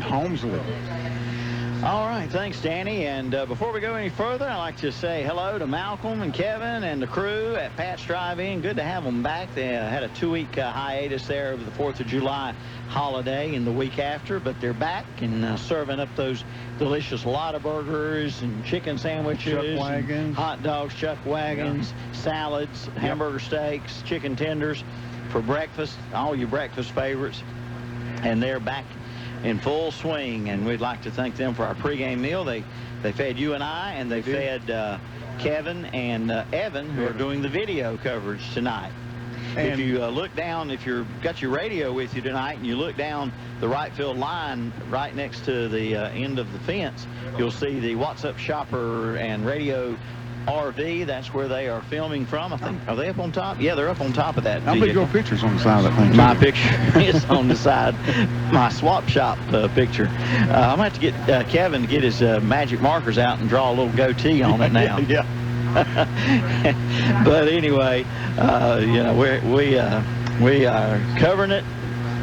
Holmesley. All right, thanks, Danny. And before we go any further, I'd like to say hello to Malcolm and Kevin and the crew at Pat's Drive-In. Good to have them back. They had a 2-week hiatus there over the 4th of July holiday and the week after, but they're back and serving up those delicious Lotta burgers and chicken sandwiches, chuck wagons, hot dogs, chuck wagons, salads, hamburger steaks, chicken tenders for breakfast, all your breakfast favorites. And they're back in full swing, and we'd like to thank them for our pregame meal. They fed you and I, and they fed Kevin and Evan, who are doing the video coverage tonight. And if you look down, if you've got your radio with you tonight, and you look down the right field line right next to the end of the fence, you'll see the What's Up Shopper and Radio RV. That's where they are filming from. I think, are they up on top? Yeah, they're up on top of that. I bet your picture's on the side of that thing. My picture is on the side. My swap shop picture. I'm going to have to get Kevin to get his magic markers out and draw a little goatee on it now. Yeah. But anyway, you know, we are covering it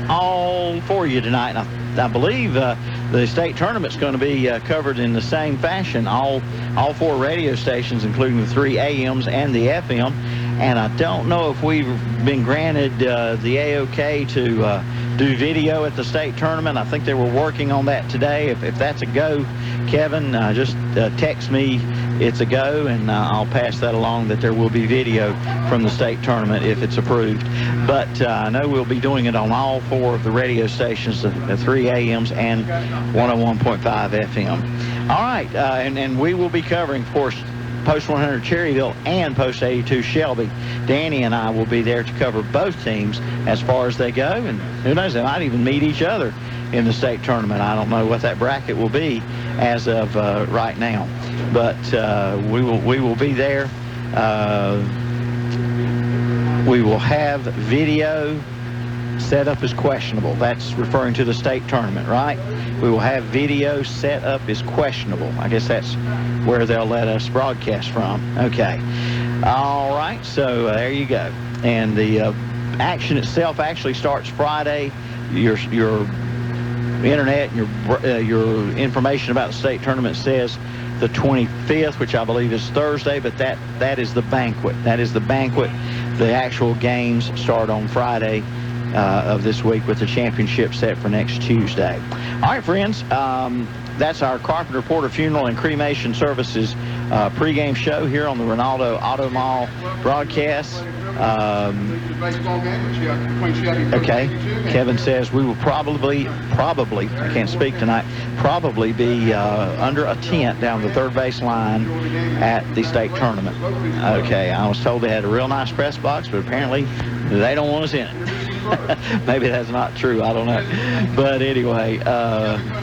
all for you tonight. And I believe the state tournament's going to be covered in the same fashion. All 4 radio stations, including the 3 AMs and the FM. And I don't know if we've been granted the AOK to do video at the state tournament. I think they were working on that today. If that's a go, Kevin, just text me it's a go, and I'll pass that along that there will be video from the state tournament if it's approved. But I know we'll be doing it on all 4 of the radio stations, the 3 AMs and 101.5 FM. All right, and we will be covering, of course, Post 100 Cherryville and Post 82 Shelby. Danny and I will be there to cover both teams as far as they go, and who knows, they might even meet each other in the state tournament. I don't know what that bracket will be as of right now, but we will be there. We will have video. Set up is questionable. That's referring to the state tournament, right? We will have video. Set up is questionable. I guess that's where they'll let us broadcast from. Okay. All right. So there you go. And the action itself actually starts Friday. Your internet and your information about the state tournament says the 25th, which I believe is Thursday, but that is the banquet. That is the banquet. The actual games start on Friday of this week, with the championship set for next Tuesday. All right, friends, that's our Carpenter Porter Funeral and Cremation Services pregame show here on the Ronaldo Auto Mall broadcast. Okay, Kevin says we will probably, I can't speak tonight, probably be under a tent down the third base line at the state tournament. Okay, I was told they had a real nice press box, but apparently they don't want us in it. Maybe that's not true. I don't know. But anyway,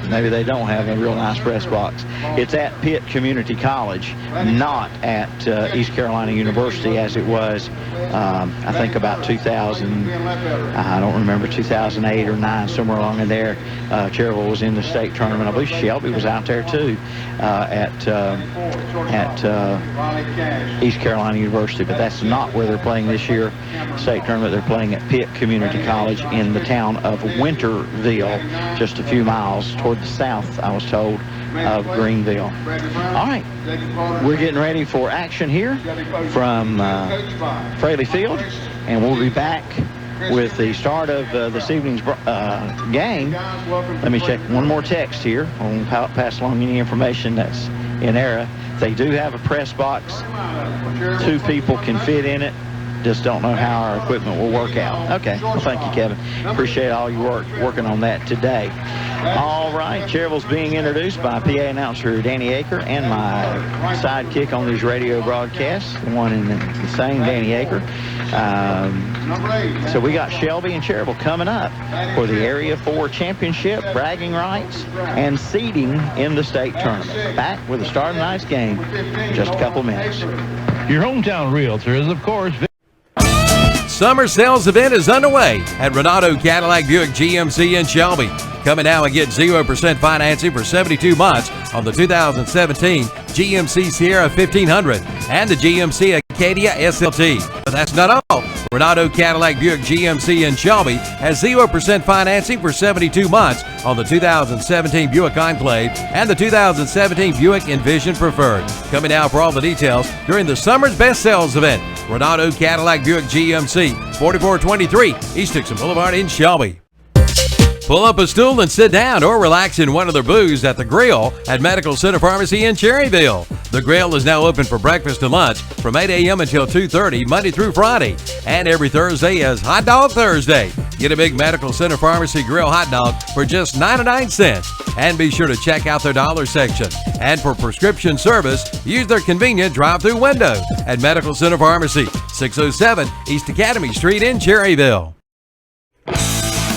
maybe they don't have a real nice press box. It's at Pitt Community College, not at East Carolina University as it was, I think, about 2000. I don't remember, 2008 or 9, somewhere along in there. Cherryville was in the state tournament. I believe Shelby was out there too at East Carolina University. But that's not where they're playing this year. State tournament, they're playing at Pitt Community College in the town of Winterville, just a few miles toward the south, I was told, of Greenville. All right, we're getting ready for action here from Fraley Field, and we'll be back with the start of this evening's game. Let me check one more text here. I'll pass along any information that's in error. They do have a press box. 2 people can fit in it. Just don't know how our equipment will work out. Okay, well, thank you, Kevin. Appreciate all your work working on that today. All right, Cherryville's being introduced by PA announcer Danny Aker and my sidekick on these radio broadcasts, the one in the same, Danny Aker. So we got Shelby and Cherryville coming up for the Area 4 Championship, bragging rights, and seeding in the state tournament. Back with the start of tonight's game in just a couple minutes. Your hometown realtor is, of course, Summer sales event is underway at Renato Cadillac Buick GMC in Shelby. Come in now and get 0% financing for 72 months on the 2017 GMC Sierra 1500 and the GMC Arcadia SLT. But that's not all. Renato Cadillac Buick GMC in Shelby has 0% financing for 72 months on the 2017 Buick Enclave and the 2017 Buick Envision Preferred. Coming out for all the details during the summer's best sales event. Renato Cadillac Buick GMC, 4423 East Dixon Boulevard in Shelby. Pull up a stool and sit down or relax in one of their booths at the Grill at Medical Center Pharmacy in Cherryville. The Grill is now open for breakfast and lunch from 8 a.m. until 2:30 Monday through Friday. And every Thursday is Hot Dog Thursday. Get a big Medical Center Pharmacy Grill hot dog for just 99 cents. And be sure to check out their dollar section. And for prescription service, use their convenient drive-through window at Medical Center Pharmacy, 607 East Academy Street in Cherryville.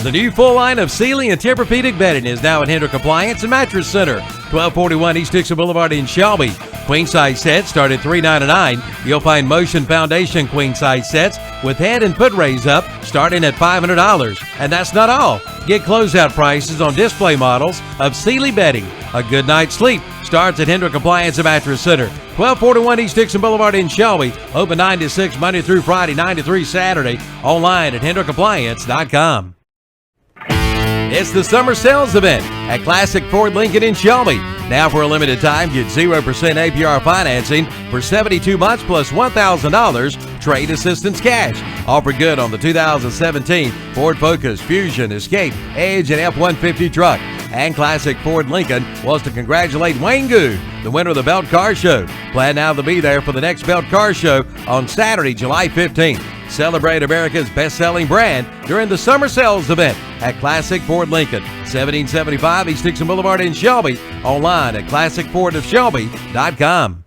The new full line of Sealy and Tempur-Pedic bedding is now at Hendrick Appliance and Mattress Center, 1241 East Dixon Boulevard in Shelby. Queen size sets start at $399. You'll find Motion Foundation queen size sets with head and foot raise up starting at $500. And that's not all. Get closeout prices on display models of Sealy bedding. A good night's sleep starts at Hendrick Appliance and Mattress Center, 1241 East Dixon Boulevard in Shelby. Open 9 to 6 Monday through Friday, 9 to 3 Saturday. Online at HendrickAppliance.com. It's the summer sales event at Classic Ford Lincoln in Shelby. Now for a limited time, get 0% APR financing for 72 months plus $1,000 trade assistance cash. Offer good on the 2017 Ford Focus, Fusion, Escape, Edge, and F-150 truck. And Classic Ford Lincoln wants to congratulate Wayne Good, the winner of the Belt Car Show. Plan now to be there for the next Belt Car Show on Saturday, July 15th. Celebrate America's best-selling brand during the summer sales event at Classic Ford Lincoln, 1775 East Dixon Boulevard in Shelby. Online at ClassicFordofShelby.com.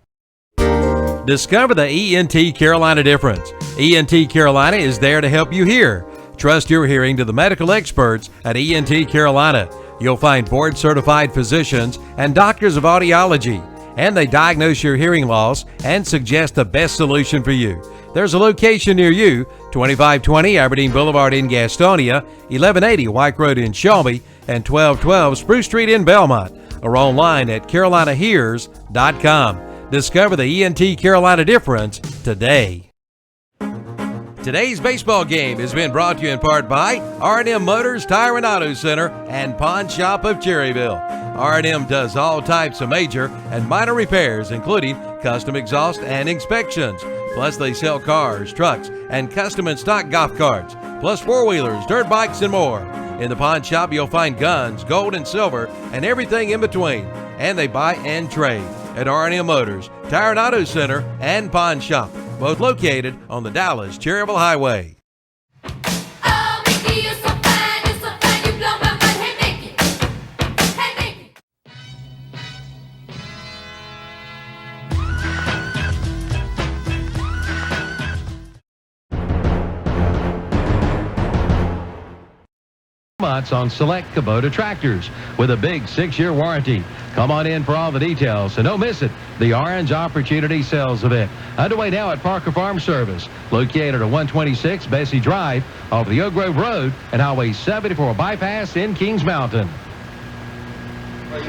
Discover the ENT Carolina difference. ENT Carolina is there to help you hear. Trust your hearing to the medical experts at ENT Carolina. You'll find board-certified physicians and doctors of audiology, and they diagnose your hearing loss and suggest the best solution for you. There's a location near you, 2520 Aberdeen Boulevard in Gastonia, 1180 White Road in Shelby, and 1212 Spruce Street in Belmont, or online at CarolinaHears.com. Discover the ENT Carolina difference today. Today's baseball game has been brought to you in part by R&M Motors, Tire and Auto Center, and Pawn Shop of Cherryville. R&M does all types of major and minor repairs, including custom exhaust and inspections. Plus, they sell cars, trucks, and custom and stock golf carts, plus four-wheelers, dirt bikes, and more. In the pawn shop, you'll find guns, gold and silver, and everything in between. And they buy and trade at R&M Motors, Tire and Auto Center, and Pawn Shop, both located on the Dallas-Cherryville Highway. Oh, Mickey, you're so fine, you blow my mind. Hey, Mickey. Hey, Mickey. Months on select Kubota tractors with a big 6-year warranty. Come on in for all the details, so don't miss it. The Orange Opportunity Sales Event underway now at Parker Farm Service, located at 126 Bessie Drive off the Oak Grove Road and Highway 74 bypass in Kings Mountain.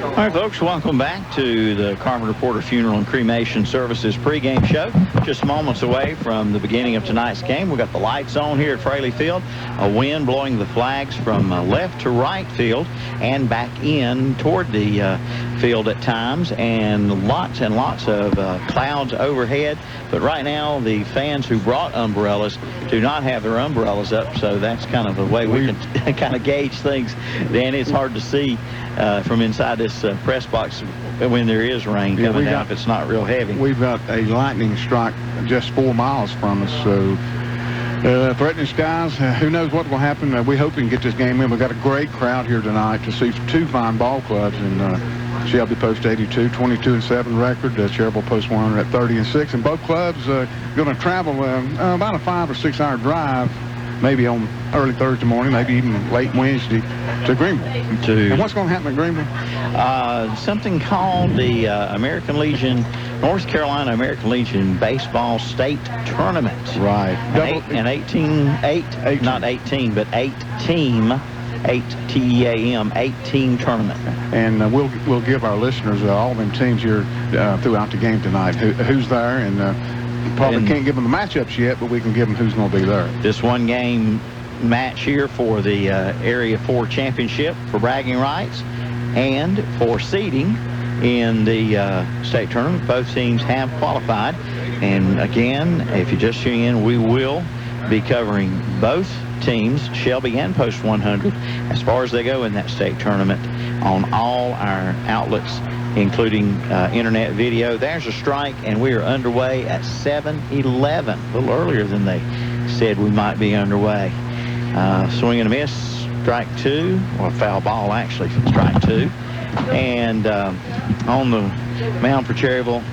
All right, folks, welcome back to the Carpenter Porter Funeral and Cremation Services pregame show. Just moments away from the beginning of tonight's game. We've got the lights on here at Fraley Field. A wind blowing the flags from left to right field and back in toward the field at times, and lots of clouds overhead. But right now, the fans who brought umbrellas do not have their umbrellas up, so that's kind of the way we can kind of gauge things. Dan, it's hard to see from inside this press box when there is rain coming down if it's not real heavy. We've got a lightning strike just 4 miles from us, so threatening skies. Who knows what will happen? We hope we can get this game in. We've got a great crowd here tonight to see 2 fine ball clubs in Shelby Post 82, 22-7 record. Cherryville Post 100 at 30-6, and both clubs going to travel about a 5 or 6 hour drive, maybe on early Thursday morning, maybe even late Wednesday, to Greenville. And what's going to happen at Greenville? Something called the American Legion, North Carolina American Legion Baseball State Tournament. Right. An 18, not 18, but 8-team, 8-T-E-A-M, 8-team tournament. And we'll give our listeners all them teams here throughout the game tonight. Who's there and Probably can't give them the matchups yet, but we can give them who's going to be there. This one-game match here for the Area 4 Championship for bragging rights and for seeding in the state tournament. Both teams have qualified. And again, if you just tune in, we will be covering both teams, Shelby and Post 100, as far as they go in that state tournament on all our outlets, including internet video. There's a strike, and we are underway at 7:11, a little earlier than they said we might be underway. Swing and a miss, strike 2, or foul ball actually, strike 2. And on the mound for Cherryville,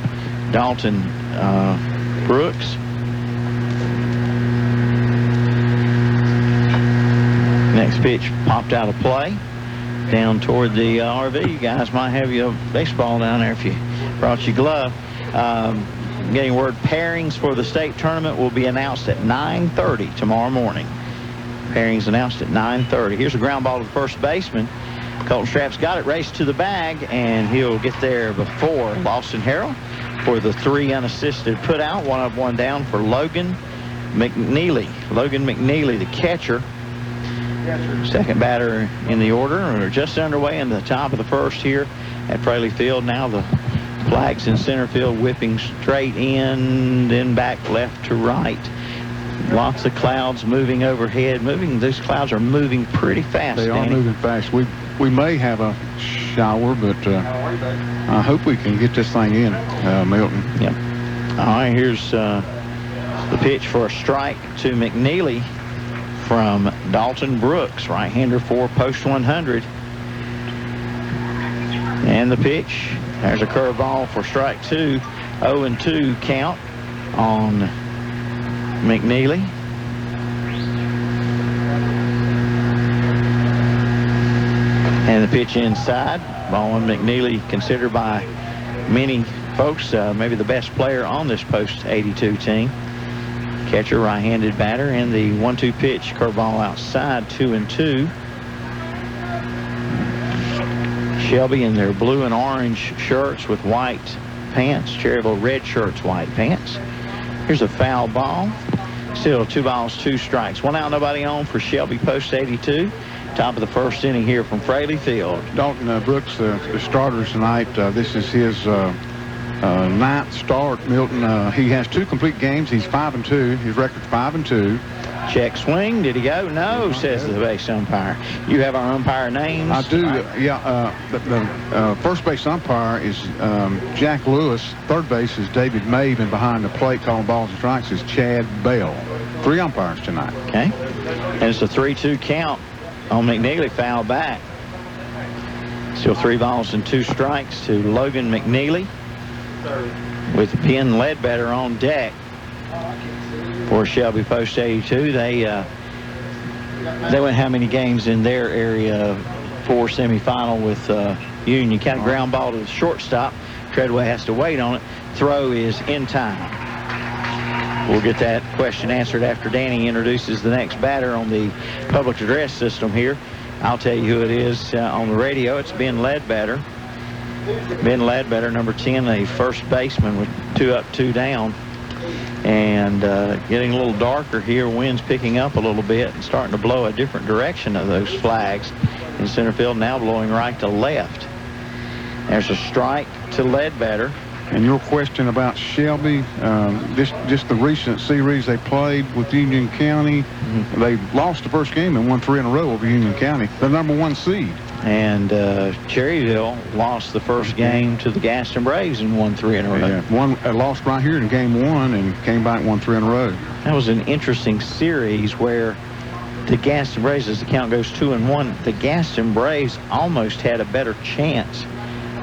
Dalton Brooks. Next pitch popped out of play down toward the RV. You guys might have your baseball down there if you brought your glove. Getting word pairings for the state tournament will be announced at 9:30 tomorrow morning. Pairings announced at 9:30. Here's a ground ball to the first baseman. Colton Strapp's got it, raced to the bag, and he'll get there before Lawson Harrell for the 3 unassisted put out. 1 up, 1 down for Logan McNeely. Logan McNeely, the catcher. Second batter in the order. We're just underway in the top of the first here at Fraley Field. Now the flags in center field, whipping straight in, then back left to right. Lots of clouds moving overhead. Those clouds are moving pretty fast. They are moving fast. We may have a shower, but I hope we can get this thing in, Milton. Yep. All right, here's the pitch for a strike to McNeely from Dalton Brooks, right-hander for Post 100. And the pitch, there's a curveball for strike 2. 0-2 count on McNeely. And the pitch inside. Ball on McNeely, considered by many folks maybe the best player on this Post 82 team. Catcher, right-handed batter, and the 1-2 pitch, curveball outside, 2-2. Shelby in their blue and orange shirts with white pants. Cherryville red shirts, white pants. Here's a foul ball. Still 2 balls, 2 strikes. 1 out, nobody on for Shelby Post 82. Top of the first inning here from Fraley Field. Dalton Brooks, the starters tonight. This is his 9th start, Milton. He has 2 complete games. He's 5-2. His record's 5-2. Check swing. Did he go? No, says the base umpire. You have our umpire names? I do. Yeah. The first base umpire is Jack Lewis. Third base is David Mabe, and behind the plate calling balls and strikes is Chad Bell. 3 umpires tonight. Okay. And it's a 3-2 count on McNeely, foul back. Still 3 balls and 2 strikes to Logan McNeely, with Ben Ledbetter on deck for Shelby Post 82. They went how many games in their area 4 semifinal with Union County. Ground ball to the shortstop. Treadway has to wait on it. Throw is in time. We'll get that question answered after Danny introduces the next batter on the public address system here. I'll tell you who it is on the radio. It's Ben Ledbetter. Ben Ledbetter, number 10, a first baseman with 2 up, 2 down. And getting a little darker here. Wind's picking up a little bit and starting to blow a different direction of those flags in center field, now blowing right to left. There's a strike to Ledbetter. And your question about Shelby, just the recent series they played with Union County, they lost the first game and won 3 in a row over Union County, the number 1 seed. And Cherryville lost the first game to the Gaston Braves and won 3 in a row. Yeah, lost right here in game 1 and came back and won 3 in a row. That was an interesting series where the Gaston Braves, as the count goes 2-1, the Gaston Braves almost had a better chance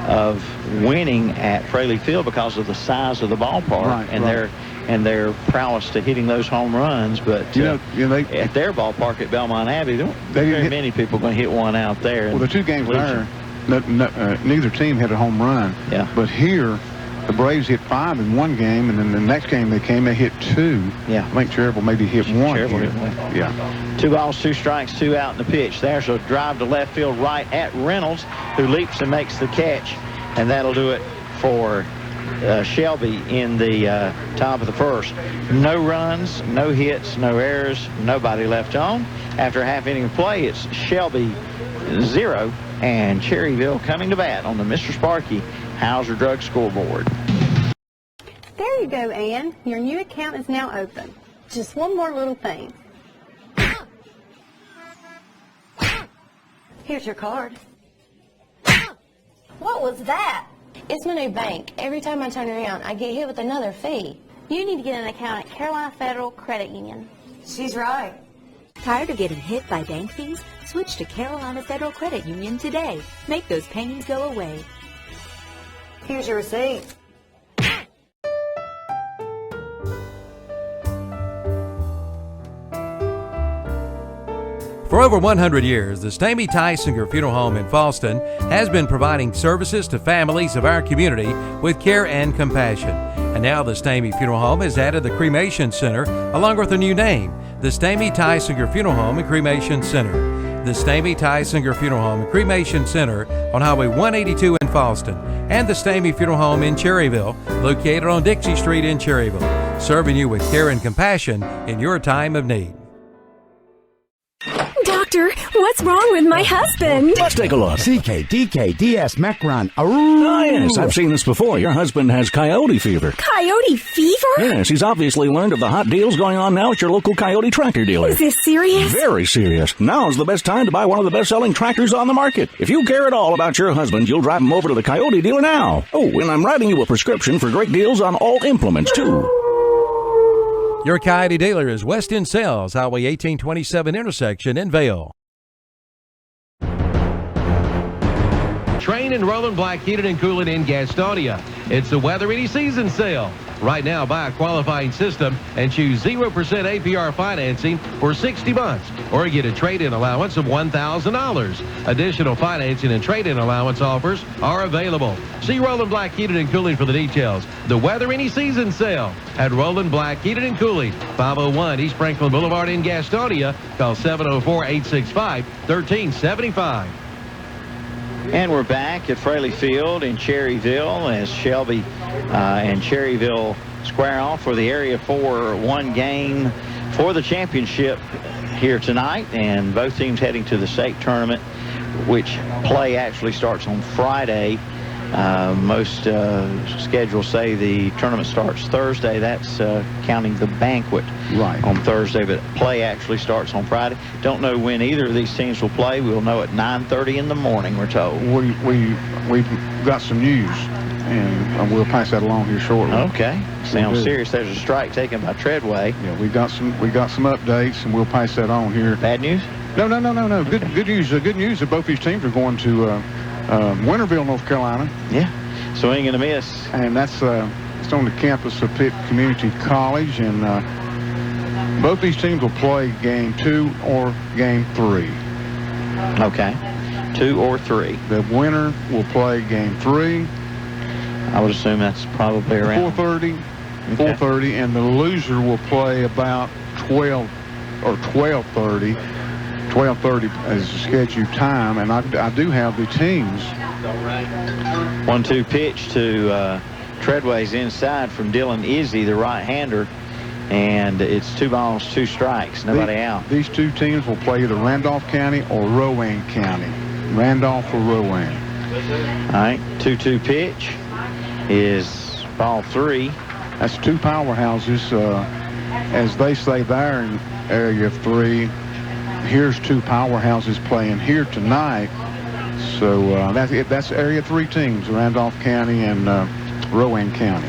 of winning at Fraley Field because of the size of the ballpark and their prowess to hitting those home runs. But at their ballpark at Belmont Abbey, there weren't very many people going to hit one out there. Well, the 2 games there, neither team hit a home run. Yeah. But here, the Braves hit 5 in one game, and then the next game they hit 2. Yeah. I think Cherryville maybe hit 1. Cherryville hit 1. Yeah. 2 balls, 2 strikes, 2 out in the pitch. There's a drive to left field right at Reynolds, who leaps and makes the catch. And that'll do it for Shelby in the top of the first. No runs, no hits, no errors, nobody left on. After a half inning of play, it's Shelby 0 and Cherryville coming to bat on the Mr. Sparky Hauser Drug scoreboard. There you go, Ann. Your new account is now open. Just one more little thing. Here's your card. What was that? It's my new bank. Every time I turn around, I get hit with another fee. You need to get an account at Carolina Federal Credit Union. She's right. Tired of getting hit by bank fees? Switch to Carolina Federal Credit Union today. Make those pains go away. Here's your receipt. For over 100 years, the Stamey Tysinger Funeral Home in Falston has been providing services to families of our community with care and compassion. And now the Stamey Funeral Home has added the Cremation Center along with a new name, the Stamey Tysinger Funeral Home and Cremation Center. The Stamey Tysinger Funeral Home and Cremation Center on Highway 182 in Falston, and the Stamey Funeral Home in Cherryville, located on Dixie Street in Cherryville, serving you with care and compassion in your time of need. Doctor, what's wrong with my husband? Let's take a look. CKDKDS Macron. Oh, yes, I've seen this before. Your husband has coyote fever. Coyote fever? Yes, he's obviously learned of the hot deals going on now at your local Coyote tractor dealer. Is this serious? Very serious. Now's the best time to buy one of the best-selling tractors on the market. If you care at all about your husband, you'll drive him over to the Coyote dealer now. Oh, and I'm writing you a prescription for great deals on all implements, too. Your Coyote dealer is West End Sales, Highway 1827 intersection in Vail. Train and Roland Black Heated and Cooling in Gastonia. It's the Weather Ready Season Sale. Right now, buy a qualifying system and choose 0% APR financing for 60 months, or get a trade-in allowance of $1,000. Additional financing and trade-in allowance offers are available. See Roland Black Heated and Cooling for the details. The Weather Ready Season Sale at Roland Black Heated and Cooling, 501 East Franklin Boulevard in Gastonia. Call 704-865-1375. And we're back at Fraley Field in Cherryville as Shelby and Cherryville square off for the Area 4-1 game for the championship here tonight. And both teams heading to the state tournament, which play actually starts on Friday. Most schedules say the tournament starts Thursday. That's counting the banquet on Thursday, but play actually starts on Friday. Don't know when either of these teams will play. We'll know at 9:30 in the morning, we're told. We've got some news, and we'll pass that along here shortly. Okay. Sounds serious. There's a strike taken by Treadway. Yeah, we got some updates, and we'll pass that on here. Bad news? No. Good news. Good news that both these teams are going to Winterville, North Carolina. Yeah, so we ain't gonna miss. And that's it's on the campus of Pitt Community College, and both these teams will play game 2 or game 3. Okay, 2 or 3. The winner will play game 3. I would assume that's probably around 4:30. 4:30, and the loser will play about 12 or 12:30. 12:30 is the scheduled time, and I do have the teams. 1-2 pitch to Treadway's inside from Dylan Izzy, the right-hander, and it's 2 balls, 2 strikes, nobody out. These two teams will play either Randolph County or Rowan County. Randolph or Rowan. All right, 2-2 pitch is ball 3. That's 2 powerhouses, as they say there in Area 3. Here's 2 powerhouses playing here tonight. So that's Area 3 teams, Randolph County and Rowan County.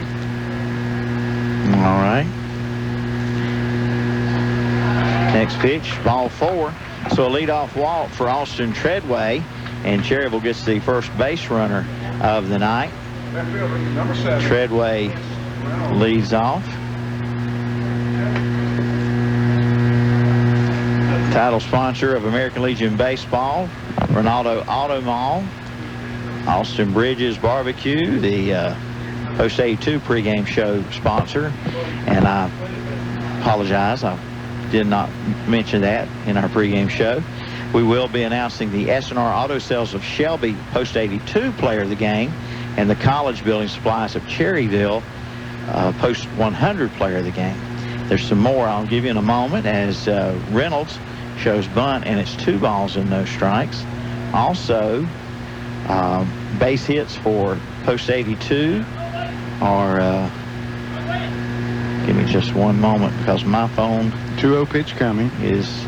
All right. Next pitch, ball 4. So a leadoff walk for Austin Treadway, and Cherryville gets the first base runner of the night. Treadway leads off. Title sponsor of American Legion Baseball, Ronaldo Auto Mall, Austin Bridges Barbecue, the Post 82 pregame show sponsor. And I apologize, I did not mention that in our pregame show. We will be announcing the S&R Auto Sales of Shelby Post 82 player of the game and the College Building Supplies of Cherryville Post 100 player of the game. There's some more I'll give you in a moment as Reynolds shows bunt, and it's 2 balls and no strikes. Also, base hits for Post 82 are, give me just one moment because my phone 2-0 pitch coming. is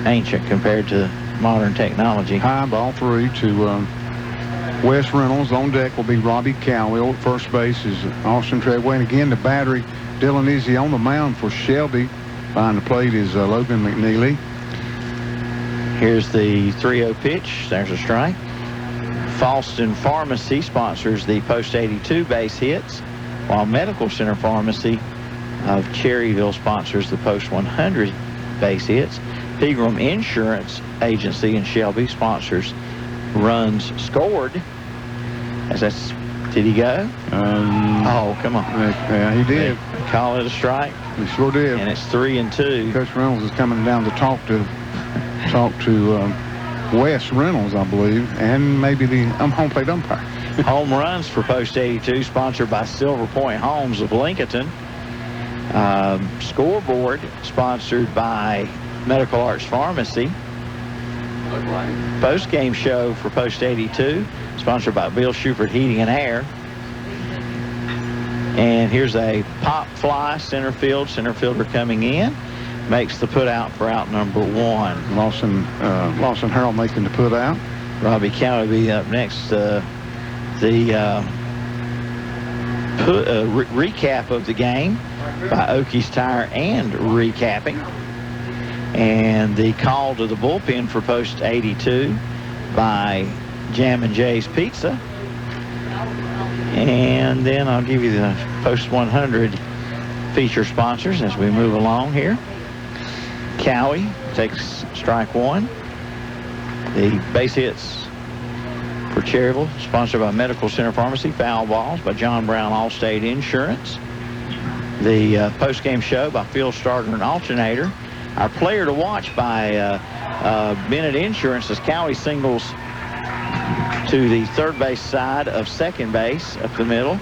ancient compared to modern technology. High ball 3 to Wes Reynolds. On deck will be Robbie Cowell. At first base is Austin Treadway. And again, the battery, Dylan Izzy on the mound for Shelby. Behind the plate is Logan McNeely. Here's the 3-0 pitch. There's a strike. Falston Pharmacy sponsors the Post 82 base hits, while Medical Center Pharmacy of Cherryville sponsors the Post 100 base hits. Pregame Insurance Agency in Shelby sponsors runs scored. Did he go? Oh, come on. Yeah, he did. They call it a strike. He sure did. And it's 3-2. Coach Reynolds is coming down to talk to Wes Reynolds, I believe, and maybe the home plate umpire. Home runs for Post 82, sponsored by Silver Point Homes of Lincoln. Scoreboard, sponsored by Medical Arts Pharmacy. Post-game show for Post 82, sponsored by Bill Schubert Heating and Air. And here's a pop fly center field. Center fielder coming in. Makes the put out for out number 1. Lawson Harrell making the put out. Robbie Cow will be up next. Recap of the game by Okies Tire and recapping. And the call to the bullpen for Post 82 by Jam and Jay's Pizza. And then I'll give you the Post 100 feature sponsors as we move along here. Cowie takes strike 1. The base hits for Cherryville, sponsored by Medical Center Pharmacy. Foul balls by John Brown Allstate Insurance. The post-game show by Field Starter and Alternator. Our player to watch by Bennett Insurance as Cowie singles to the third base side of second base up the middle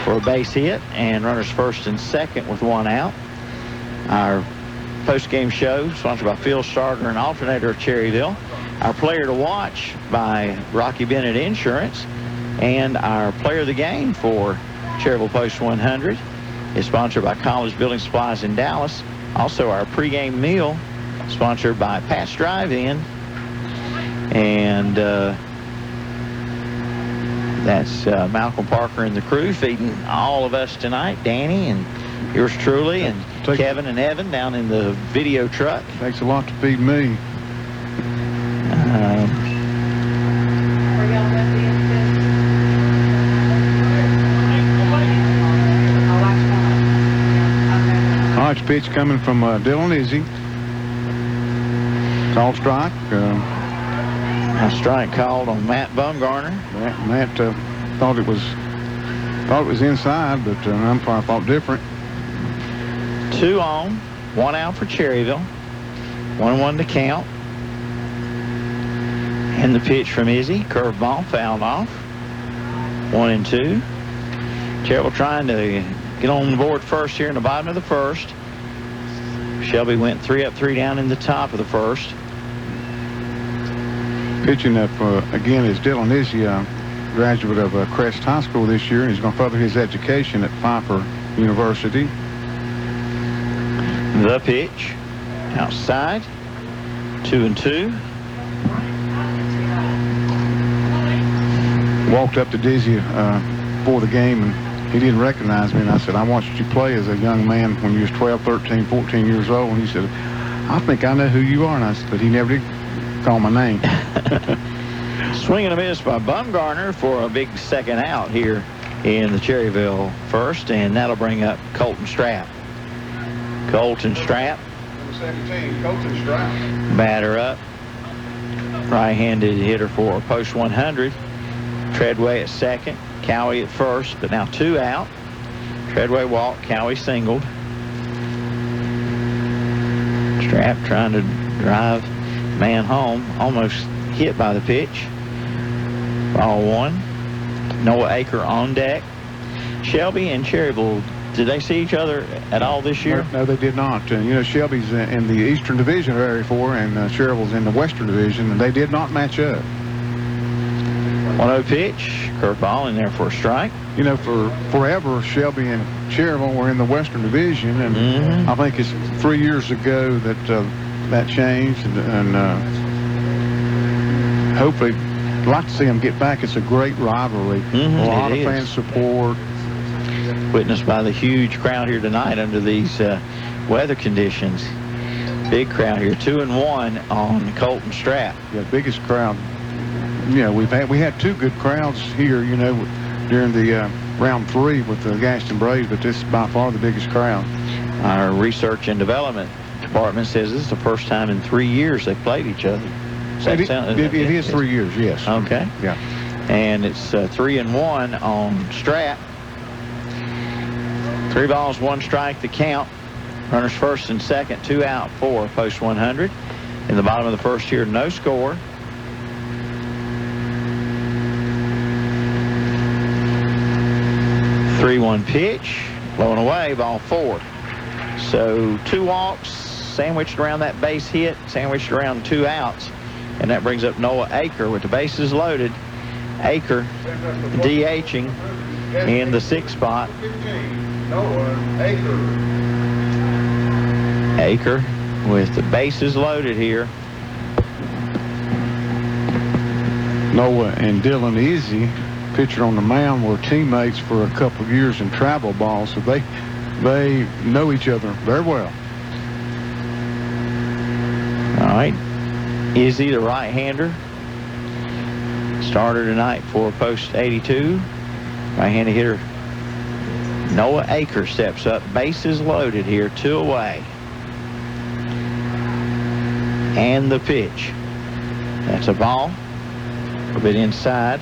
for a base hit, and runners first and second with 1 out. Our post-game show sponsored by Field Starter and Alternator of Cherryville. Our player to watch by Rocky Bennett Insurance, and our player of the game for Cherryville Post 100 is sponsored by College Building Supplies in Dallas. Also, our pregame meal sponsored by Pat's Drive-In, and that's Malcolm Parker and the crew feeding all of us tonight. Danny and yours truly, and Kevin and Evan down in the video truck. Takes a lot to feed me. All right, pitch coming from Dylan Izzy. Call strike. A strike called on Matt Bumgarner. Matt thought it was inside, but an umpire thought different. 2 on, 1 out for Cherryville. 1-1 to count. And the pitch from Izzy, curveball, fouled off. 1-2. Cherryville trying to get on the board first here in the bottom of the first. Shelby went 3 up, 3 down in the top of the first. Pitching up again is Dylan Izzy, a graduate of Crest High School this year, and he's going to further his education at Pfeiffer University. The pitch outside, 2-2. Walked up to Dizzy before the game, and he didn't recognize me, and I said, I watched you play as a young man when you was 12, 13, 14 years old, and he said, I think I know who you are, and I said, he never did call my name. Swing and a miss by Bumgarner for a big second out here in the Cherryville first, and that'll bring up Colton Strapp. Colton Strapp. 17, Colton Strapp. Batter up. Right-handed hitter for Post 100. Treadway at second, Cowie at first, but now 2 out. Treadway walked, Cowie singled. Strapp trying to drive man home, almost hit by the pitch. Ball 1. Noah Aker on deck. Shelby and Cherryville, did they see each other at all this year? No, they did not. Shelby's in the Eastern Division of Area 4, and Cherryville's in the Western Division, and they did not match up. 1-0 pitch, curveball in there for a strike. For forever, Shelby and Cherryville were in the Western Division, and I think it's 3 years ago that that changed, and hopefully, I'd like to see them get back. It's a great rivalry. A lot of fan support. Witnessed by the huge crowd here tonight under these weather conditions. Big crowd here, 2-1 on Colton Strap. Yeah, biggest crowd. We had two good crowds here, during the round 3 with the Gaston Braves, but this is by far the biggest crowd. Our research and development department says this is the first time in 3 years they've played each other. It is 3 years, yes. Okay. Yeah. And it's 3-1 on Strap. 3 balls, 1 strike, the count. Runners first and second, 2 out for post 100. In the bottom of the first here, no score. Three-one pitch, blowing away, ball 4. So 2 walks, sandwiched around that base hit, sandwiched around 2 outs. And that brings up Noah Aker with the bases loaded. Aker DHing in the 6th spot. Aker with the bases loaded here. Noah and Dylan Easy, pitcher on the mound, were teammates for a couple of years in travel ball, so they know each other very well. All right. Izzy, the right-hander, starter tonight for post 82. Right-handed hitter Noah Aker steps up. Bases loaded here, 2 away. And the pitch. That's a ball. A bit inside.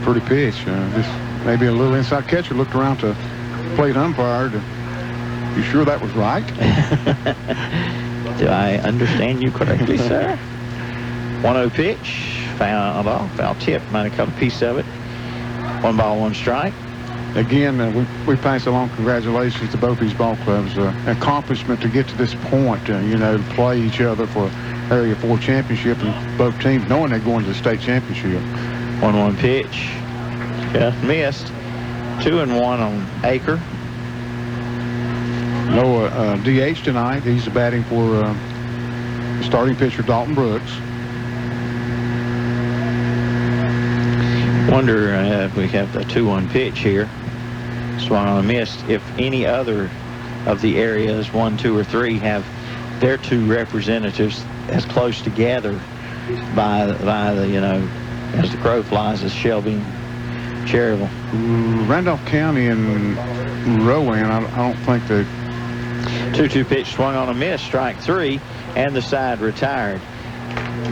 Pretty pitch. Just maybe a little inside catcher looked around to plate umpire. You sure that was right? Do I understand you correctly, sir? 1-0 pitch. Foul tip. Might have caught a piece of it. 1 ball, 1 strike. Again, we pass along congratulations to both these ball clubs. Accomplishment to get to this point, to play each other for Area 4 championship, and both teams knowing they're going to the state championship. 1-1 pitch. Just missed. 2-1 on Aker. Noah DH tonight. He's batting for starting pitcher Dalton Brooks. Wonder if we have the 2-1 pitch here. Swung on a miss. If any other of the areas, 1, 2, or 3, have their 2 representatives as close together by the as the crow flies as Shelby and Cherryville. Randolph County and Rowan, I don't think they. 2-2 pitch swung on a miss, strike 3, and the side retired.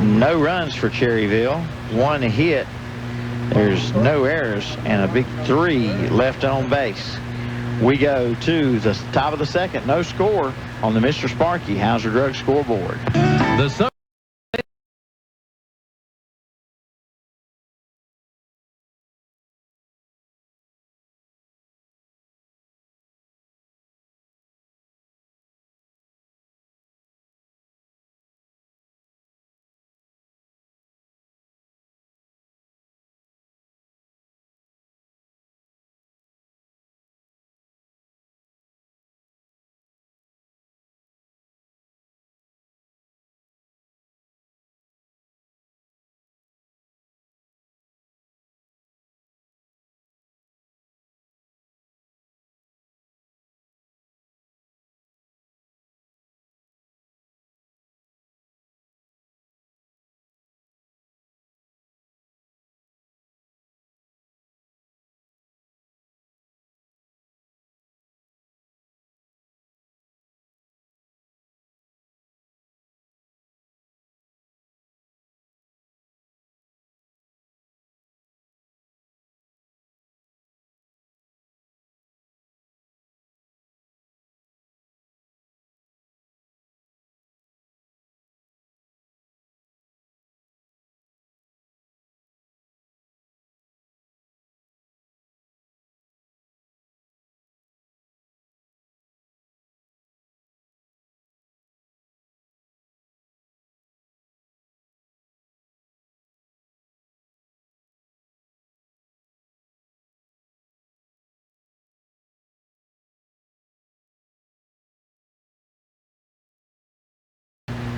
No runs for Cherryville. 1 hit. There's no errors and a big 3 left on base. We go to the top of the 2nd. No score on the Mr. Sparky Hauser Drug scoreboard. The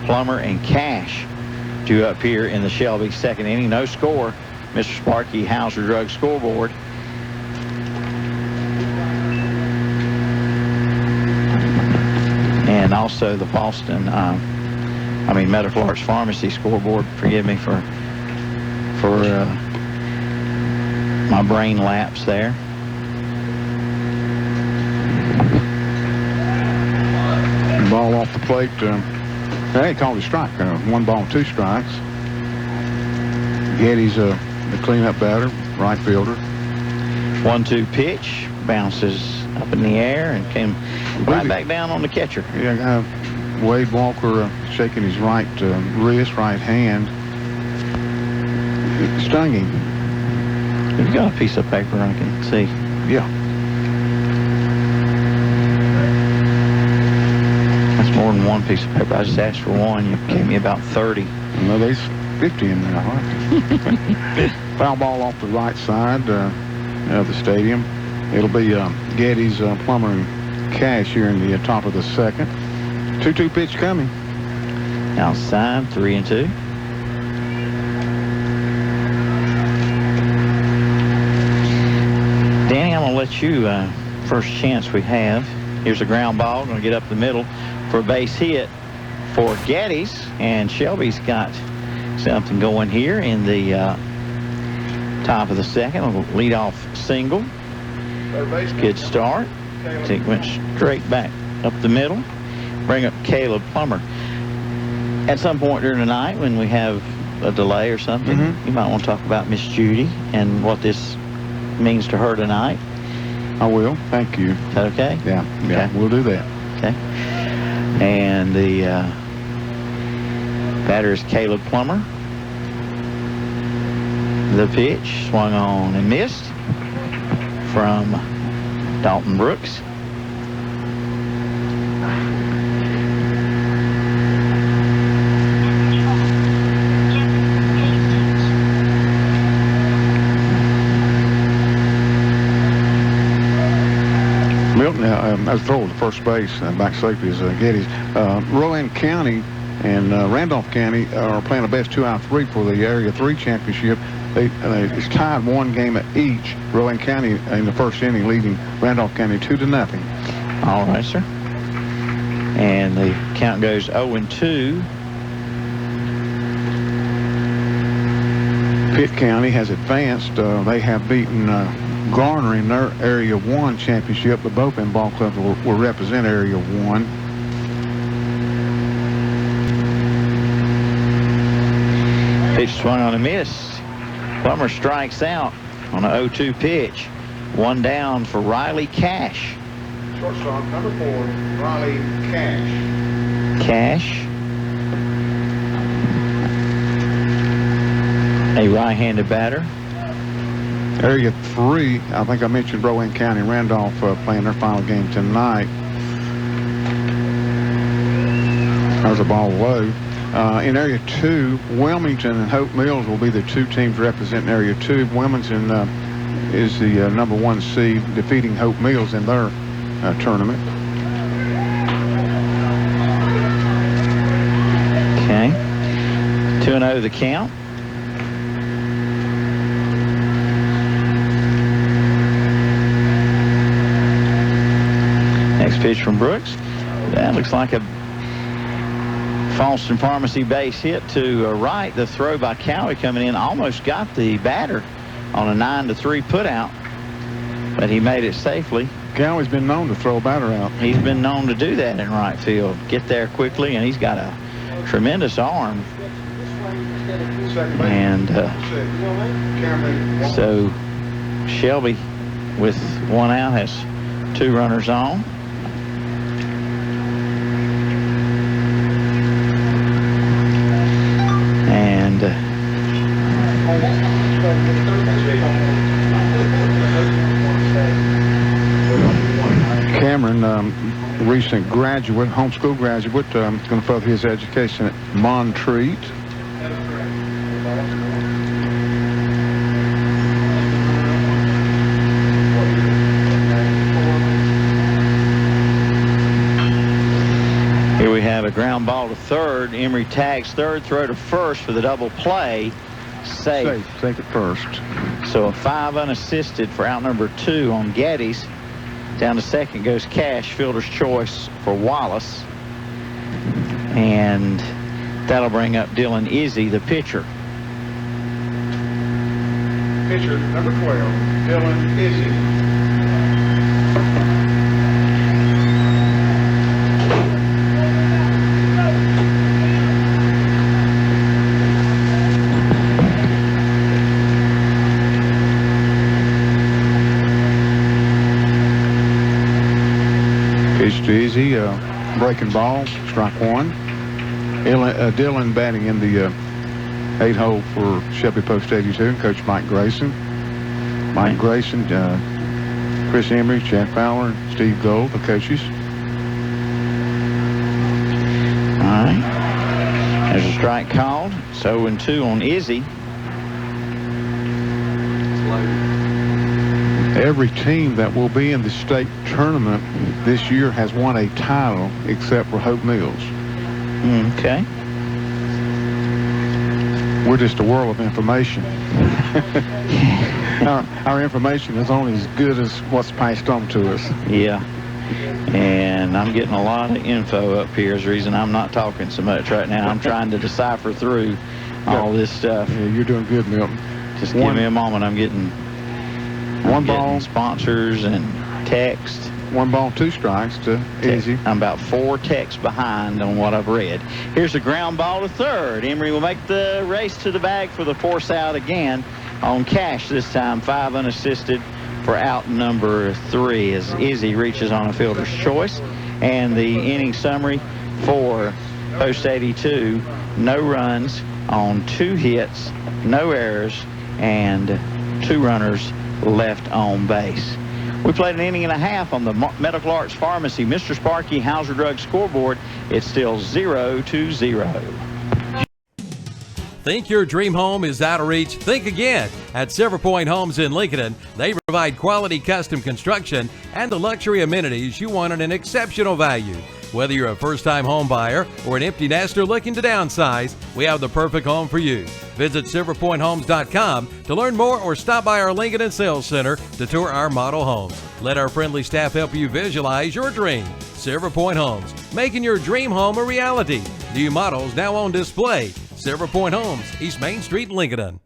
Plummer, and Cash due up here in the Shelby second inning. No score. Mr. Sparky Hauser Drug scoreboard. And also the Boston, Medical Arts Pharmacy scoreboard. Forgive me for my brain lapse there. Ball off the plate. They called a strike. 1 ball, 2 strikes. Getty's the cleanup batter, right fielder. 1-2 pitch, bounces up in the air and came right back down on the catcher. Yeah, Wade Walker shaking his right wrist, right hand. It stung him. You've got a piece of paper I can see. Yeah. That's more than one piece of paper. I just asked for one. You gave me about 30. No, there's 50 in there, huh? Foul ball off the right side of the stadium. It'll be Getty's, Plummer, and Cash here in the top of the second. 2-2 pitch coming. Outside, 3-2. Danny, I'm going to let you, first chance we have. Here's a ground ball. Going to get up the middle for a base hit for Getty's. And Shelby's got something going here in the top of the second. A leadoff single. Good start. It went straight back up the middle. Bring up Caleb Plummer. At some point during the night when we have a delay or something, you might want to talk about Miss Judy and what this means to her tonight. I will. Thank you. Is that okay? Yeah. Okay. We'll do that. Okay. And the batter is Caleb Plummer. The pitch swung on and missed from Dalton Brooks. Milton, as throw to first base, back safety is Getty's. Rowan County and Randolph County are playing a best 2 out of 3 for the Area 3 championship. It's tied 1 game at each. Rowan County in the first inning leading Randolph County 2-0. All right, sir. And the count goes 0-2. Pitt County has advanced. They have beaten Garner in their Area 1 championship, but both in ball clubs will represent Area 1. Pitch swung on a miss. Plummer strikes out on an 0-2 pitch. 1 down for Riley Cash. Shortstop number 4, Riley Cash. Cash. A right-handed batter. Area 3, I think I mentioned Rowan County and Randolph playing their final game tonight. There's a ball low. In Area 2, Wilmington and Hope Mills will be the 2 teams representing Area 2. Wilmington is the number 1 seed, defeating Hope Mills in their tournament. Okay. 2-0 the count. Next pitch from Brooks. That looks like a Falston Pharmacy base hit to right. The throw by Cowie coming in almost got the batter on a 9-3 putout, but he made it safely. Cowie's been known to throw a batter out. He's been known to do that in right field. Get there quickly, and he's got a tremendous arm. And so Shelby, with 1 out, has 2 runners on. And Cameron, recent graduate, homeschool graduate, going to further his education at Montreat. Here we have a ground ball to third. Emery tags third, throw to first for the double play. Safe. Safe at first. So a 5 unassisted for out number 2 on Geddes. Down to second goes Cash, fielder's choice for Wallace. And that'll bring up Dylan Izzy, the pitcher. Pitcher, number 12, Dylan Izzy. Pitch to Izzy, breaking ball, strike one. Dylan batting in the 8-hole for Shelby Post 82, and Coach Mike Grayson. Mike Grayson, Chris Emery, Chad Fowler, and Steve Gold, the coaches. All right. There's a strike called. So 0-2 on Izzy. Every team that will be in the state tournament this year has won a title except for Hope Mills. Okay. We're just a world of information. our information is only as good as what's passed on to us. Yeah. And I'm getting a lot of info up here. Is the reason I'm not talking so much right now. I'm trying to decipher through all this stuff. Yeah, you're doing good, Milton. Just give me a moment. I'm getting ball, sponsors and text. 1 ball, 2 strikes to Izzy. I'm about 4 texts behind on what I've read. Here's a ground ball to third. Emery will make the race to the bag for the force out again on Cash this time. 5 unassisted for out number 3 as Izzy reaches on a fielder's choice. And the inning summary for Post 82, no runs on 2 hits, no errors, and 2 runners left on base. We played an inning and a half on the Medical Arts Pharmacy Mr. Sparky Hauser Drug scoreboard. It's still 0-0. Think your dream home is out of reach? Think again. At Silver Point Homes in Lincoln, they provide quality custom construction and the luxury amenities you want at an exceptional value. Whether you're a first-time home buyer or an empty nester looking to downsize, we have the perfect home for you. Visit silverpointhomes.com to learn more or stop by our Lincoln and Sales Center to tour our model homes. Let our friendly staff help you visualize your dream. Silver Point Homes, making your dream home a reality. New models now on display. Silver Point Homes, East Main Street, Lincoln.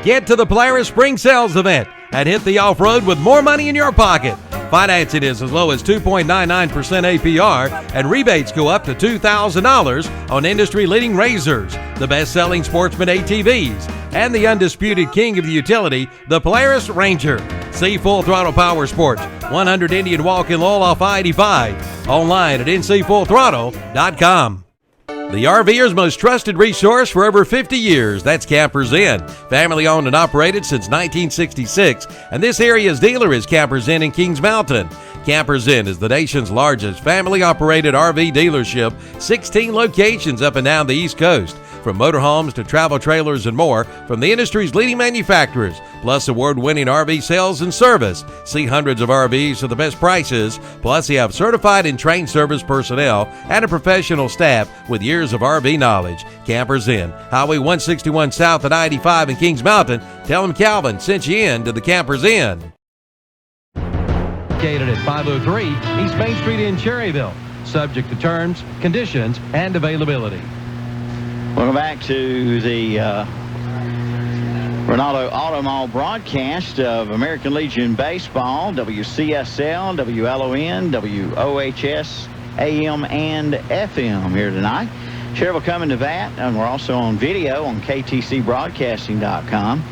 Get to the Polaris Spring Sales Event and hit the off-road with more money in your pocket. Financing is as low as 2.99% APR, and rebates go up to $2,000 on industry-leading razors, the best-selling Sportsman ATVs, and the undisputed king of the utility, the Polaris Ranger. See Full Throttle Power Sports, 100 Indian Walk in Lowell off I-85. Online at ncfullthrottle.com. The RVer's most trusted resource for over 50 years. That's Campers Inn. Family owned and operated since 1966, and this area's dealer is Campers Inn in Kings Mountain. Campers Inn is the nation's largest family-operated RV dealership, 16 locations up and down the East Coast. From motorhomes to travel trailers and more, from the industry's leading manufacturers, plus award-winning RV sales and service. See hundreds of RVs for the best prices, plus they have certified and trained service personnel and a professional staff with years of RV knowledge. Campers Inn, Highway 161 South at I-85 in Kings Mountain. Tell them Calvin sent you in to the Campers Inn. Located at 503 East Main Street in Cherryville. Subject to terms, conditions, and availability. Welcome back to the Ronaldo Auto Mall broadcast of American Legion Baseball, WCSL, WLON, WOHS, AM and FM here tonight. Cherryville coming to bat, and we're also on video on KTCBroadcasting.com.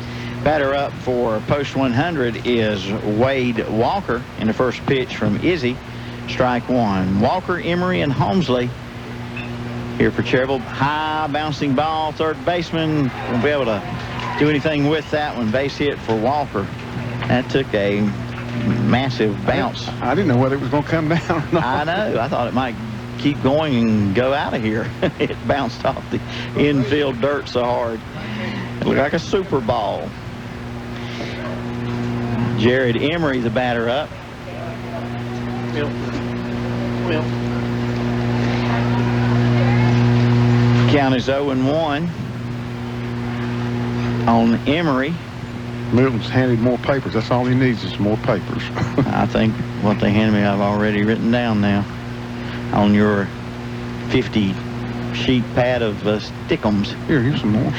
Batter up for Post 100 is Wade Walker in the first pitch from Izzy. Strike one. Walker, Emery, and Holmesley here for Cherryville. High bouncing ball, third baseman won't be able to do anything with that one. Base hit for Walker. That took a massive bounce. I didn't know whether it was going to come down or not. I know. I thought it might keep going and go out of here. It bounced off the infield dirt so hard. It looked like a super ball. Jared Emery, the batter up. Count is 0-1 on Emory. Milton's handed more papers. That's all he needs is more papers. I think what they handed me I've already written down now on your 50-sheet pad of stickums. Here's some more.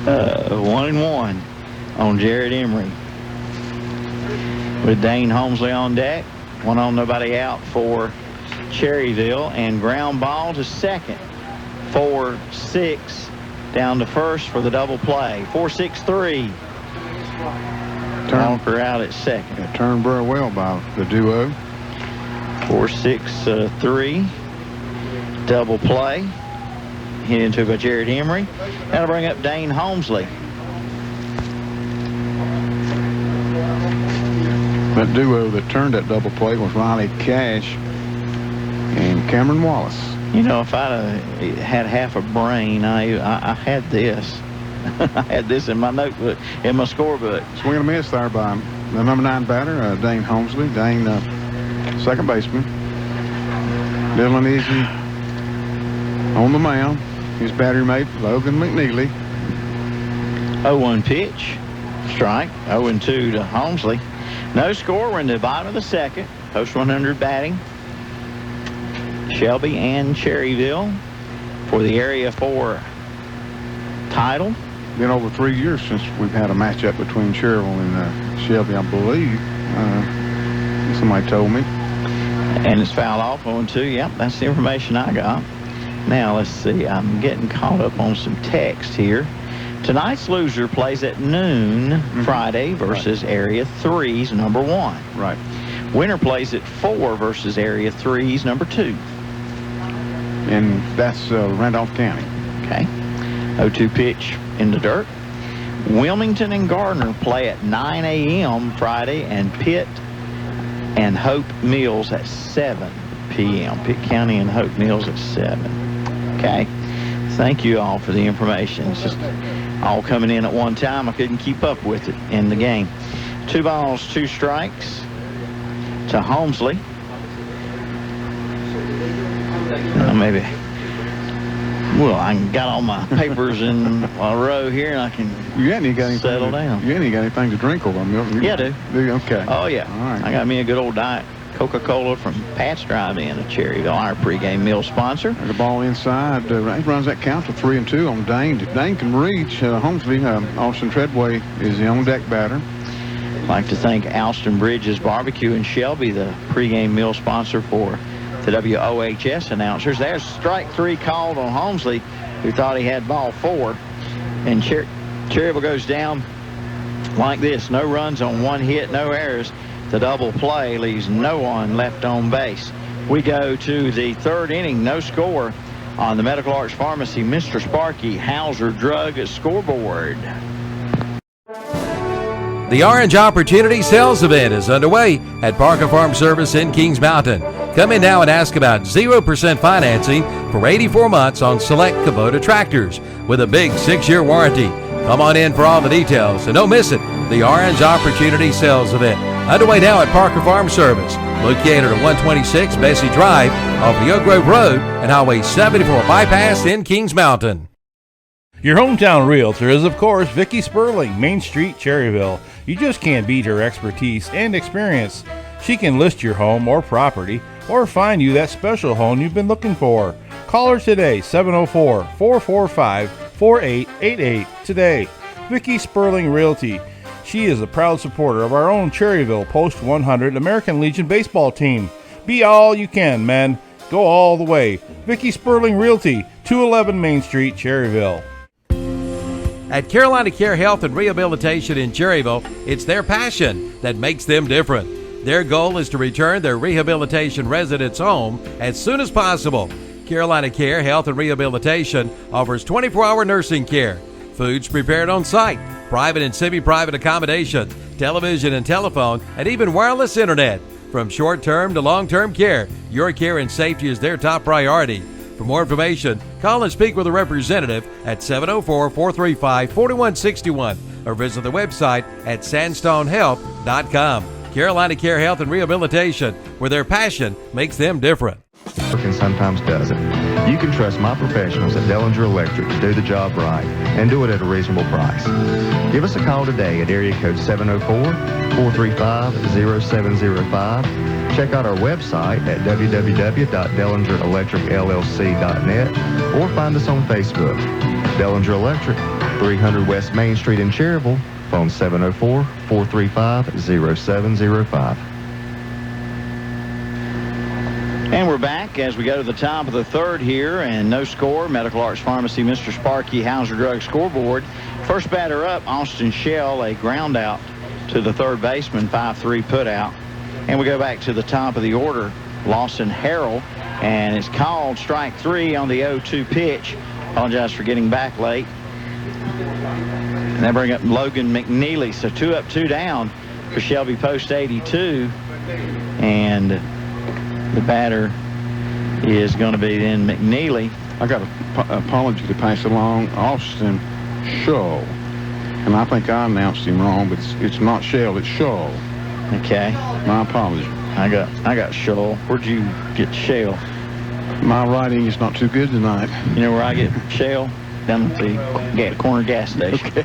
1-1 on Jared Emery. With Dane Holmesley on deck. 1 on, nobody out for Cherryville. And ground ball to second. 4-6 down to first for the double play. 4-6-3. Walker out at second. It turned very well by the duo. 4-6-3. Double play. Hit into by Jared Emery. That'll bring up Dane Holmesley. That duo that turned that double play was Riley Cash and Cameron Wallace. You know, if I'd had half a brain, I had this. I had this in my notebook, in my scorebook. Swing and a miss there by the number 9 batter, Dane Holmesley. Dane, second baseman. Dylan Easy on the mound. His battery mate, Logan McNeely. 0-1 pitch. Strike. 0-2 to Holmesley. No score. We're in the bottom of the second. Post 100 batting. Shelby and Cherryville for the Area 4 title. Been over 3 years since we've had a matchup between Cherryville and Shelby, I believe. Somebody told me. And it's fouled off 0-2. Yep, that's the information I got. Now, let's see. I'm getting caught up on some text here. Tonight's loser plays at noon Friday versus Area 3's number 1. Right. Winner plays at 4 versus Area 3's number 2. And that's Randolph County. Okay. 0-2 pitch in the dirt. Wilmington and Gardner play at 9 a.m. Friday, and Pitt and Hope Mills at 7 p.m. Pitt County and Hope Mills at 7. Okay. Thank you all for the information. It's just all coming in at one time. I couldn't keep up with it in the game. 2 balls, 2 strikes to Holmesley. Maybe. Well, I got all my papers in a row here, and I can settle down. You ain't got anything to drink over, Milton? Yeah, I do. Do you? Okay. Oh, yeah. All right. I got me a good old Diet Coca-Cola from Pat's Drive-In at Cherryville, our pregame meal sponsor. And the ball inside. He runs that count to 3-2 on Dane. If Dane can reach Holmesley, Austin Treadway is the on-deck batter. I'd like to thank Alston Bridges Barbecue in Shelby, the pregame meal sponsor for the WOHS announcers. There's strike 3 called on Holmesley, who thought he had ball 4. And Cherryville goes down like this. No runs on 1 hit, no errors. The double play leaves no one left on base. We go to the 3rd inning, no score on the Medical Arts Pharmacy Mr. Sparky Hauser Drug scoreboard. The Orange Opportunity Sales Event is underway at Parker Farm Service in Kings Mountain. Come in now and ask about 0% financing for 84 months on select Kubota tractors with a big 6-year warranty. Come on in for all the details, and don't miss it. The Orange Opportunity Sales Event underway now at Parker Farm Service, located at 126 Bessie Drive off the Oak Grove Road and Highway 74 bypass in Kings Mountain. Your hometown realtor is, of course, Vicki Sperling, Main Street, Cherryville. You just can't beat her expertise and experience. She can list your home or property or find you that special home you've been looking for. Call her today, 704-445-4888 today. Vicki Sperling Realty. She is a proud supporter of our own Cherryville Post 100 American Legion baseball team. Be all you can, man. Go all the way. Vicki Sperling Realty, 211 Main Street, Cherryville. At Carolina Care Health and Rehabilitation in Cherryville, it's their passion that makes them different. Their goal is to return their rehabilitation residents home as soon as possible. Carolina Care Health and Rehabilitation offers 24-hour nursing care, foods prepared on site, private and semi-private accommodations, television and telephone, and even wireless internet. From short-term to long-term care, your care and safety is their top priority. For more information, call and speak with a representative at 704-435-4161 or visit the website at sandstonehealth.com. Carolina Care Health and Rehabilitation, where their passion makes them different. work and sometimes doesn't. You can trust my professionals at Dellinger Electric to do the job right and do it at a reasonable price. Give us a call today at area code 704-435-0705. Check out our website at www.dellingerelectricllc.net or find us on Facebook. Dellinger Electric, 300 West Main Street in Cherryville. Phone 704-435-0705. And we're back as we go to the top of the third here, and no score. Medical Arts Pharmacy, Mr. Sparky, Hauser Drug scoreboard. First batter up, Austin Shell, a ground out to the third baseman, 5-3 put out. And we go back to the top of the order, Lawson Harrell, and it's called strike 3 on the 0-2 pitch. Apologize for getting back late. And they bring up Logan McNeely, so 2 up, 2 down for Shelby Post 82. And the batter is going to be then McNeely. I got an apology to pass along. Austin Shull. And I think I announced him wrong, but it's not Shell, it's Shull. Okay. My apology. I got Shull. Where'd you get Shell? My writing is not too good tonight. You know where I get Shell? Down at the corner gas station. Okay.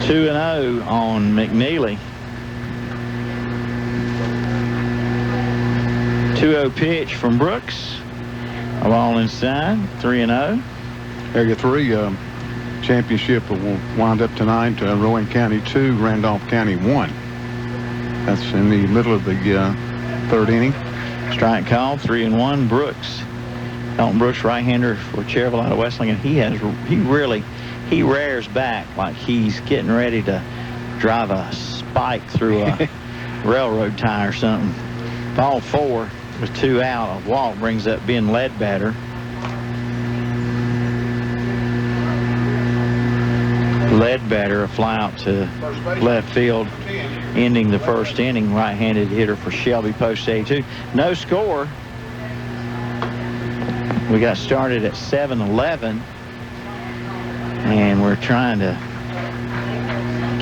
2-0 on McNeely. 2-0 pitch from Brooks. A ball inside. 3-0. Area 3 championship will wind up tonight. Rowan County 2, Randolph County 1. That's in the middle of the third inning. Strike call, 3-1. Brooks. Dalton Brooks, right-hander for Cherryville out of Westling, and he rears back like he's getting ready to drive a spike through a railroad tie or something. Ball 4 with 2 out. A walk brings up Ben Ledbetter. Ledbetter, a fly out to left field, ending the first inning. Right-handed hitter for Shelby Post 82. No score. We got started at 7-11, and we're trying to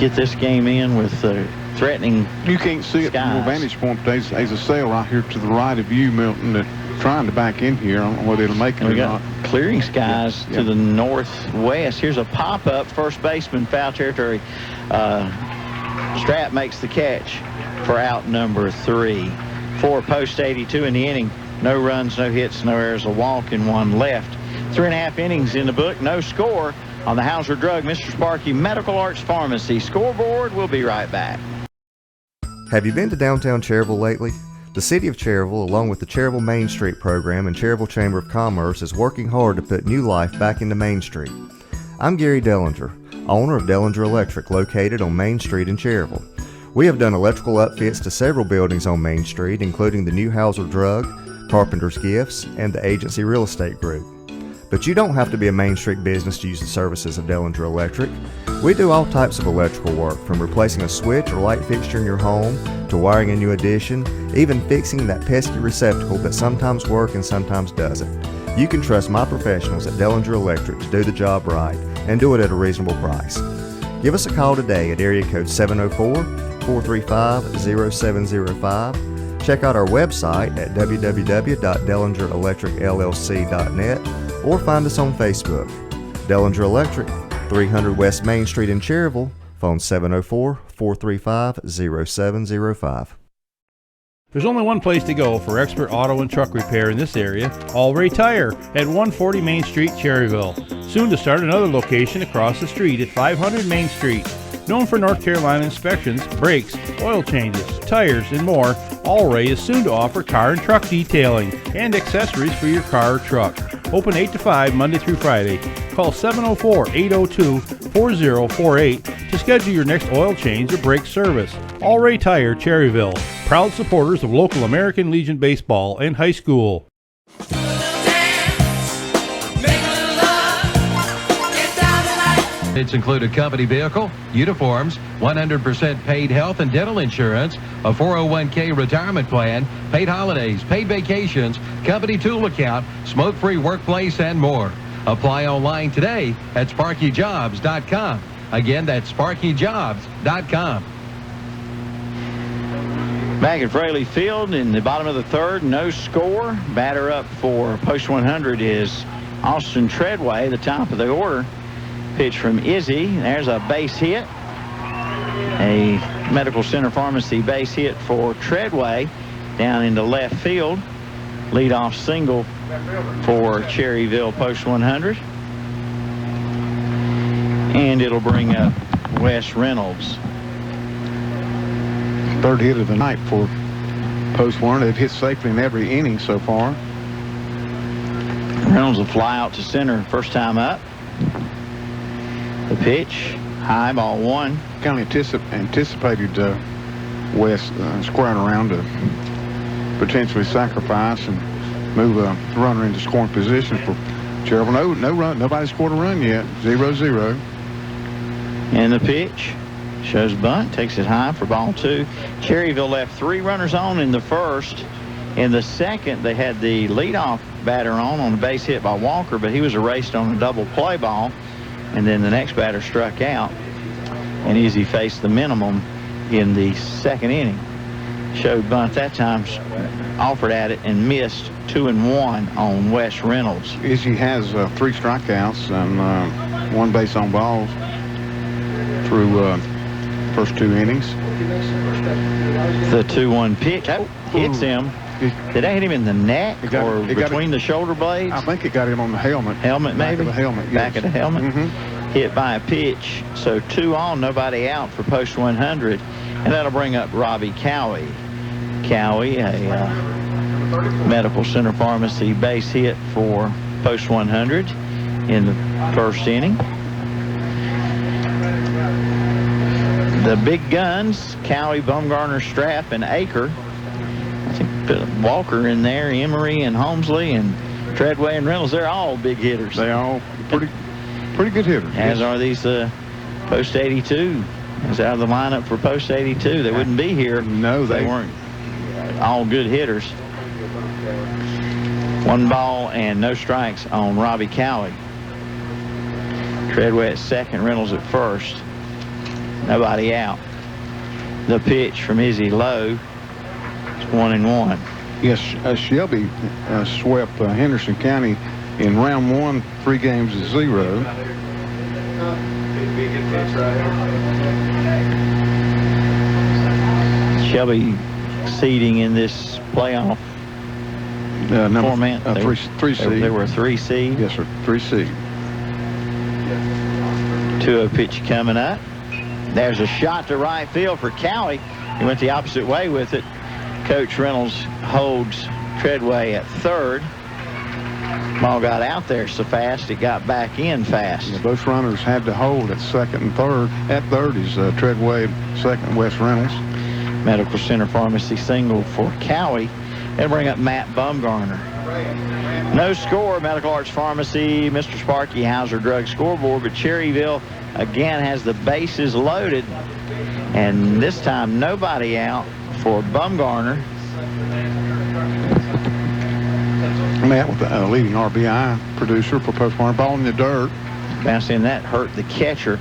get this game in with threatening. You can't see it from your vantage point. There's a sail right here to the right of you, Milton, that's trying to back in here. I don't know whether it'll make it or not. Clearing skies to the northwest. Here's a pop-up. First baseman, foul territory. Strap makes the catch for out number 3. 4 Post 82 in the inning. No runs, no hits, no errors, a walk, and 1 left. 3.5 innings in the book. No score on the Hauser Drug, Mr. Sparky Medical Arts Pharmacy scoreboard. We'll be right back. Have you been to downtown Cherryville lately? The City of Cherryville, along with the Cherryville Main Street program and Cherryville Chamber of Commerce, is working hard to put new life back into Main Street. I'm Gary Dellinger, owner of Dellinger Electric, located on Main Street in Cherryville. We have done electrical upfits to several buildings on Main Street, including the new Hauser Drug, Carpenter's Gifts, and the Agency Real Estate Group. But you don't have to be a Main Street business to use the services of Dellinger Electric. We do all types of electrical work, from replacing a switch or light fixture in your home, to wiring a new addition, even fixing that pesky receptacle that sometimes works and sometimes doesn't. You can trust my professionals at Dellinger Electric to do the job right and do it at a reasonable price. Give us a call today at area code 704-435-0705. Check out our website at www.dellingerelectricllc.net or find us on Facebook. Dellinger Electric, 300 West Main Street in Cherryville. Phone 704-435-0705. There's only one place to go for expert auto and truck repair in this area, All Ray Tire at 140 Main Street, Cherryville. Soon to start another location across the street at 500 Main Street. Known for North Carolina inspections, brakes, oil changes, tires, and more, All Ray is soon to offer car and truck detailing and accessories for your car or truck. Open 8 to 5 Monday through Friday. Call 704-802-4048 to schedule your next oil change or brake service. All Ray Tire, Cherryville. Proud supporters of local American Legion baseball and high school. It's included company vehicle, uniforms, 100% paid health and dental insurance, a 401k retirement plan, paid holidays, paid vacations, company tool account, smoke-free workplace, and more. Apply online today at sparkyjobs.com. Again, that's sparkyjobs.com. Back at Fraley Field in the bottom of the third, no score. Batter up for Post 100 is Austin Treadway, the top of the order. Pitch from Izzy. There's a base hit. A Medical Center Pharmacy base hit for Treadway down into left field. Leadoff single for Cherryville Post 100. And it'll bring up Wes Reynolds. Third hit of the night for Post 100. They've hit safely in every inning so far. Reynolds will fly out to center first time up. The pitch, high, ball one. Kind of anticipated Wes squaring around to potentially sacrifice and move a runner into scoring position for Cherryville. No run. Nobody scored a run yet. 0-0. And the pitch shows bunt, takes it high for ball two. Cherryville left 3 runners on in the first. In the second, they had the leadoff batter on a base hit by Walker, but he was erased on a double play ball. And then the next batter struck out, and Izzy faced the minimum in the second inning. Showed bunt that time, offered at it, and missed 2-1 on Wes Reynolds. Izzy has 3 strikeouts and 1 base on balls through first 2 innings. The 2-1 pitch hits him. Did that hit him in the neck or between the shoulder blades? I think it got him on the helmet. Helmet, maybe? Back of the helmet, yes. Back of the helmet? Mm-hmm. Hit by a pitch. So 2 on, nobody out for Post 100. And that'll bring up Robbie Cowie. Cowie, a Medical Center Pharmacy base hit for Post 100 in the first inning. The big guns, Cowie, Bumgarner, Strapp, and Aker. I think put Walker in there, Emery and Holmesley and Treadway and Reynolds. They're all big hitters. They all pretty good hitters. As are these Post 82. Is out of the lineup for Post 82. They wouldn't be here. No, they weren't all good hitters. 1 ball and no strikes on Robbie Cowie. Treadway at second, Reynolds at first. Nobody out. The pitch from Izzy Lowe. It's 1-1. Yes, Shelby swept Henderson County in round 1, 3 games to 0. Shelby seeding in this playoff format. 3 seed. They were a 3 seed. Yes, sir. 3 seed. 2-0 pitch coming up. There's a shot to right field for Cowie. He went the opposite way with it. Coach Reynolds holds Treadway at third. Ball got out there so fast, it got back in fast. Yeah, both runners had to hold at second and third. At third is Treadway, second, Wes Reynolds. Medical Center Pharmacy single for Cowie. They'll bring up Matt Bumgarner. No score, Medical Arts Pharmacy, Mr. Sparky Hauser Drug Scoreboard, but Cherryville again has the bases loaded. And this time nobody out for Bumgarner. Matt with the leading RBI producer for Post 100. Ball in the dirt. Bouncing that hurt the catcher.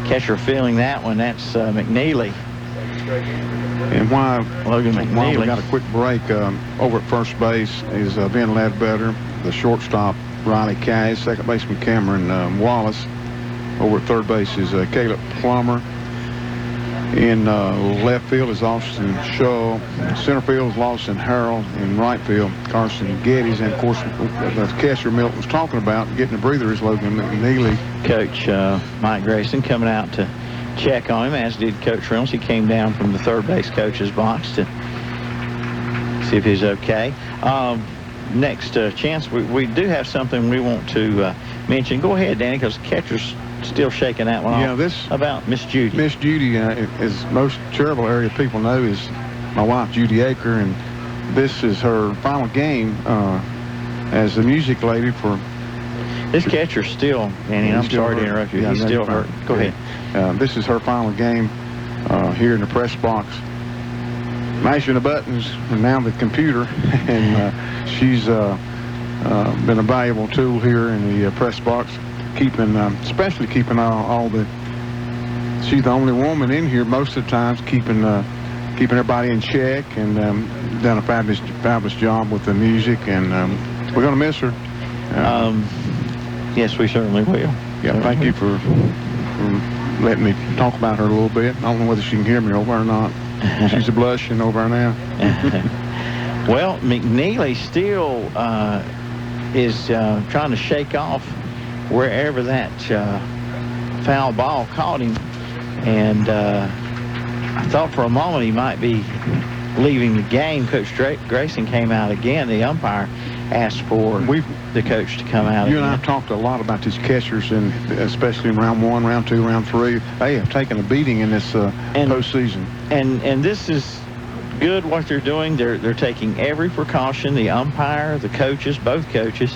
Catcher feeling that one. That's McNeely. And while Logan McNeely. we got a quick break, over at first base is Ben Ledbetter, the shortstop Riley Cash, second baseman Cameron Wallace. Over at third base is Caleb Plummer. In left field is Austin Shaw. Center field is Lawson Harrell. In right field, Carson Geddes. And, of course, the catcher Milton was talking about, getting a breather, is Logan McNeely. Coach Mike Grayson coming out to check on him, as did Coach Reynolds. He came down from the third base coach's box to see if he's okay. Next chance, we do have something we want to mention. Go ahead, Danny, because the catcher's still shaking that one off. This about Miss Judy. Miss Judy, as most Cherryville area people know, is my wife Judy Aker, and this is her final game as the music lady for. This catcher's still, Danny, I'm sorry to interrupt you. Yeah, He's still hurt. Go ahead. This is her final game here in the press box. Mashing the buttons, and now the computer, and she's been a valuable tool here in the press box, especially keeping all the. She's the only woman in here most of the times keeping keeping everybody in check and done a fabulous job with the music, and we're going to miss her. Yes, we certainly will. Yeah, thank you for letting me talk about her a little bit. I don't know whether she can hear me over or not. She's blushing over now. Well, McNeely still is trying to shake off wherever that foul ball caught him. And I thought for a moment he might be leaving the game. Coach Grayson came out again. The umpire asked for the coach to come out. You and I have talked a lot about these catchers, and especially in round 1, round 2, round 3. They have taken a beating in this postseason. And this is good what they're doing. They're taking every precaution. The umpire, the coaches, both coaches,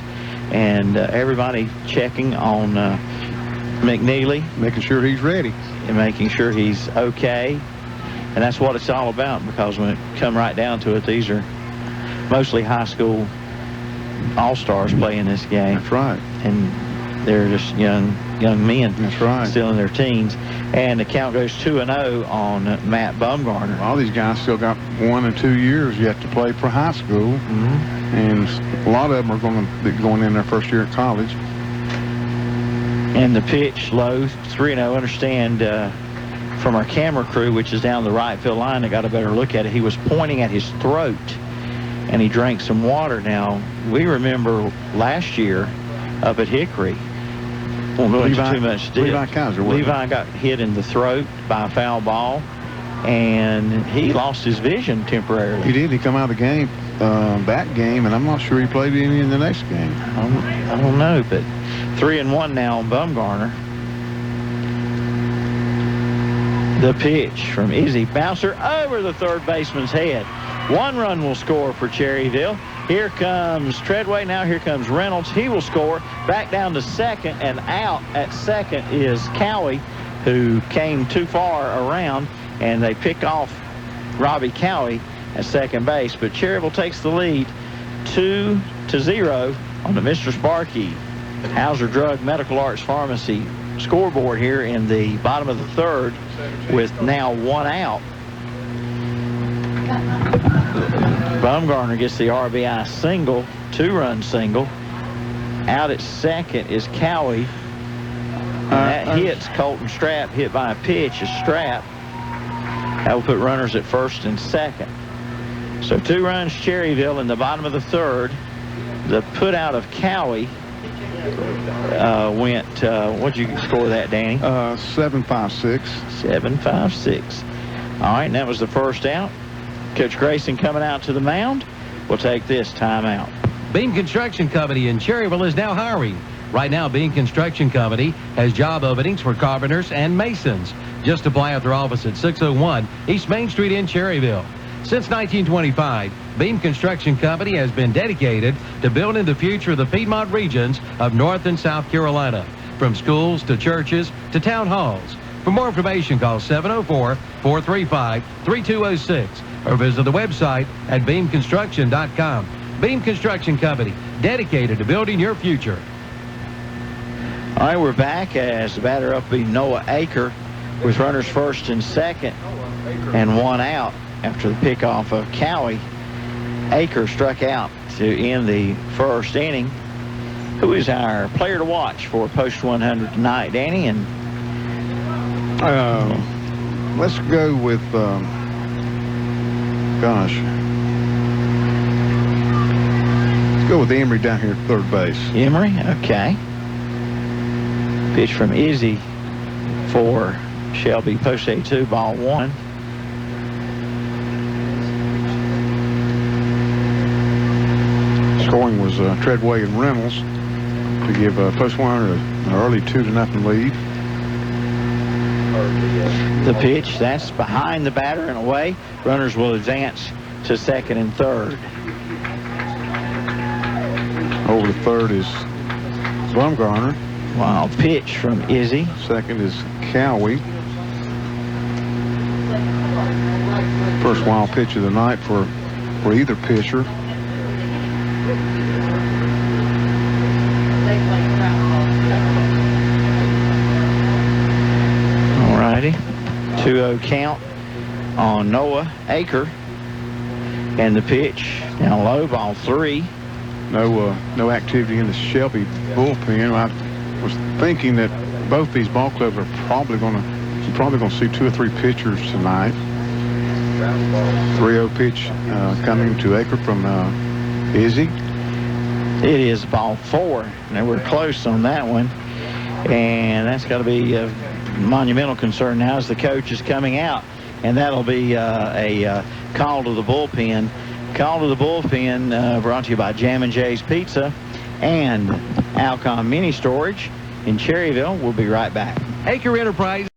and everybody checking on McNeely, making sure he's ready and making sure he's okay. And that's what it's all about, because when it come right down to it, these are mostly high school all-stars playing this game. That's right. And they're just young men. That's right. Still in their teens. And the count goes 2-0 on Matt Bumgarner. All these guys still got 1 and 2 years yet to play for high school. And a lot of them are going to be going in their first year at college. And the pitch low, 3-0. Understand from our camera crew, which is down the right field line, I got a better look at it. He was pointing at his throat, and he drank some water. Now, we remember last year up at Hickory, won't go into too much detail. Levi got hit in the throat by a foul ball, and he lost his vision temporarily. He did. He come out of the game, that game, and I'm not sure he played any in the next game. I don't know, but 3-1 now on Bumgarner. The pitch from Izzy. Bouncer over the third baseman's head. 1 run will score for Cherryville. Here comes Treadway. Now here comes Reynolds. He will score. Back down to second, and out at second is Cowie, who came too far around, and they pick off Robbie Cowie at second base. But Cherryville takes the lead 2-0 on the Mr. Sparky Hauser Drug Medical Arts Pharmacy scoreboard here in the bottom of the third, with now 1 out. Bumgarner gets the RBI single, 2-run single. Out at second is Cowie. That hits Colton Strapp, hit by a pitch is Strapp. That will put runners at first and second. So 2 runs Cherryville in the bottom of the third. The put out of Cowie went, what'd you score that, Danny? 7-5-6. 7-5-6. All right, and that was the first out. Coach Grayson coming out to the mound. We'll take this timeout. Beam Construction Company in Cherryville is now hiring. Right now, Beam Construction Company has job openings for carpenters and masons. Just apply at their office at 601 East Main Street in Cherryville. Since 1925, Beam Construction Company has been dedicated to building the future of the Piedmont regions of North and South Carolina, from schools to churches to town halls. For more information, call 704-435-3206 or visit the website at beamconstruction.com. Beam Construction Company, dedicated to building your future. All right, we're back as the batter up be Noah Aker with runners first and second and 1 out after the pickoff of Cowie. Aker struck out to end the first inning. Who is our player to watch for Post 100 tonight, Danny? And let's go with, let's go with Emery down here at third base. Emery, okay. Pitch from Izzy for Shelby Post A2, ball 1. Scoring was Treadway and Reynolds to give Post 100 an early 2-0 lead. The pitch, that's behind the batter and away. Runners will advance to second and third. Over to third is Bumgarner. Wild pitch from Izzy. Second is Cowie. First wild pitch of the night for either pitcher. All righty. 2-0 count. on Noah Aker. And the pitch down low, ball 3. No activity in the Shelby bullpen. I was thinking that both these ball clubs are probably going to see 2 or 3 pitchers tonight. 3-0 pitch coming to Aker from Izzy. It is ball 4. Now we're close on that one. And that's got to be a monumental concern now as the coach is coming out. And that'll be a call to the bullpen. Call to the bullpen brought to you by Jam & Jay's Pizza and Alcon Mini Storage in Cherryville. We'll be right back. Aker Enterprise.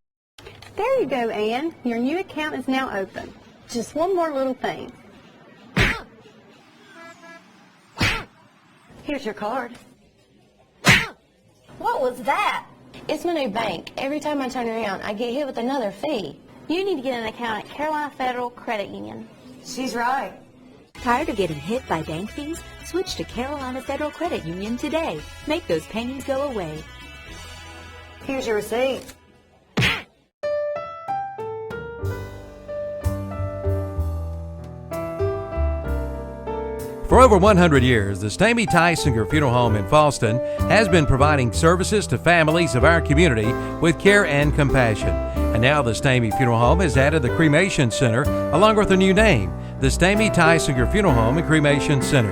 There you go, Ann. Your new account is now open. Just one more little thing. Here's your card. What was that? It's my new bank. Every time I turn around, I get hit with another fee. You need to get an account at Carolina Federal Credit Union. She's right. Tired of getting hit by bank fees? Switch to Carolina Federal Credit Union today. Make those pains go away. Here's your receipt. For over 100 years, the Stamey Tysinger Funeral Home in Falston has been providing services to families of our community with care and compassion. And now the Stamey Funeral Home has added the Cremation Center along with a new name, the Stamey Tysinger Funeral Home and Cremation Center.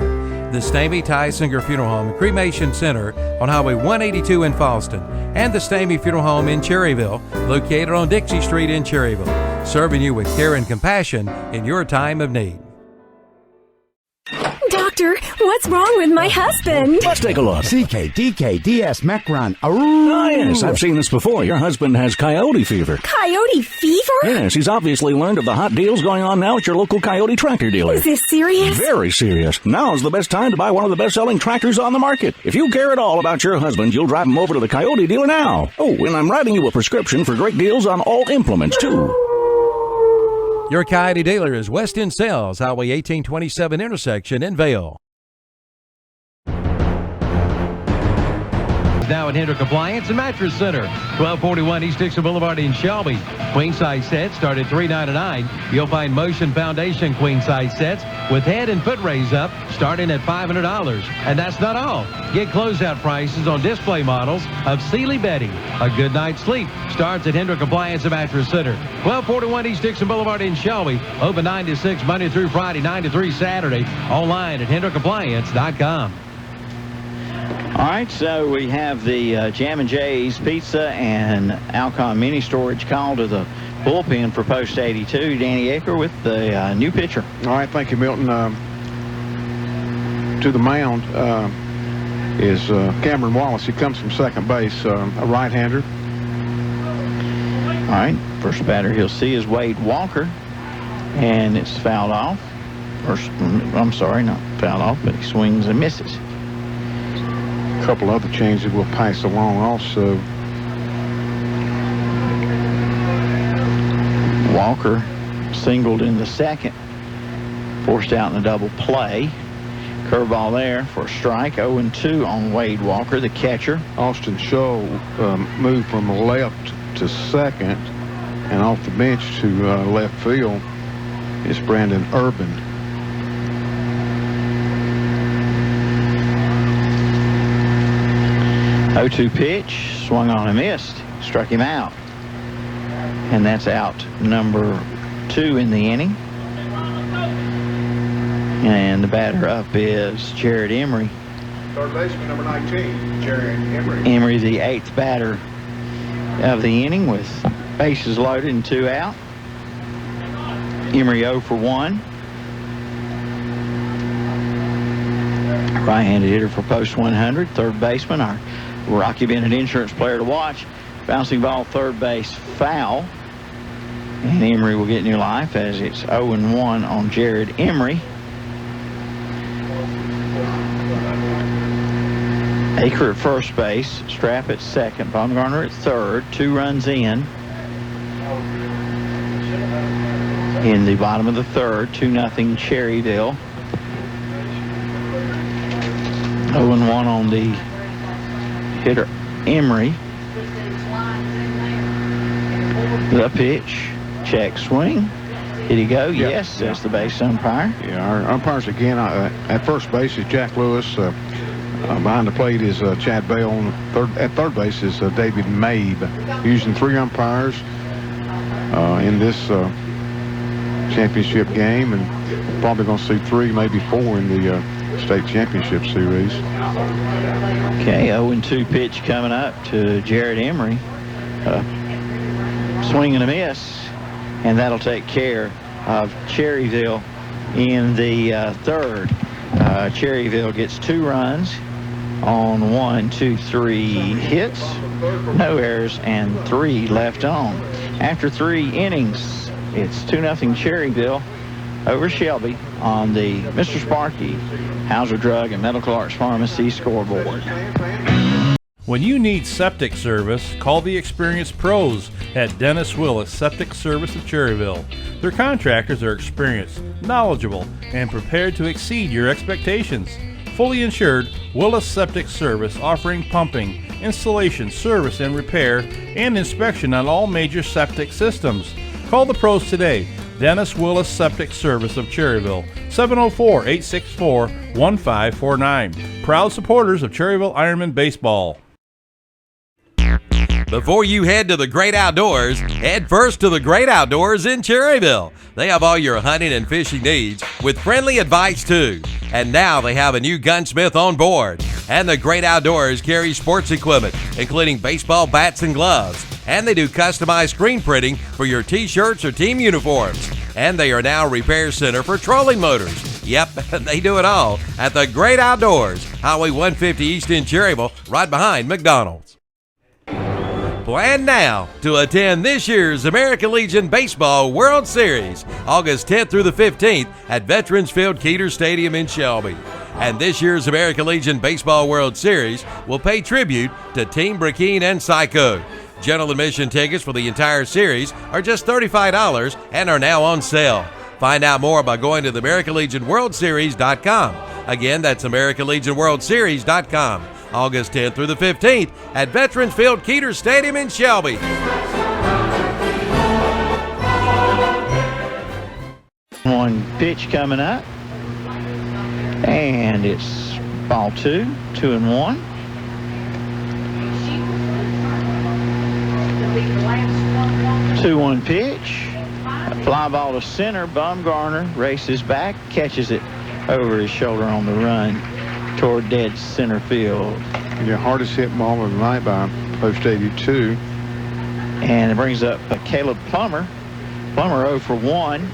The Stamey Tysinger Funeral Home and Cremation Center on Highway 182 in Falston, and the Stamey Funeral Home in Cherryville, located on Dixie Street in Cherryville, serving you with care and compassion in your time of need. Doctor, what's wrong with my husband? Let's take a look. CKDKDS Macron. Ah, yes, I've seen this before. Your husband has coyote fever. Coyote fever? Yes, he's obviously learned of the hot deals going on now at your local Coyote tractor dealer. Is this serious? Very serious. Now's the best time to buy one of the best-selling tractors on the market. If you care at all about your husband, you'll drive him over to the Coyote dealer now. Oh, and I'm writing you a prescription for great deals on all implements, too. Your Coyote dealer is West End Sales, Highway 1827 intersection in Vail. Now at Hendrick Appliance and Mattress Center, 1241 East Dixon Boulevard in Shelby. Queen size sets start at $399. You'll find Motion Foundation queen size sets with head and foot raise up starting at $500. And that's not all. Get closeout prices on display models of Sealy bedding. A good night's sleep starts at Hendrick Appliance and Mattress Center, 1241 East Dixon Boulevard in Shelby. Open 9 to 6 Monday through Friday, 9 to 3 Saturday. Online at HendrickAppliance.com. All right, so we have the Jam & Jay's Pizza and Alcon Mini Storage call to the bullpen for Post 82. Danny Aker with the new pitcher. All right, thank you, Milton. To the mound is Cameron Wallace. He comes from second base, a right-hander. All right, first batter he'll see is Wade Walker, and it's fouled off. I'm sorry, not fouled off, but he swings and misses. A couple other changes we'll pass along also. Walker singled in the second, forced out in a double play. Curveball there for a strike. 0-2 on Wade Walker, the catcher. Austin Shaw moved from left to second, and off the bench to left field is Brandon Urban. Oh-2 pitch, swung on and missed, struck him out. And that's out number 2 in the inning. And the batter up is Jared Emery. Third baseman, number 19, Jared Emery. Emery, the 8th batter of the inning with bases loaded and 2 out. Emery 0 for 1. Right-handed hitter for Post 100, third baseman, our Rocky Bennett Insurance player to watch. Bouncing ball, third base, foul. And Emery will get new life as it's 0-1 on Jared Emery. Aker at first base, Strap at second, Baumgartner at third, 2 runs in the bottom of the third, 2-0 Cherryville. 0-1 on the hitter Emery. The pitch, check swing, Did he go? Yes, that's the base umpire. Yeah, our umpires again at first base is Jack Lewis. Behind the plate is Chad Bale. At third base is David Mabe. Using 3 umpires in this championship game, and probably going to see 3, maybe 4 in the state championship series. Okay, 0-2 pitch coming up to Jared Emery. Swing and a miss, and that'll take care of Cherryville in the third. Cherryville gets 2 runs on 1, 2, 3 hits, no errors, and 3 left on. After 3 innings, it's 2-0 Cherryville over Shelby on the Mr. Sparky Hauser Drug and Medical Arts Pharmacy scoreboard. When you need septic service, call the experienced pros at Dennis Willis Septic Service of Cherryville. Their contractors are experienced, knowledgeable, and prepared to exceed your expectations. Fully insured, Willis Septic Service offering pumping, installation, service and repair, and inspection on all major septic systems. Call the pros today. Dennis Willis Septic Service of Cherryville, 704-864-1549. Proud supporters of Cherryville Ironman Baseball. Before you head to the great outdoors, head first to the Great Outdoors in Cherryville. They have all your hunting and fishing needs with friendly advice too. And now they have a new gunsmith on board. And the Great Outdoors carries sports equipment, including baseball bats and gloves. And they do customized screen printing for your t-shirts or team uniforms. And they are now a repair center for trolling motors. Yep, they do it all at the Great Outdoors, Highway 150 East in Cherryville, right behind McDonald's. Plan now to attend this year's American Legion Baseball World Series, August 10th through the 15th at Veterans Field Keeter Stadium in Shelby. And this year's American Legion Baseball World Series will pay tribute to Team Burkeen and Psycho. General admission tickets for the entire series are just $35 and are now on sale. Find out more by going to the AmericanLegionWorldSeries.com. Again, that's AmericanLegionWorldSeries.com. August 10th through the 15th at Veterans Field Keeter Stadium in Shelby. One pitch coming up, and it's ball 2, 2-1. 2-1 pitch, a fly ball to center. Bumgarner races back, catches it over his shoulder on the run toward dead center field. Your hardest hit ball of the night by Post 82. And it brings up Caleb Plummer. Plummer 0 for 1.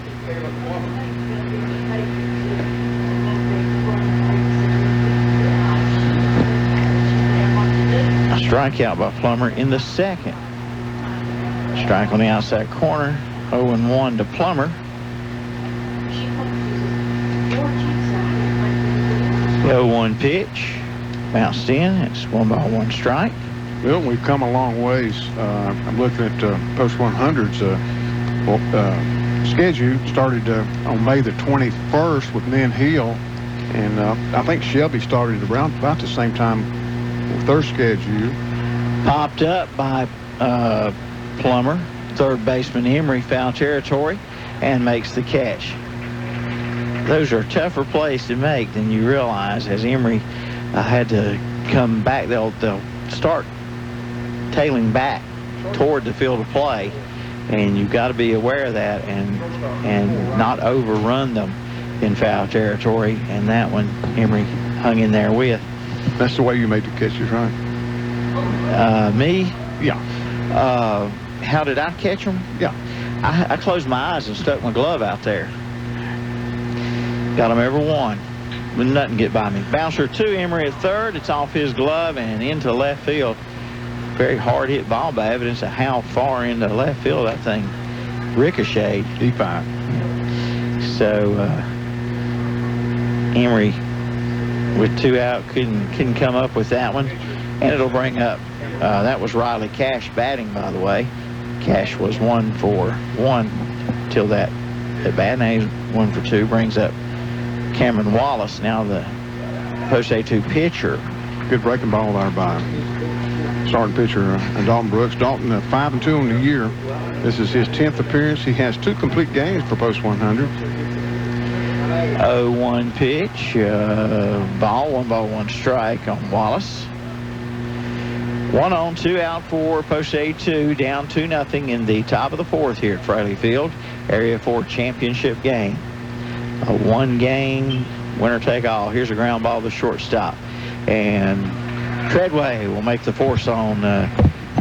A strikeout by Plummer in the second. Strike on the outside corner. 0-1 to Plummer. 0-1 pitch, bounced in. It's 1-1 strike. Well, we've come a long ways. I'm looking at Post 100's schedule. Started on May the 21st with Nen Hill, and I think Shelby started around about the same time with their schedule. Popped up by Plummer, third baseman Emery, foul territory, and makes the catch. Those are a tougher plays to make than you realize, as Emery had to come back. They'll start tailing back toward the field of play, and you've got to be aware of that and not overrun them in foul territory. And that one Emery hung in there with. That's the way you make the catches, right? Me? Yeah. How did I catch them? Yeah. I closed my eyes and stuck my glove out there. Got them every one. But nothing get by me. Bouncer 2, Emery at third. It's off his glove and into left field. Very hard hit ball by evidence of how far into left field that thing ricocheted. D5. So Emery with 2 out couldn't come up with that one. And it'll bring up, that was Riley Cash batting, by the way. Cash was 1 for 1 till that at bat. Now he's 1 for 2. Brings up Cameron Wallace, now the Post A2 pitcher. Good breaking ball there by starting pitcher Dalton Brooks. Dalton 5-2 on the year. This is his 10th appearance. He has 2 complete games for Post 100. 0-1 pitch. Ball, 1-1 strike on Wallace. 1 on, 2 out for Post 82, down 2-0 in the top of the 4th here at Fraley Field. Area 4 championship game. A 1-game winner-take-all. Here's a ground ball to shortstop. And Treadway will make the force on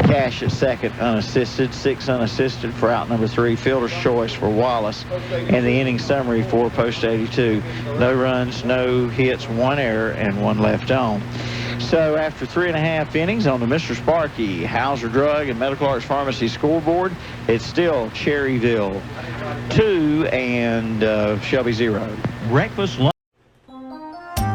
Cash at second, unassisted. 6 unassisted for out number 3. Fielder's choice for Wallace. And the inning summary for Post 82. No runs, no hits, 1 error, and 1 left on. So after 3.5 innings on the Mr. Sparky Hauser Drug and Medical Arts Pharmacy scoreboard, it's still Cherryville 2 and Shelby 0. Breakfast, lunch.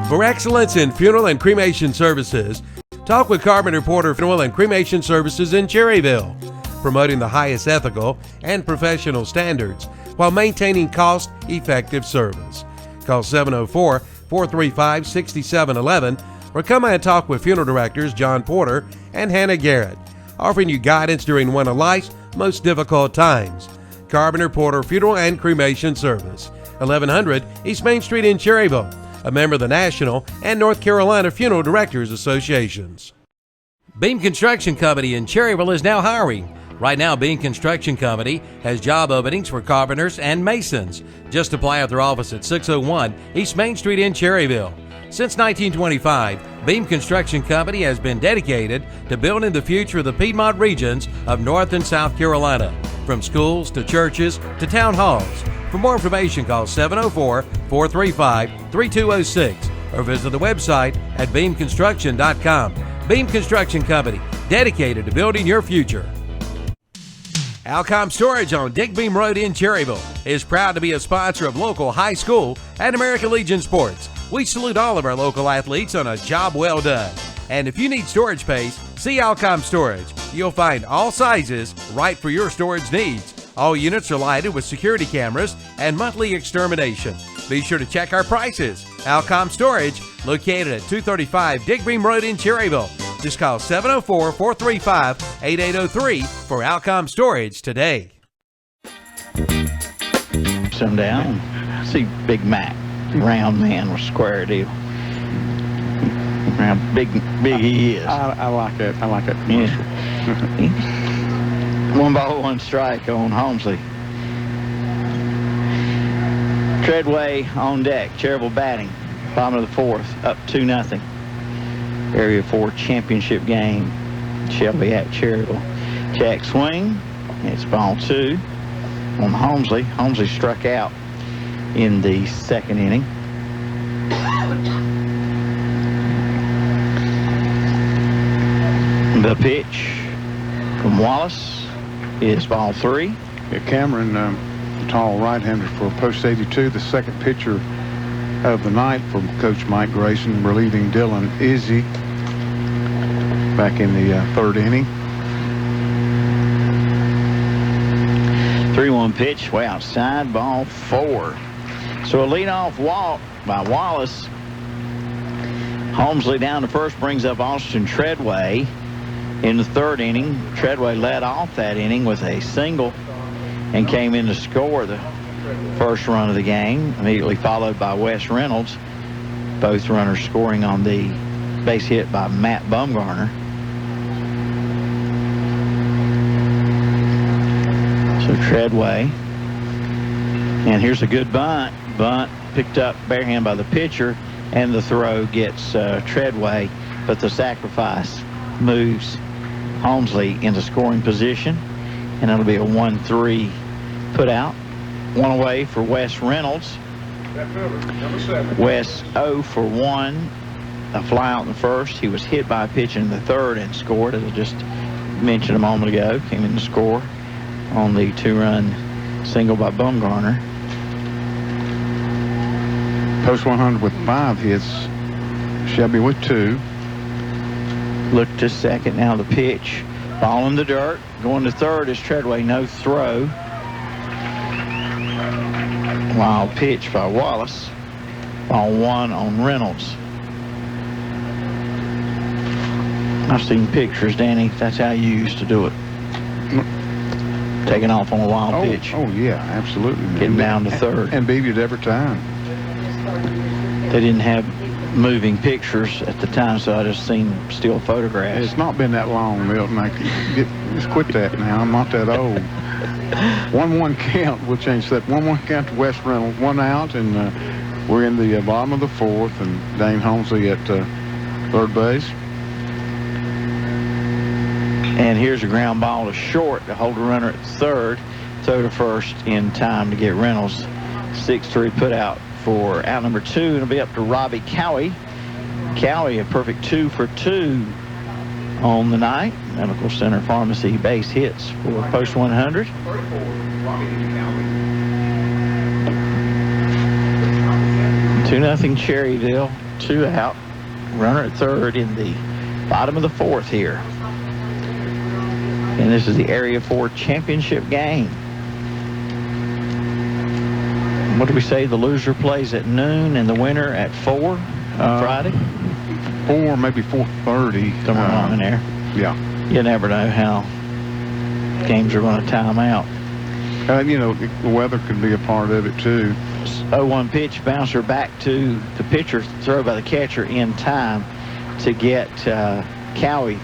For excellence in funeral and cremation services, talk with Carpenter Porter Funeral and Cremation Services in Cherryville, promoting the highest ethical and professional standards while maintaining cost-effective service. Call 704-435-6711 or come and talk with funeral directors John Porter and Hannah Garrett, offering you guidance during one of life's most difficult times. Carpenter Porter Funeral and Cremation Service, 1100 East Main Street in Cherryville, a member of the National and North Carolina Funeral Directors Associations. Beam Construction Company in Cherryville is now hiring. Right now, Beam Construction Company has job openings for carpenters and masons. Just apply at their office at 601 East Main Street in Cherryville. Since 1925, Beam Construction Company has been dedicated to building the future of the Piedmont regions of North and South Carolina, from schools to churches to town halls. For more information, call 704-435-3206 or visit the website at beamconstruction.com. Beam Construction Company, dedicated to building your future. Alcom Storage on Dick Beam Road in Cherryville is proud to be a sponsor of local high school and American Legion sports. We salute all of our local athletes on a job well done. And if you need storage space, see Alcom Storage. You'll find all sizes right for your storage needs. All units are lighted with security cameras and monthly extermination. Be sure to check our prices. Alcom Storage, located at 235 Dick Beam Road in Cherryville. Just call 704-435-8803 for Alcom Storage today. Some down. See Big Mac, round man with square deal. How big he is. I like it. I like it. Yeah. 1-1 strike on Holmesley. Treadway on deck. Cherryville batting. Bottom of the 4th. Up 2-0. Area 4 championship game. Shelby at Cherryville. Jack swing. It's ball 2 on Holmesley. Holmesley struck out in the 2nd inning. The pitch from Wallace is ball 3. Yeah, Cameron, tall right-hander for Post 82, the second pitcher of the night from Coach Mike Grayson, relieving Dylan Izzy back in the 3rd inning. 3-1 pitch way outside, ball 4. So a leadoff walk by Wallace. Holmesley down to first brings up Austin Treadway. In the 3rd inning, Treadway led off that inning with a single and came in to score the first run of the game, immediately followed by Wes Reynolds. Both runners scoring on the base hit by Matt Bumgarner. So Treadway. And here's a good bunt. Bunt picked up barehand by the pitcher, and the throw gets Treadway, but the sacrifice moves Holmesley into scoring position, and it'll be a 1-3 put out. 1 away for Wes Reynolds. Wes 0 for 1. A fly out in the 1st. He was hit by a pitch in the 3rd and scored, as I just mentioned a moment ago. Came in to score on the 2-run single by Bumgarner. Post 100 with 5 hits. Shelby with 2. Look to second now, the pitch. Ball in the dirt. Going to 3rd is Treadway. No throw. Wild pitch by Wallace. Ball 1 on Reynolds. I've seen pictures, Danny. That's how you used to do it. taking off on a wild pitch. Oh, yeah, absolutely. Getting down to third. And beat it every time. They didn't have moving pictures at the time, so I just seen still photographs. It's not been that long, Milton. Just quit that now. I'm not that old. 1-1 count. We'll change that. 1-1 count to West Reynolds. 1 out, and we're in the bottom of the 4th, and Dane Holmesley at third base. And here's a ground ball to short to hold a runner at third. Throw to first in time to get Reynolds. 6-3 put out for out number 2. It'll be up to Robbie Cowie. Cowie, a perfect 2 for 2 on the night. Medical Center Pharmacy base hits for Post 100. 2-0 Cherryville. 2 out. Runner at third in the bottom of the 4th here. And this is the Area 4 championship game. What did we say? The loser plays at noon and the winner at 4 Friday? 4, maybe 4:30. Somewhere along in there. Yeah. You never know how games are going to time out. You know, the weather could be a part of it, too. 0-1 pitch, bouncer back to the pitcher, throw by the catcher in time to get Cowie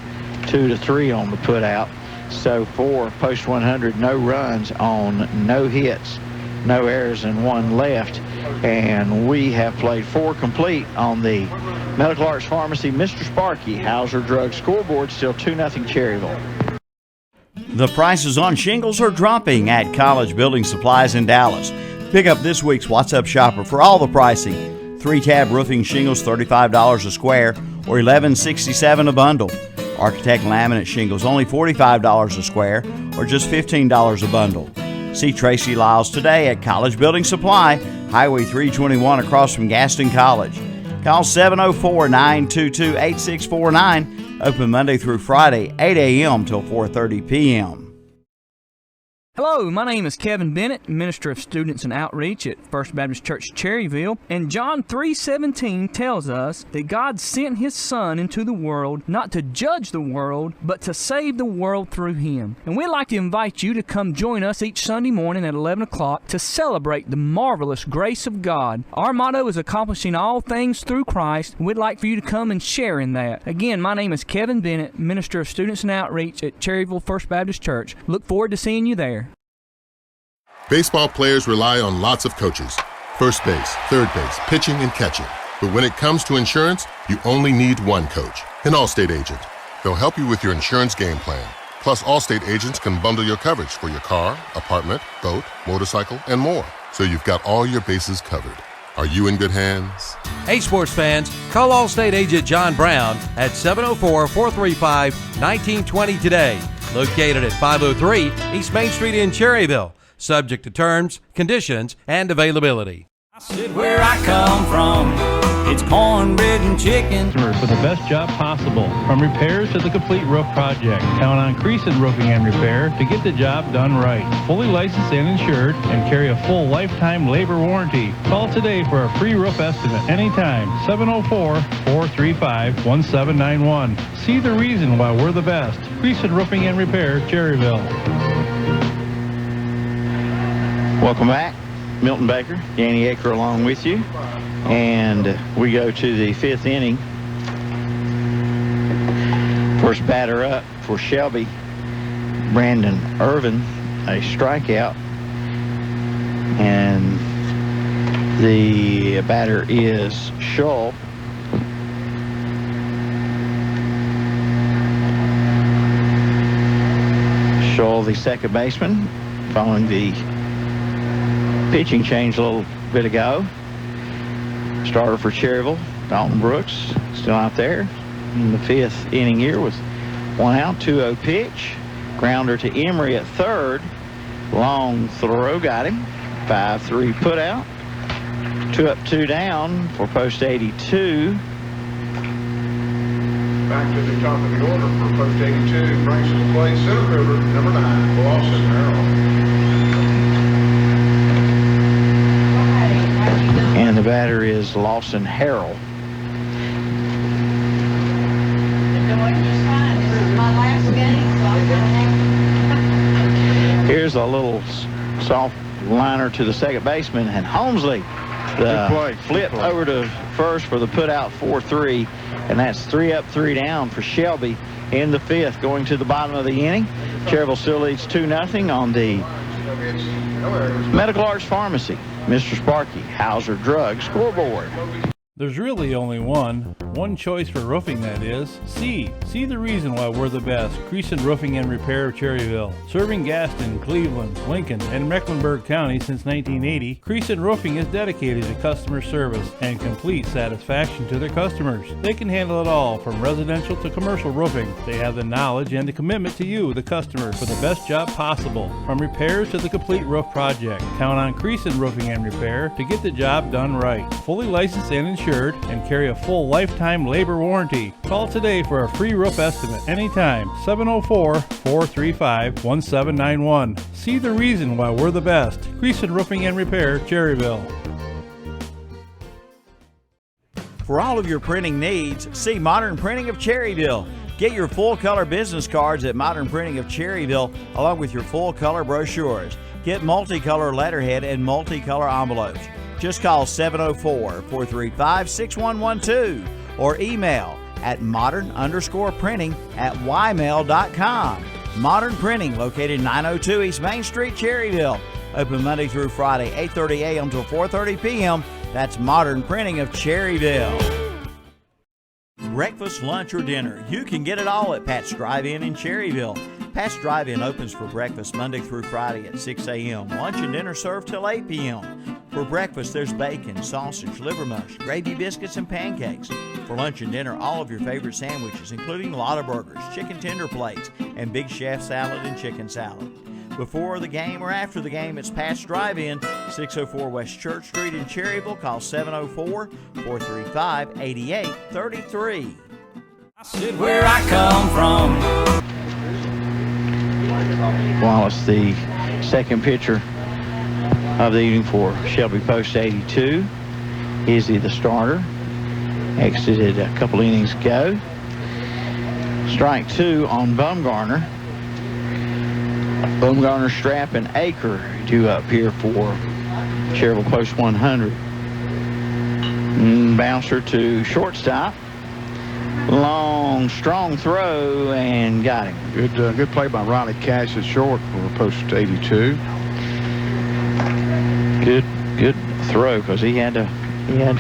2-3 on the put out. So for Post 100, no runs on no hits, no errors, and 1 left. And we have played 4 complete on the Medical Arts Pharmacy Mr. Sparky Hauser Drug scoreboard. Still 2-0 Cherryville. The prices on shingles are dropping at College Building Supplies in Dallas. Pick up this week's What's Up Shopper for all the pricing. 3-tab roofing shingles, $35 a square, or $11.67 a bundle. Architect laminate shingles, only $45 a square, or just $15 a bundle. See Tracy Lyles today at College Building Supply, Highway 321 across from Gaston College. Call 704-922-8649. Open Monday through Friday, 8 a.m. till 4:30 p.m. Hello, my name is Kevin Bennett, Minister of Students and Outreach at First Baptist Church Cherryville, and John 3:17 tells us that God sent His Son into the world not to judge the world, but to save the world through Him. And we'd like to invite you to come join us each Sunday morning at 11 o'clock to celebrate the marvelous grace of God. Our motto is accomplishing all things through Christ, and we'd like for you to come and share in that. Again, my name is Kevin Bennett, Minister of Students and Outreach at Cherryville First Baptist Church. Look forward to seeing you there. Baseball players rely on lots of coaches. First base, third base, pitching, and catching. But when it comes to insurance, you only need one coach, an Allstate agent. They'll help you with your insurance game plan. Plus, Allstate agents can bundle your coverage for your car, apartment, boat, motorcycle, and more. So you've got all your bases covered. Are you in good hands? Hey, sports fans, call Allstate agent John Brown at 704-435-1920 today. Located at 503 East Main Street in Cherryville. Subject to terms, conditions, and availability. I said where I come from, it's cornbread and chicken. For the best job possible, from repairs to the complete roof project. Count on Creason Roofing and Repair to get the job done right. Fully licensed and insured, and carry a full lifetime labor warranty. Call today for a free roof estimate anytime. 704-435-1791. See the reason why we're the best. Creason Roofing and Repair, Cherryville. Welcome back. Milton Baker, Danny Aker along with you. And we go to the 5th inning. First batter up for Shelby, Brandon Irvin, a strikeout. And the batter is Shull. Shull, the second baseman, following the pitching change a little bit ago. Starter for Cherryville, Dalton Brooks, still out there in the 5th inning here with 1 out, 2-0 pitch. Grounder to Emery at third. Long throw, got him. 5-3 put out. 2 up, 2 down for Post 82. Back to the top of the order for Post 82. Brings to the plate center fielder, number 9, Lawson Harrell. And the batter is Lawson Harrell. Here's the soft liner to the second baseman, and Holmesley flipped over to first for the put out 4-3, and that's 3 up, 3 down for Shelby in the 5th. Going to the bottom of the inning, Cherryville still leads 2-0 on the Medical Arts Pharmacy, Mr. Sparky Hauser Drug scoreboard. There's really only one choice for roofing, that is. See the reason why we're the best. Creason Roofing and Repair of Cherryville. Serving Gaston, Cleveland, Lincoln, and Mecklenburg County since 1980, Creason Roofing is dedicated to customer service and complete satisfaction to their customers. They can handle it all, from residential to commercial roofing. They have the knowledge and the commitment to you, the customer, for the best job possible. From repairs to the complete roof project, count on Creason Roofing and Repair to get the job done right. Fully licensed and insured, and carry a full lifetime labor warranty. Call today for a free roof estimate anytime. 704-435-1791. See the reason why we're the best. Creason Roofing and Repair, Cherryville. For all of your printing needs, see Modern Printing of Cherryville. Get your full-color business cards at Modern Printing of Cherryville, along with your full-color brochures. Get multicolor letterhead and multicolor envelopes. Just call 704-435-6112 or email at modern_printing@ymail.com. Modern Printing, located 902 East Main Street, Cherryville. Open Monday through Friday, 8:30 a.m. till 4:30 p.m. That's Modern Printing of Cherryville. Breakfast, lunch, or dinner, you can get it all at Pat's Drive-In in Cherryville. Pat's Drive-In opens for breakfast Monday through Friday at 6 a.m. Lunch and dinner served till 8 p.m. For breakfast, there's bacon, sausage, liver mush, gravy biscuits, and pancakes. For lunch and dinner, all of your favorite sandwiches, including Lotta Burgers, chicken tender plates, and Big Chef salad and chicken salad. Before the game or after the game, it's Pat's Drive-In, 604 West Church Street in Cherryville. Call 704-435-8833. I said where I come from. Wallace, the second pitcher of the evening for Shelby Post 82. Izzy, the starter, exited a couple innings ago. Strike 2 on Bumgarner. Bumgarner, Strap, and Aker due up here for Cherryville Post 100. Bouncer to shortstop. Long, strong throw, and got him. Good play by Riley Cash at short for Post 82. Good throw, because he had to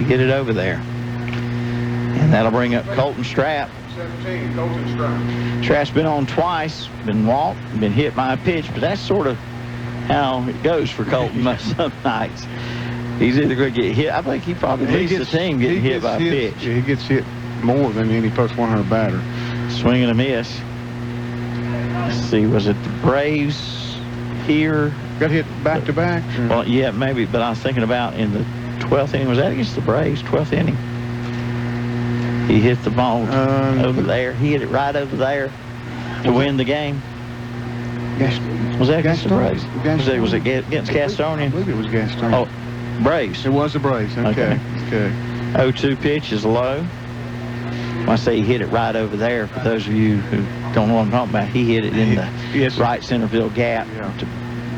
get it over there. And that'll bring up Colton Strap. 17, Colton Strap. Strap's been on twice, been walked, been hit by a pitch, but that's sort of how it goes for Colton some nights. He's either going to get hit. I think he probably leads the team getting hit by a pitch. He gets hit more than any Post 100 batter. Swing and a miss. Let's see, was it the Braves here? Got hit back-to-back? Well, yeah, maybe, but I was thinking about in the 12th inning. Was that against the Braves, 12th inning? He hit the ball over there. He hit it right over there to win the game. Was that against the Braves? Was it against Gastonia? I believe it was Gastonia. Oh, Braves. It was the Braves. Okay. 0-2 pitch is low. When I say he hit it right over there, for those of you who don't know what I'm talking about, he hit it in the right center field gap. To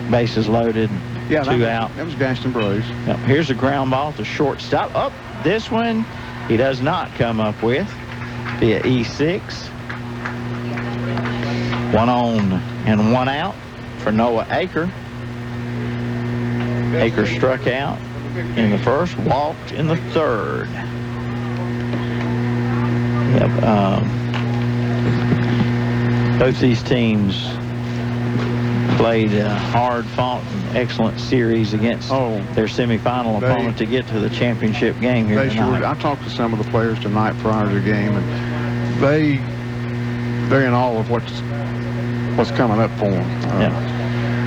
bases loaded, and 2 out. That was Gaston Braves. Yep. Here's a ground ball to shortstop. Up this one, he does not come up with via E6. 1 on and 1 out for Noah Aker. Aker struck out in the first, walked in the third. Yep. Both these teams played a hard-fought and excellent series against their semifinal opponent to get to the championship game here tonight. I talked to some of the players tonight prior to the game, and they're in awe of what's coming up for them.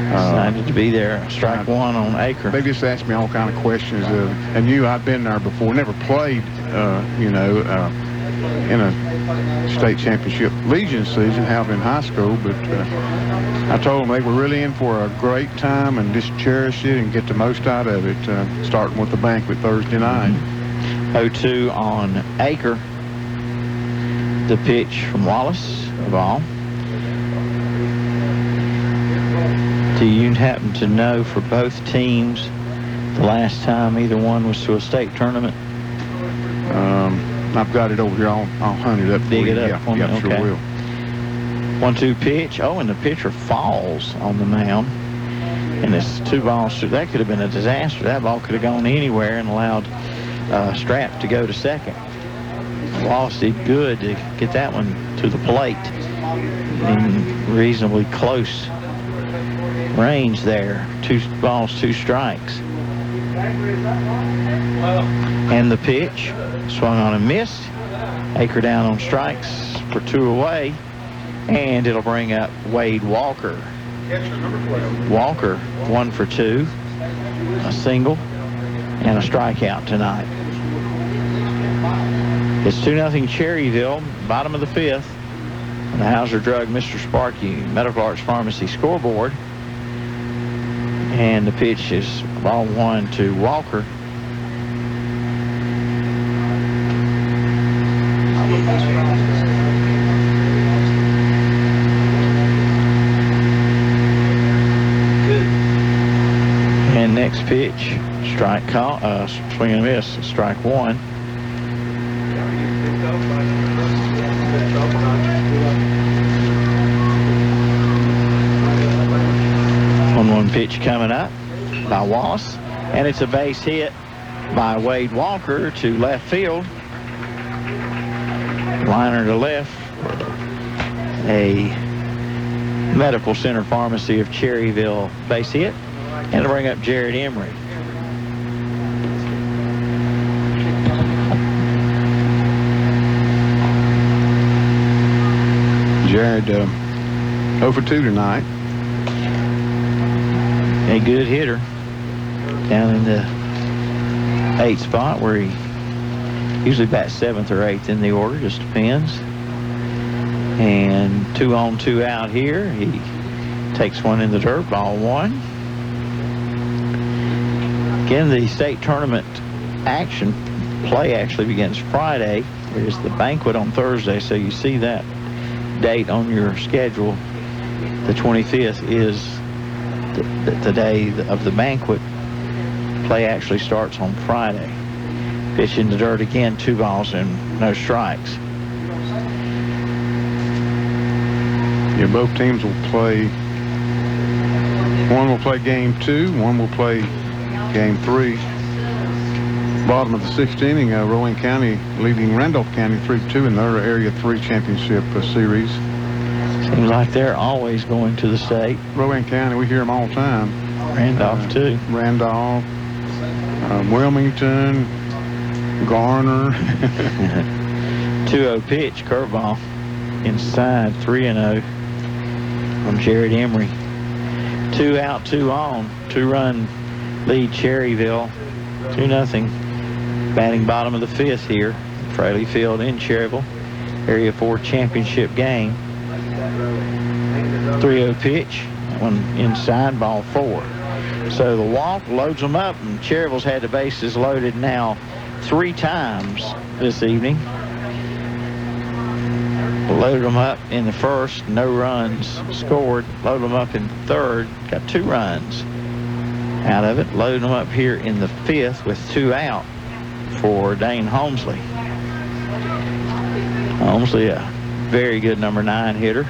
Excited to be there. Strike 1 on Aker. They just asked me all kind of questions, and I've been there before. Never played, in a state championship Legion season, have in high school, but I told them they were really in for a great time and just cherish it and get the most out of it, starting with the banquet Thursday night. 0-2 on Aker. The pitch from Wallace, the ball. Do you happen to know for both teams the last time either one was to a state tournament? I've got it over here. I'll hunt it up for Dig you. it up for me. Yeah, sure Okay. will. 1-2 pitch. Oh, and the pitcher falls on the mound. And it's 2 balls. That could have been a disaster. That ball could have gone anywhere and allowed Strap to go to second. Wallace did good to get that one to the plate in reasonably close range there. 2 balls, 2 strikes. And the pitch swung on and missed. Aker down on strikes for 2 away, and it'll bring up Wade Walker. Walker 1 for 2, a single and a strikeout tonight. It's 2-0 Cherryville, bottom of the 5th. On the Hauser Drug Mr. Sparky Medical Arts Pharmacy scoreboard. And the pitch is ball 1 to Walker. And next pitch, strike call, swing and miss, strike 1. One pitch coming up by Wallace, and it's a base hit by Wade Walker to left field. Liner to left. A Medical Center Pharmacy of Cherryville base hit, and it'll bring up Jared Emery. Jared 0 for 2 tonight. A good hitter down in the 8th spot where he usually bats 7th or 8th in the order, just depends. And 2 on, 2 out here. He takes one in the dirt, ball 1. Again, the state tournament play actually begins Friday. There's the banquet on Thursday, so you see that date on your schedule. The 25th is the day of the banquet. Play actually starts on Friday. Pitch in the dirt again, 2 balls and no strikes. Yeah, both teams will play. One will play game 2, one will play game 3. Bottom of the 6th inning, Rowan County leading Randolph County 3-2 in their Area 3 championship series. Seems like they're always going to the state. Rowan County, we hear them all the time. Randolph, too. Randolph, Wilmington, Garner. 2-0 pitch, curveball. Inside, 3-0 from Jared Emery. 2 out, 2 on. 2-run lead Cherryville. 2-0. Batting bottom of the 5th here. Fraley Field in Cherryville. Area 4 championship game. 3-0 pitch. That one inside, ball 4. So the walk loads them up, and Cherryville's had the bases loaded now 3 times this evening. Loaded them up in the 1st, no runs scored. Loaded them up in the 3rd, got 2 runs out of it. Loaded them up here in the 5th with 2 out for Dane Holmesley. Holmesley, a very good number 9 hitter.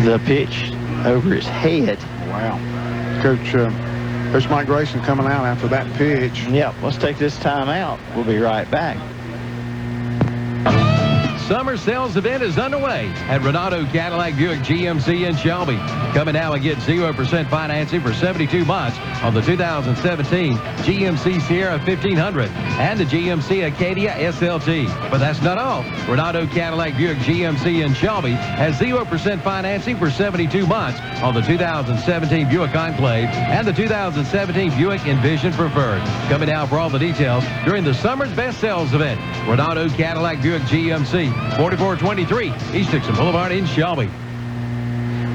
The pitch over his head. Wow. Coach Mike Grayson coming out after that pitch. Yep, let's take this time out. We'll be right back. Summer sales event is underway at Renato Cadillac Buick GMC in Shelby. Come in now and get 0% financing for 72 months on the 2017 GMC Sierra 1500 and the GMC Acadia SLT. But that's not all. Renato Cadillac Buick GMC in Shelby has 0% financing for 72 months on the 2017 Buick Enclave and the 2017 Buick Envision Preferred. Come in now for all the details during the summer's best sales event. Renato Cadillac Buick GMC, 4423 East Dixon Boulevard in Shelby.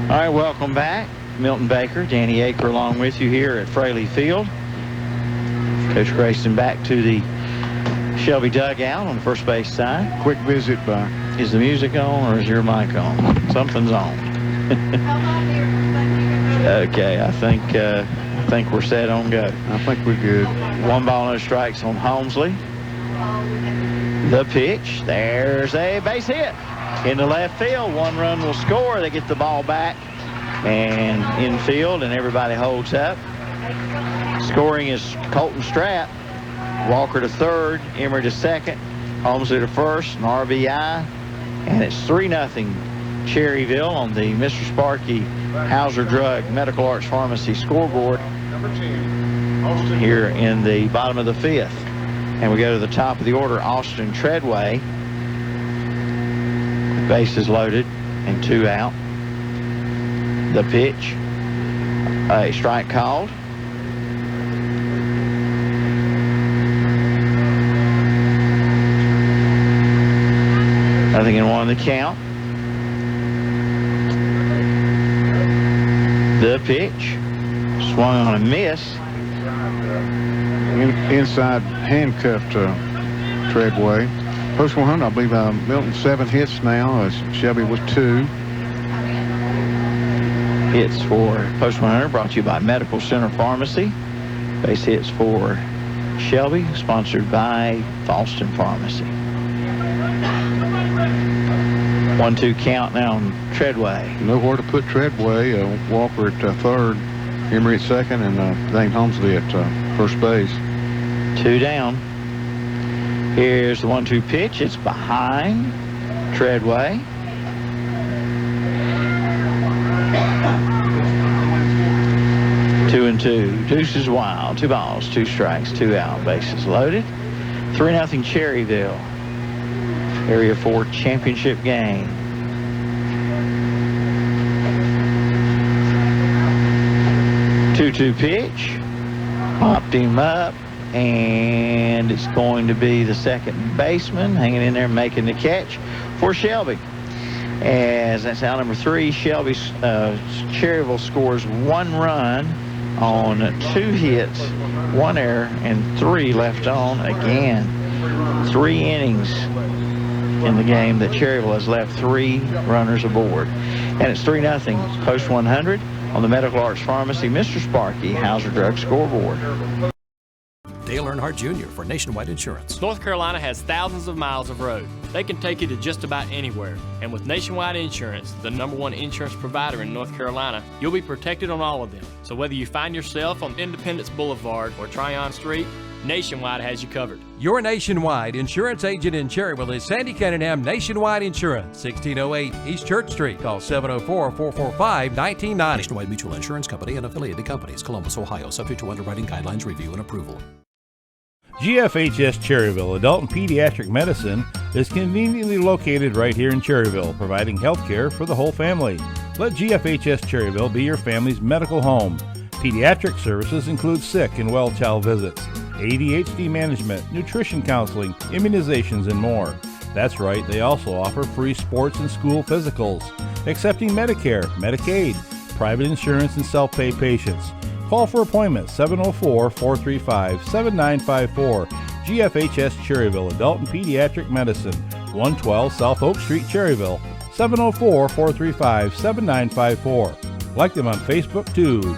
All right, welcome back. Milton Baker, Danny Aker along with you here at Fraley Field. Coach Grayson back to the Shelby dugout on the first base side. Quick visit by. Is the music on or is your mic on? Something's on. Okay, I think we're set on go. I think we're good. 1 ball, no strikes on Holmesley. The pitch. There's a base hit into left field. 1 run will score. They get the ball back and infield, and everybody holds up. Scoring is Colton Strapp. Walker to third, Emery to second, Holmesley to first, an RBI, and it's 3-0 Cherryville on the Mr. Sparky Hauser Drug Medical Arts Pharmacy scoreboard here in the bottom of the 5th. And we go to the top of the order, Austin Treadway. Bases loaded and 2 out. The pitch, a strike called. Nothing in 1 the count. The pitch. Swung on a miss. Inside handcuffed Treadway. Post 100, I believe Milton 7 hits now as Shelby was 2. Hits for Post 100 brought to you by Medical Center Pharmacy. Base hits for Shelby, sponsored by Falston Pharmacy. 1-2 count now on Treadway. Nowhere to put Treadway. Walker at third, Emery at second, and Dane Holmesley at first base. 2 down. Here's the 1-2 pitch. It's behind Treadway. Two and 2. Deuce is wild. 2 balls, 2 strikes, 2 out. Bases loaded. 3-0 Cherryville. Area 4 championship game. Two pitch. Popped him up. And it's going to be the second baseman hanging in there making the catch for Shelby. As that's out number 3, Cherryville scores 1 run on 2 hits, 1 error, and 3 left on. Again, 3 innings in the game that Cherryville has left 3 runners aboard. And it's 3-0 Post 100 on the Medical Arts Pharmacy Mr. Sparky Hauser Drug scoreboard. Dale Earnhardt Jr. for Nationwide Insurance. North Carolina has thousands of miles of road. They can take you to just about anywhere. And with Nationwide Insurance, the #1 insurance provider in North Carolina, you'll be protected on all of them. So whether you find yourself on Independence Boulevard or Tryon Street, Nationwide has you covered. Your Nationwide insurance agent in Cherryville is Sandy Cunningham Nationwide Insurance, 1608 East Church Street. Call 704-445-1990. Nationwide Mutual Insurance Company and affiliated companies, Columbus, Ohio, subject to underwriting guidelines, review, and approval. GFHS Cherryville Adult and Pediatric Medicine is conveniently located right here in Cherryville, providing health care for the whole family. Let GFHS Cherryville be your family's medical home. Pediatric services include sick and well child visits, ADHD management, nutrition counseling, immunizations, and more. That's right, they also offer free sports and school physicals, accepting Medicare, Medicaid, private insurance, and self-pay patients. Call for appointments 704-435-7954. GFHS Cherryville Adult and Pediatric Medicine, 112 South Oak Street, Cherryville, 704-435-7954. Like them on Facebook too.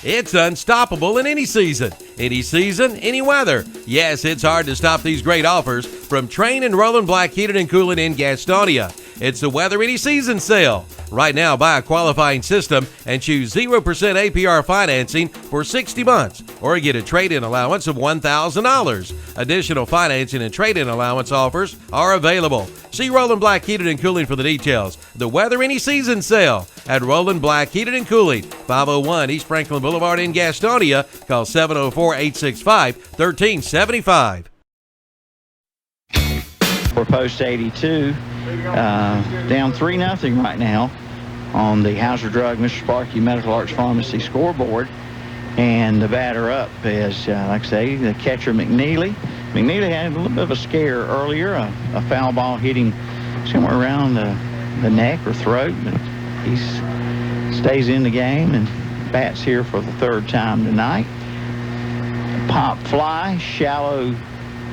It's unstoppable in any season, any weather. Yes, it's hard to stop these great offers from Train and Roland Black Heated and Cooling in Gastonia. It's the Weather Any Season sale. Right now, buy a qualifying system and choose 0% APR financing for 60 months or get a trade-in allowance of $1,000. Additional financing and trade-in allowance offers are available. See Roland Black Heated and Cooling for the details. The Weather Any Season sale at Roland Black Heated and Cooling, 501 East Franklin Boulevard in Gastonia. Call 704-865-1375. For Post 82, down 3-0 right now on the Hauser Drug Mr. Sparky Medical Arts Pharmacy scoreboard. And the batter up is, like I say, the catcher McNeely. McNeely had a little bit of a scare earlier. A foul ball hit him somewhere around the neck or throat, but he stays in the game and bats here for the 3rd time tonight. Pop fly, shallow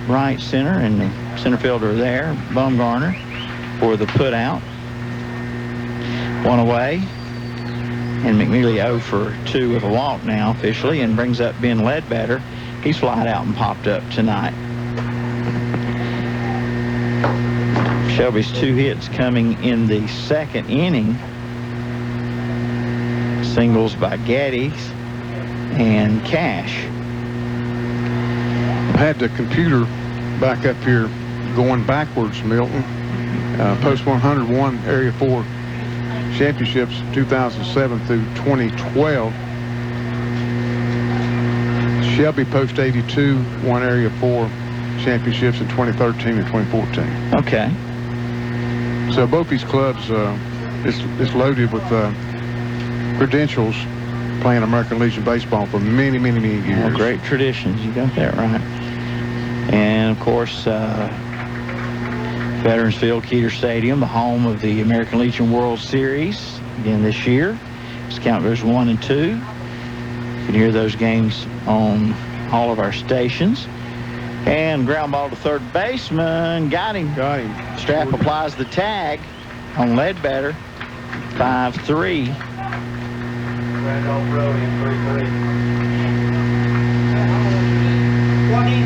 right center, and the center fielder there, Bumgarner, for the put out. One away. And McNeely 0 for 2 with a walk now officially, and brings up Ben Ledbetter. He's flied out and popped up tonight. Shelby's 2 hits coming in the second inning. Singles by Geddes and Cash. I've had the computer back up here going backwards, Milton. Post 101 Area 4 championships 2007 through 2012. Shelby Post 82 won Area 4 championships in 2013 and 2014. Okay. So both these clubs is loaded with credentials playing American Legion baseball for many, many, many years. Well, great traditions. You got that right. And, of course, Veterans Field, Keeter Stadium, the home of the American Legion World Series again this year. This count goes 1 and 2. You can hear those games on all of our stations. And ground ball to third baseman. Got him. Strap applies the tag on Ledbetter. 5-3.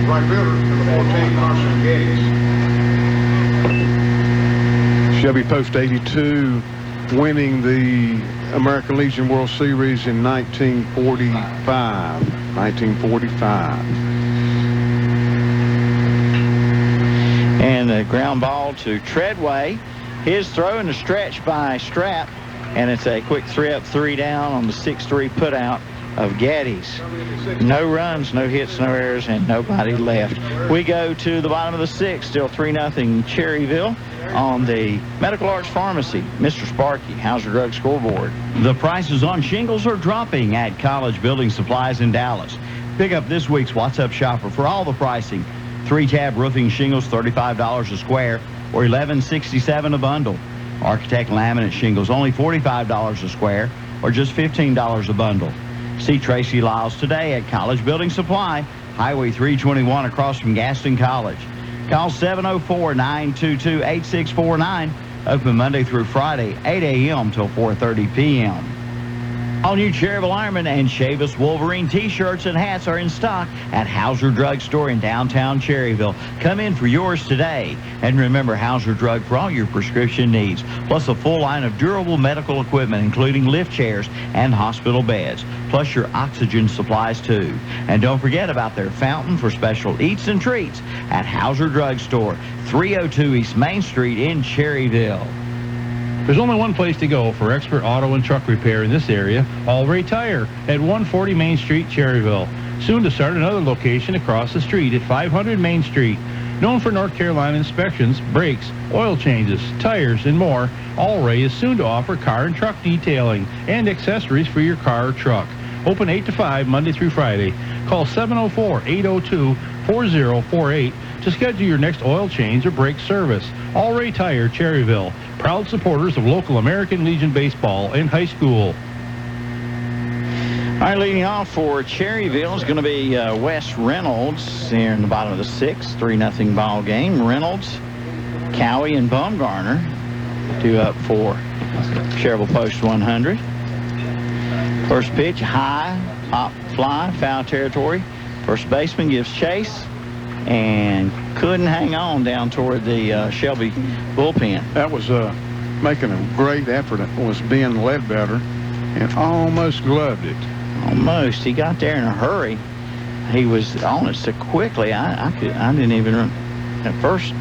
Right fielder, number 14, Carson Geddes. Shelby Post 82 winning the American Legion World Series in 1945. And a ground ball to Treadway. His throw in the stretch by Strap, and it's a quick 3-up, 3-down on the 6-3 putout of Geddes. No runs, no hits, no errors, and nobody left. We go to the bottom of the 6th, still 3-0 Cherryville on the Medical Arts Pharmacy. Mr. Sparky, how's your drug scoreboard? The prices on shingles are dropping at College Building Supplies in Dallas. Pick up this week's What's Up Shopper for all the pricing. 3-tab roofing shingles, $35 a square, or $11.67 a bundle. Architect laminate shingles, only $45 a square, or just $15 a bundle. See Tracy Lyles today at College Building Supply, Highway 321 across from Gaston College. Call 704-922-8649. Open Monday through Friday, 8 a.m. till 4:30 p.m. All new Cherryville Ironman and Chavis Wolverine t-shirts and hats are in stock at Hauser Drug Store in downtown Cherryville. Come in for yours today. And remember, Hauser Drug for all your prescription needs, plus a full line of durable medical equipment, including lift chairs and hospital beds, plus your oxygen supplies too. And don't forget about their fountain for special eats and treats at Hauser Drug Store, 302 East Main Street in Cherryville. There's only one place to go for expert auto and truck repair in this area, All Ray Tire at 140 Main Street, Cherryville. Soon to start another location across the street at 500 Main Street. Known for North Carolina inspections, brakes, oil changes, tires, and more, All Ray is soon to offer car and truck detailing and accessories for your car or truck. Open 8 to 5 Monday through Friday. Call 704-802-4048 to schedule your next oil change or brake service. All Ray Tire, Cherryville. Proud supporters of local American Legion baseball and high school. All right, leading off for Cherryville is going to be Wes Reynolds here in the bottom of the 6th, 3-0 ball game. Reynolds, Cowie, and Bumgarner due up for Cherryville Post 100. First pitch, high, pop fly, foul territory. First baseman gives chase and couldn't hang on down toward the Shelby bullpen. That was making a great effort. It was Ben Ledbetter and almost gloved it. Almost. He got there in a hurry. He was on it so quickly. I didn't even, at first,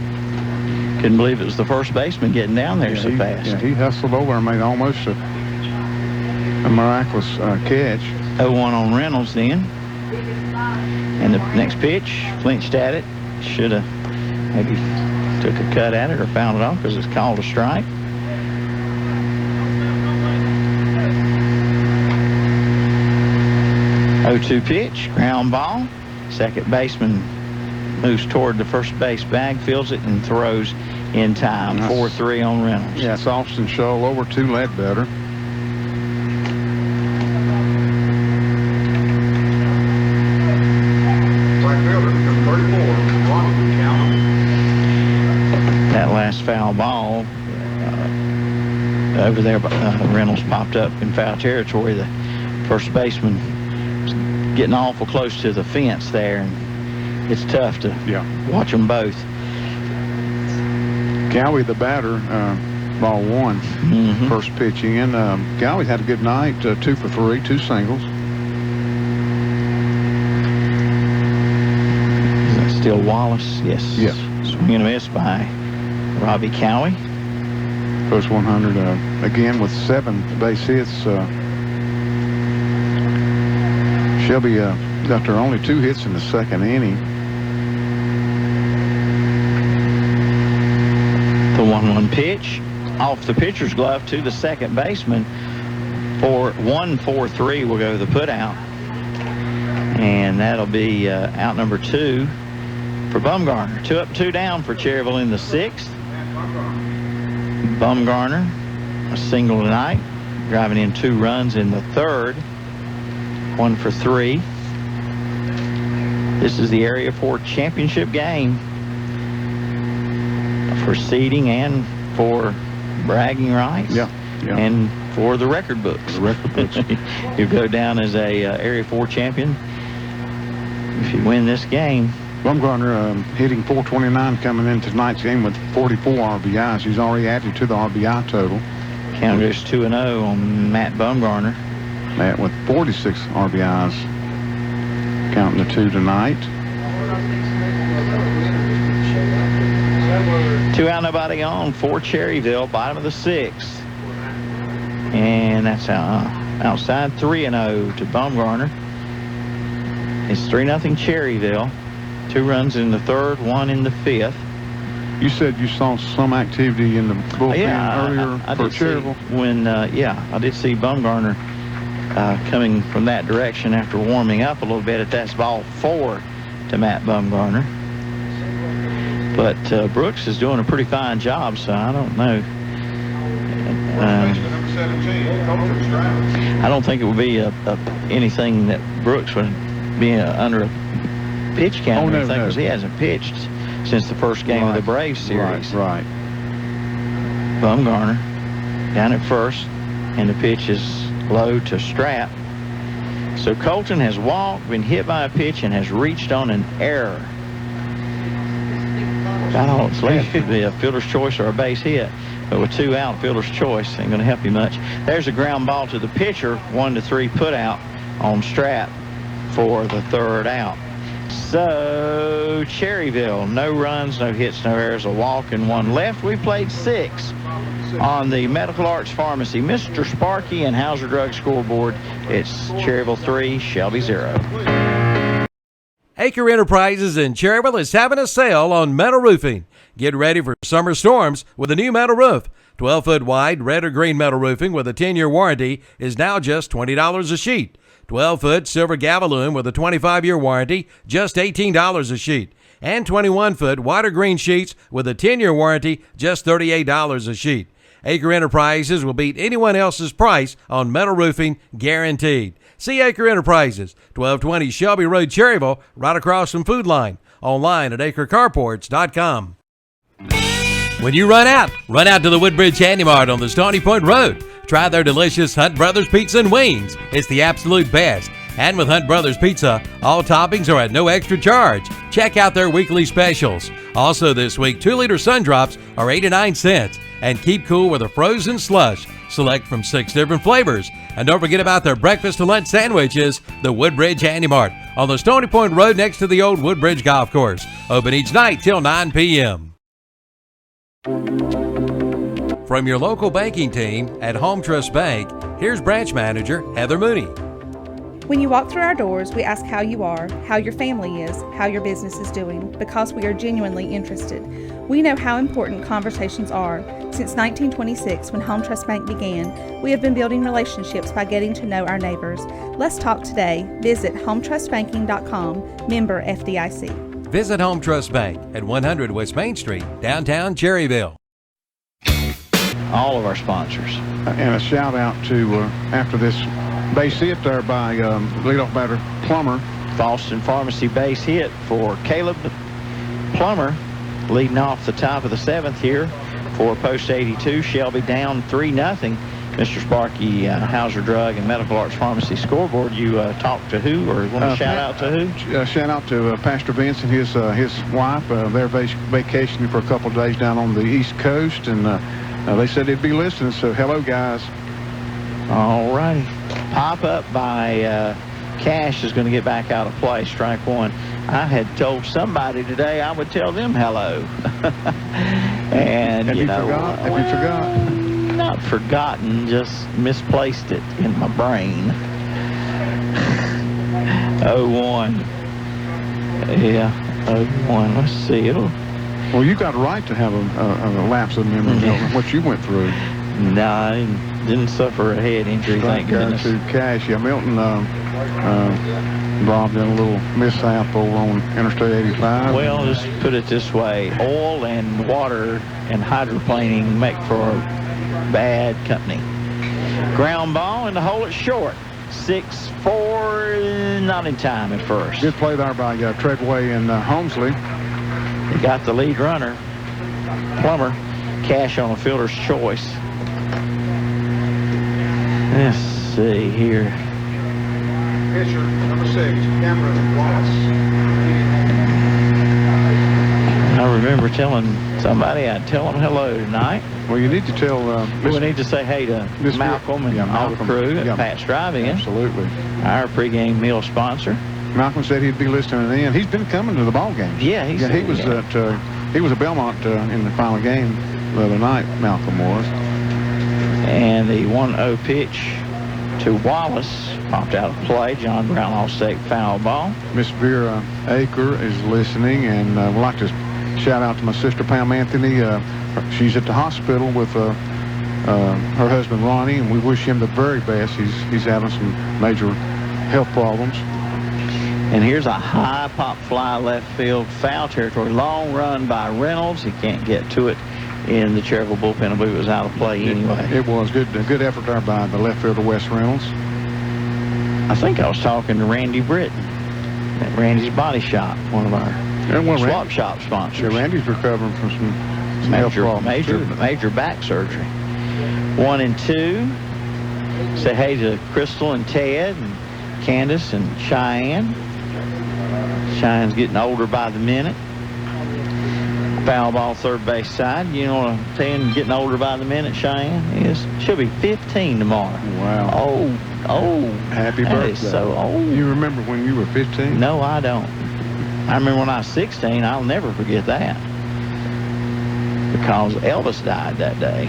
couldn't believe it was the first baseman getting down there so fast. Yeah, he hustled over and made almost a miraculous catch. 0-1 on Reynolds then. And the next pitch, flinched at it. Should have maybe took a cut at it or fouled it off because it's called a strike. Oh-2 pitch, ground ball. Second baseman moves toward the first base bag, fields it, and throws in time. 4-3 on Reynolds. Yeah, it's Austin Scholl over to Ledbetter. Right fielder, number 34, Ronnie. that last foul ball over there, Reynolds popped up in foul territory. The first baseman was getting awful close to the fence there, and it's tough to watch them both. Gowie, the batter, ball one. First pitch in. Gowie had a good night, 2 for 3, 2 singles. Is that still Wallace? Yes. Yes. Swing and a miss by Robbie Cowie. First 100 again with 7 base hits. Shelby got their only 2 hits in the second inning. The 1-1 pitch off the pitcher's glove to the second baseman for 1-4-3 will go the put out. And that'll be out number 2 for Bumgarner. 2 up, 2 down for Cherryville in the 6th. Bumgarner, a single tonight, driving in 2 runs in the 3rd. 1 for 3. This is the Area 4 championship game for seeding and for bragging rights. And for the record books. You go down as a Area 4 champion if you win this game. Bumgarner hitting .429 coming into tonight's game with 44 RBIs. He's already added to the RBI total. Count goes 2-0 on Matt Bumgarner. Matt with 46 RBIs, counting the 2 tonight. 2 out, nobody on for Cherryville, bottom of the 6th. And that's outside 3-0 to Bumgarner. It's 3-0 Cherryville. 2 runs in the 3rd, 1 in the 5th. You said you saw some activity in the bullpen earlier for Cherryville? I did see Bumgarner coming from that direction after warming up a little bit. That's ball 4 to Matt Bumgarner. But Brooks is doing a pretty fine job, so I don't know. I don't think it would be anything that Brooks would be under a pitch count or anything, because he hasn't pitched since the first game of the Braves series. Right. Bumgarner down at first, and the pitch is low to Strap. So Colton has walked, been hit by a pitch, and has reached on an error. About all that's left could be a fielder's choice or a base hit. But with 2 out, fielder's choice ain't going to help you much. There's a ground ball to the pitcher, 1-3 put out on Strap for the 3rd out. So Cherryville, no runs, no hits, no errors, a walk, and 1 left. We played 6 on the Medical Arts Pharmacy, Mr. Sparky and Hauser Drug scoreboard. It's Cherryville 3, Shelby 0. Acre Enterprises in Cherryville is having a sale on metal roofing. Get ready for summer storms with a new metal roof. 12-foot wide red or green metal roofing with a 10-year warranty is now just $20 a sheet. 12-foot silver Gavaloon with a 25-year warranty, just $18 a sheet. And 21-foot white or green sheets with a 10-year warranty, just $38 a sheet. Acre Enterprises will beat anyone else's price on metal roofing, guaranteed. See Acre Enterprises, 1220 Shelby Road, Cherryville, right across from Food Line. Online at acrecarports.com. When you run out to the Woodbridge Handy Mart on the Stony Point Road. Try their delicious Hunt Brothers Pizza and Wings. It's the absolute best. And with Hunt Brothers Pizza, all toppings are at no extra charge. Check out their weekly specials. Also this week, 2-liter Sun Drops are 89 cents. And keep cool with a frozen slush. Select from 6 different flavors. And don't forget about their breakfast to lunch sandwiches, the Woodbridge Handy Mart on the Stony Point Road next to the old Woodbridge Golf Course. Open each night till 9 p.m. From your local banking team at Home Trust Bank, here's branch manager Heather Mooney. When you walk through our doors, we ask how you are, how your family is, how your business is doing, because we are genuinely interested. We know how important conversations are. Since 1926, when Home Trust Bank began, we have been building relationships by getting to know our neighbors. Let's talk today. Visit hometrustbanking.com, member FDIC. Visit Home Trust Bank at 100 West Main Street, downtown Cherryville. All of our sponsors. And a shout out to, after this base hit there by leadoff batter Plummer. Boston Pharmacy base hit for Caleb Plummer. leading off the top of the 7th here for Post 82. Shelby down 3-0. Mr. Sparky, Hauser Drug and Medical Arts Pharmacy scoreboard. You talked to who, or want to shout out to who? Shout out to Pastor Vince and his wife. They're vacationing for a couple of days down on the East Coast, and they said they'd be listening. So hello, guys. All righty. Pop up by Cash is going to get back out of play. Strike one. I had told somebody today I would tell them hello. And Have you forgot? Have you forgot? Not forgotten, just misplaced it in my brain. 0-1. Yeah, 0-1. Let's see. Well, you got a right to have a lapse of memory, Milton, what you went through. No, I didn't suffer a head injury, thank goodness. To Cash. Yeah, Milton involved in a little mishap over on Interstate 85. Well, just put it this way. Oil and water and hydroplaning make for bad company. Ground ball in the hole, it's short. 6-4, not in time at first. Good play there by Treadway and Holmesley. He got the lead runner, Plummer. Cash on a fielder's choice. Let's see here. Pitcher, number 6, Cameron Wallace. I remember telling somebody I'd tell them hello tonight. Well, you need to tell... we need to say hey to Malcolm and all the crew at Pat's Drive-In. Absolutely. Our pregame meal sponsor. Malcolm said he'd be listening in. He's been coming to the ball games. Yeah, he was he was at Belmont in the final game the other night, Malcolm was. And the 1-0 pitch to Wallace popped out of play. John Brown All-State foul ball. Miss Vera Aker is listening, and we'd like to shout out to my sister Pam Anthony. She's at the hospital with her husband Ronnie, and we wish him the very best. He's having some major health problems. And here's a high pop fly left field, foul territory. Long run by Reynolds. He can't get to it in the Cherryville bullpen. I believe it was out of play anyway. It was good effort there by the left fielder Wes Reynolds. I think I was talking to Randy Britton at Randy's Body Shop, one of our swap shop sponsors. Yeah, Randy's recovering from some health problems. Major back surgery. 1-2. Say hey to Crystal and Ted and Candace and Cheyenne. Cheyenne's getting older by the minute. Foul ball third base side. You know what I'm saying? Getting older by the minute, Cheyenne is. She'll be 15 tomorrow. Wow. Oh. Happy birthday. That is so old. You remember when you were 15? No, I don't. I remember when I was 16. I'll never forget that. Because Elvis died that day.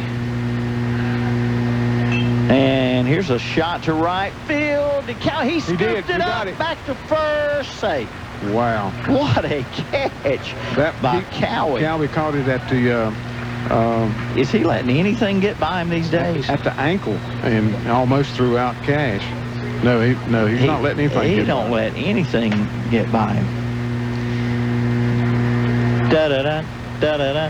And here's a shot to right field. He scooped it up back to first. Safe. Wow. What a catch by Cowie. Cowie caught it at the... is he letting anything get by him these days? At the ankle and almost threw out Cash. No, he's not letting anything get by him. He don't let anything get by him. Da-da-da, da-da-da.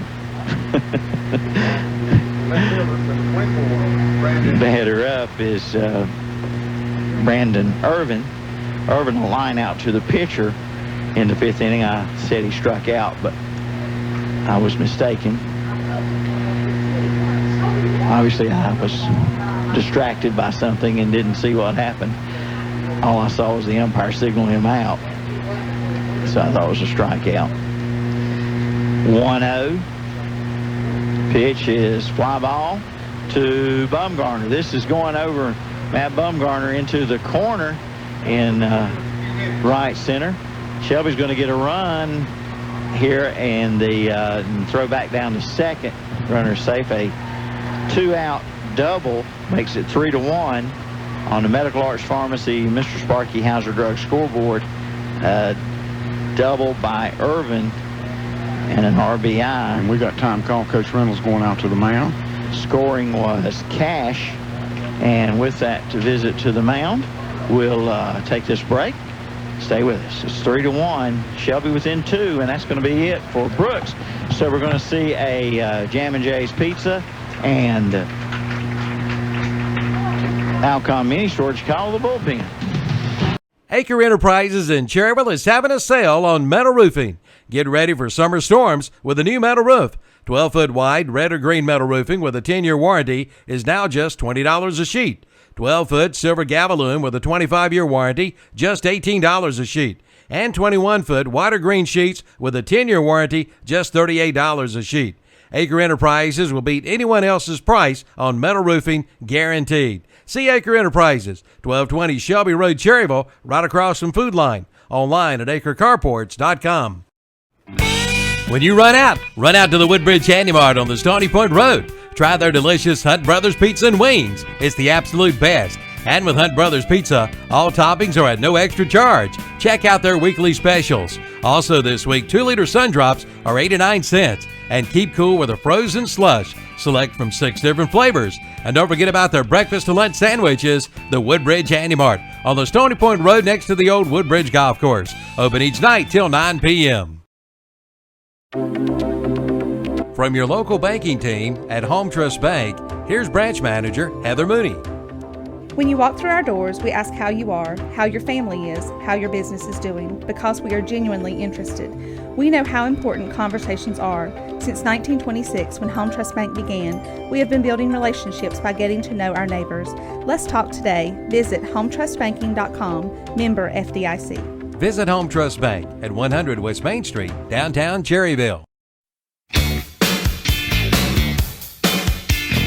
Batter up is Brandon Irvin. Irvin will line out to the pitcher in the 5th inning. I said he struck out, but I was mistaken. Obviously, I was distracted by something and didn't see what happened. All I saw was the umpire signal him out. So I thought it was a strikeout. 1-0. Pitch is fly ball to Bumgarner. This is going over Matt Bumgarner into the corner in right center. Shelby's going to get a run here, and the throw back down to second. Runner safe. A 2-out double makes it 3-1 on the Medical Arts Pharmacy Mr. Sparky Hauser Drug scoreboard. Double by Irvin and an RBI. And we got time call. Coach Reynolds going out to the mound. Scoring was Cash. And with that, to visit to the mound, we'll take this break. Stay with us. It's 3-1. Shelby within 2, and that's going to be it for Brooks. So we're going to see a Jam & J's Pizza and Alcon Mini Storage call the bullpen. Acre Enterprises in Cherryville is having a sale on metal roofing. Get ready for summer storms with a new metal roof. 12-foot wide red or green metal roofing with a 10-year warranty is now just $20 a sheet. 12-foot silver Gavalume with a 25-year warranty, just $18 a sheet. And 21-foot white or green sheets with a 10-year warranty, just $38 a sheet. Acre Enterprises will beat anyone else's price on metal roofing, guaranteed. See Acre Enterprises, 1220 Shelby Road, Cherryville, right across from Food Line. Online at acrecarports.com. When you run out to the Woodbridge Handy Mart on the Stony Point Road. Try their delicious Hunt Brothers Pizza and Wings. It's the absolute best. And with Hunt Brothers Pizza, all toppings are at no extra charge. Check out their weekly specials. Also this week, 2-liter Sun Drops are 89 cents. And keep cool with a frozen slush. Select from 6 different flavors. And don't forget about their breakfast to lunch sandwiches, the Woodbridge Handy Mart, on the Stony Point Road next to the old Woodbridge Golf Course. Open each night till 9 p.m. From your local banking team at Home Trust Bank, here's branch manager Heather Mooney. When you walk through our doors, we ask how you are, how your family is, how your business is doing, because we are genuinely interested. We know how important conversations are. Since 1926, when Home Trust Bank began, we have been building relationships by getting to know our neighbors. Let's talk today. Visit hometrustbanking.com, member FDIC. Visit Home Trust Bank at 100 West Main Street, downtown Cherryville.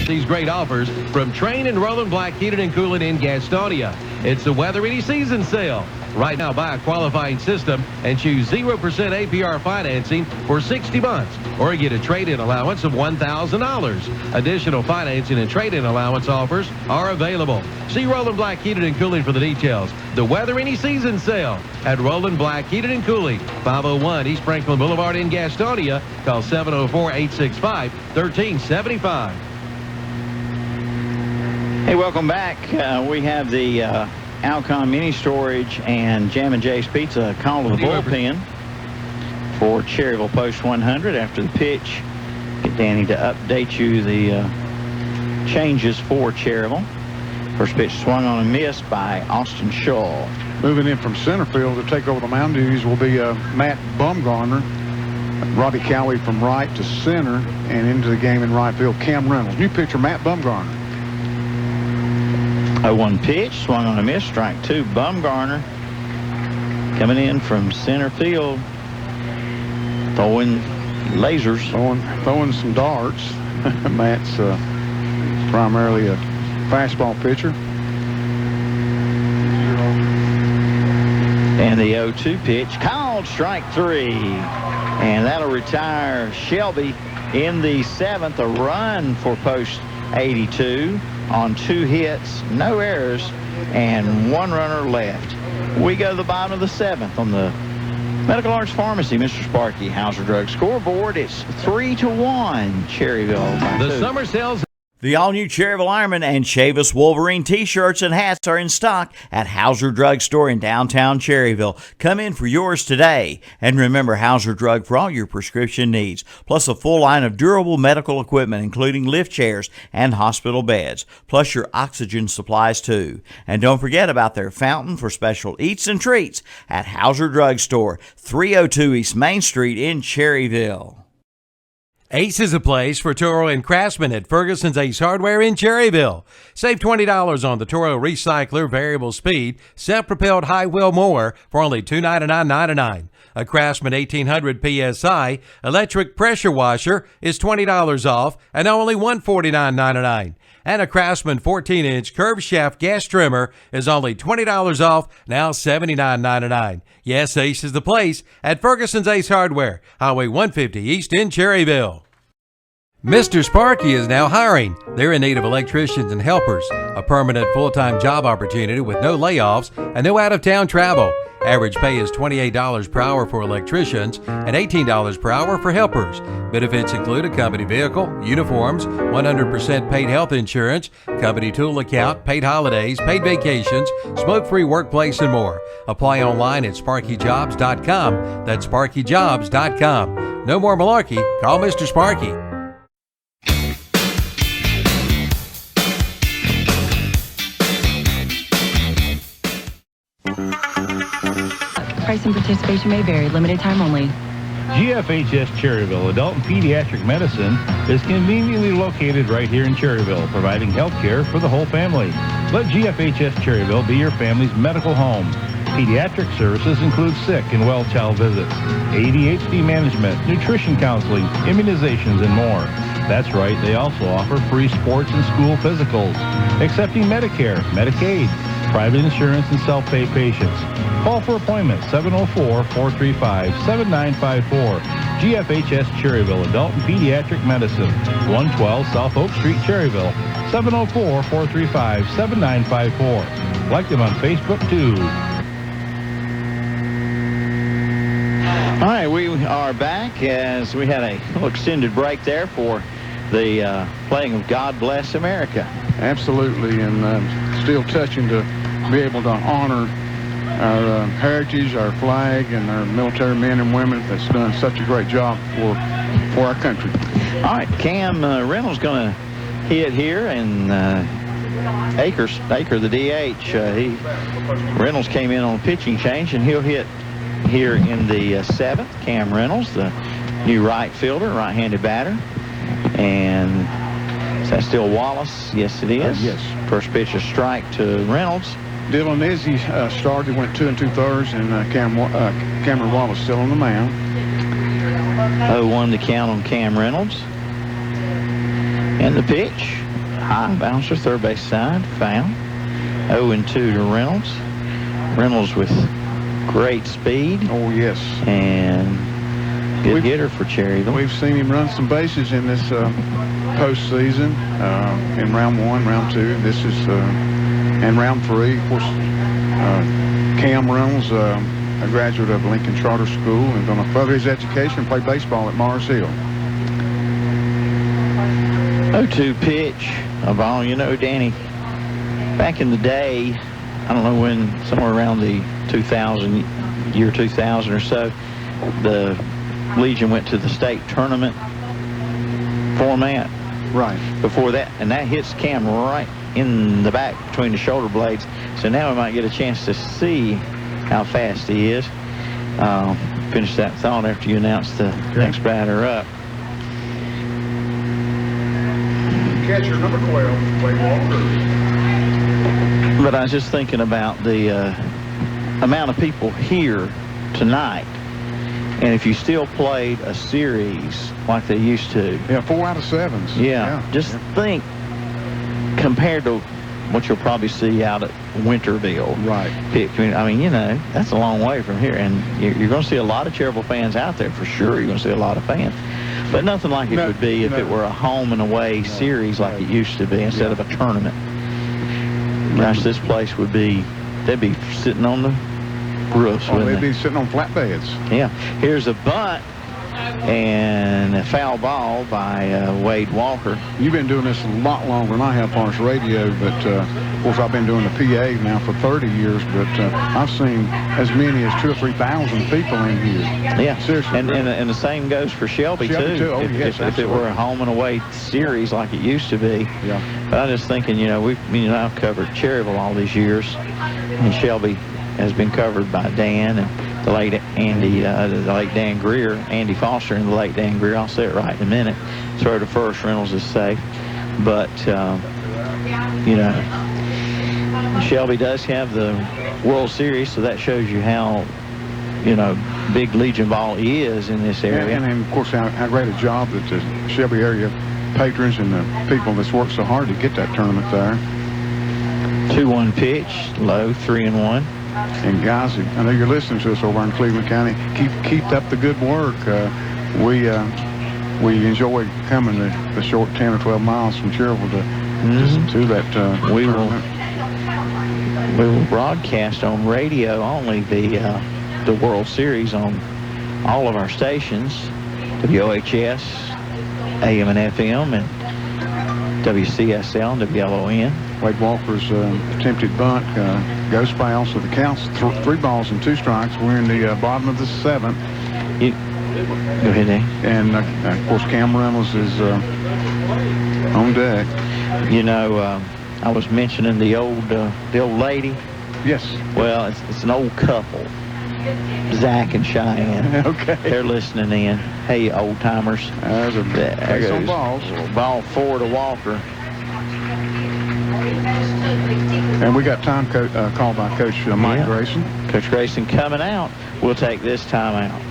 These great offers from Train and Roland Black Heated and Cooling in Gastonia. It's the Weather Any Season sale. Right now, buy a qualifying system and choose 0% APR financing for 60 months or get a trade-in allowance of $1,000. Additional financing and trade-in allowance offers are available. See Roland Black Heated and Cooling for the details. The Weather Any Season sale at Roland Black Heated and Cooling, 501 East Franklin Boulevard in Gastonia. Call 704-865-1375. Hey, welcome back. We have the Alcon Mini Storage and Jam and Jay's Pizza call to the bullpen for Cherryville Post 100 after the pitch. Get Danny to update you the changes for Cherryville. First pitch swung on and missed by Austin Shaw. Moving in from center field to take over the mound duties will be Matt Bumgarner. Robbie Cowie from right to center, and into the game in right field, Cam Reynolds. New pitcher, Matt Bumgarner. 0-1 pitch, swung on a miss, strike 2. Bumgarner coming in from center field, throwing lasers. Throwing some darts. Matt's primarily a fastball pitcher. And the 0-2 pitch, called strike 3. And that'll retire Shelby in the 7th. A run for Post 82 on 2 hits, no errors, and 1 runner left. We go to the bottom of the 7th on the Medical Arts Pharmacy, Mr. Sparky Hauser Drug scoreboard. It's 3-1 Cherryville. The summer sales. The all-new Cherryville Ironman and Chavis Wolverine t-shirts and hats are in stock at Hauser Drug Store in downtown Cherryville. Come in for yours today. And remember, Hauser Drug for all your prescription needs, plus a full line of durable medical equipment, including lift chairs and hospital beds, plus your oxygen supplies too. And don't forget about their fountain for special eats and treats at Hauser Drug Store, 302 East Main Street in Cherryville. Ace is a place for Toro and Craftsman at Ferguson's Ace Hardware in Cherryville. Save $20 on the Toro Recycler Variable Speed Self-Propelled High Wheel Mower for only $299.99. A Craftsman 1800 PSI Electric Pressure Washer is $20 off and only $149.99. And a Craftsman 14-inch Curved Shaft Gas Trimmer is only $20 off, now $79.99. Yes, Ace is the place at Ferguson's Ace Hardware, Highway 150 East in Cherryville. Mr. Sparky is now hiring. They're in need of electricians and helpers. A permanent full-time job opportunity with no layoffs and no out-of-town travel. Average pay is $28 per hour for electricians and $18 per hour for helpers. Benefits include a company vehicle, uniforms, 100% paid health insurance, company tool account, paid holidays, paid vacations, smoke-free workplace, and more. Apply online at sparkyjobs.com. That's sparkyjobs.com. No more malarkey. Call Mr. Sparky. Price and participation may vary. Limited time only. GFHS Cherryville Adult and Pediatric Medicine is conveniently located right here in Cherryville, providing health care for the whole family. Let GFHS Cherryville be your family's medical home. Pediatric services include sick and well child visits, ADHD management, nutrition counseling, immunizations, and more. That's right, they also offer free sports and school physicals, accepting Medicare, Medicaid, private insurance, and self-pay patients. Call for appointments, 704-435-7954. GFHS Cherryville Adult and Pediatric Medicine, 112 South Oak Street, Cherryville, 704-435-7954. Like them on Facebook, too. All right, we are back as we had a little extended break there for the playing of God Bless America. Absolutely, and still touching to be able to honor our heritage, our flag, and our military men and women that's done such a great job for our country. All right, Cam Reynolds going to hit here, and Aker, the DH, Reynolds came in on a pitching change, and he'll hit here in the seventh. Cam Reynolds, the new right fielder, right-handed batter. And is that still Wallace? Yes, it is. Yes. First pitch, a strike to Reynolds. Dylan Izzy started, went 2 2/3, and Cameron Wallace still on the mound. 0-1 to count on Cam Reynolds. And the pitch, high bouncer, third base side, foul. 0-2 to Reynolds. Reynolds with great speed. Oh, yes. And good hitter for Cherryville. We've seen him run some bases in this postseason, in round 1, round 2. This is and round 3. Of course, Cam Reynolds, a graduate of Lincoln Charter School, and going to further his education and play baseball at Mars Hill. 0-2 pitch, a ball. You know, Danny, back in the day, I don't know when, somewhere around the year 2000 or so, the Legion went to the state tournament format. Right. Before that, and that hits Cam right in the back between the shoulder blades. So now we might get a chance to see how fast he is. Finish that thought after you announce the next batter up. Catcher number 12, Wade Walker. But I was just thinking about the amount of people here tonight. And if you still played a series like they used to. Yeah, 4 out of 7s. Yeah. Just think, compared to what you'll probably see out at Winterville. Right. I mean, you know, that's a long way from here. And you're going to see a lot of Cherryville fans out there, for sure. You're going to see a lot of fans. But nothing like it would be if it were a home and away series like it used to be instead of a tournament. Gosh, this place would be, they'd be sitting on the roofs. Oh, they'd be sitting on flatbeds. Yeah. Here's a bunt and a foul ball by Wade Walker. You've been doing this a lot longer than I have, far as radio, but of course I've been doing the PA now for 30 years, but I've seen as many as 2,000 or 3,000 people in here. Yeah, seriously. And the same goes for Shelby too. Oh, if it were a home and away series like it used to be. Yeah. But I'm just thinking, you know, I've covered Cherryville all these years, and Shelby has been covered by Dan and the late Andy, the late Dan Greer, Andy Foster, and the late Dan Greer. I'll say it right in a minute. Throw to first, Reynolds is safe. But you know, Shelby does have the World Series, so that shows you how, you know, big Legion ball is in this area. And of course, how great a job that the Shelby area patrons and the people that's worked so hard to get that tournament there. 2-1 pitch, low, 3-1. And guys, I know you're listening to us over in Cleveland County. Keep up the good work. We enjoy coming the short 10 or 12 miles from Cherryville to that. We will broadcast on radio only the World Series on all of our stations, WOHS, AM and FM, and WCSL and WLON. Wade Walker's attempted bunt goes foul, so the count's 3 balls and 2 strikes. We're in the bottom of the 7th. Go ahead, Dave. And of course, Cam Reynolds is on deck. You know, I was mentioning the old lady. Yes. Well, it's an old couple, Zach and Cheyenne. Okay. They're listening in. Hey, old timers. There's a There base on goes balls. ball 4 to Walker. And we got time called by Coach Mike Grayson. Coach Grayson coming out. We'll take this time out.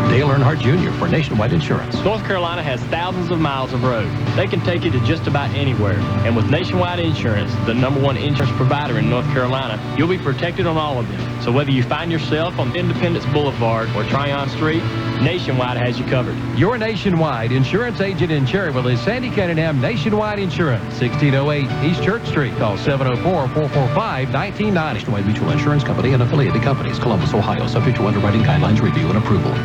Dale Earnhardt Jr. for Nationwide Insurance. North Carolina has thousands of miles of road. They can take you to just about anywhere. And with Nationwide Insurance, the #1 insurance provider in North Carolina, you'll be protected on all of them. So whether you find yourself on Independence Boulevard or Tryon Street, Nationwide has you covered. Your Nationwide insurance agent in Cherryville is Sandy Cunningham Nationwide Insurance, 1608 East Church Street. Call 704-445-1990. Nationwide Mutual Insurance Company and affiliated companies, Columbus, Ohio, subject to underwriting guidelines, review, and approval.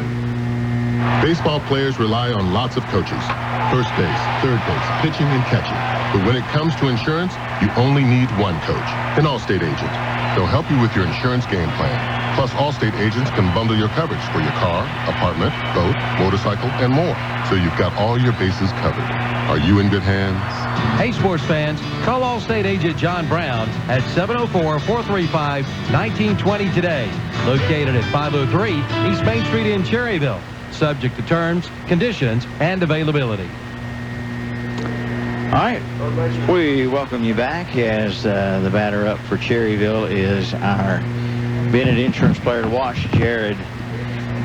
Baseball players rely on lots of coaches. First base, third base, pitching and catching. But when it comes to insurance, you only need one coach, an Allstate agent. They'll help you with your insurance game plan. Plus, Allstate agents can bundle your coverage for your car, apartment, boat, motorcycle, and more. So you've got all your bases covered. Are you in good hands? Hey, sports fans, call Allstate agent John Brown at 704-435-1920 today. Located at 503 East Main Street in Cherryville. Subject to terms, conditions, and availability. All right, we welcome you back as the batter up for Cherryville is our Bennett Insurance player to watch, Jared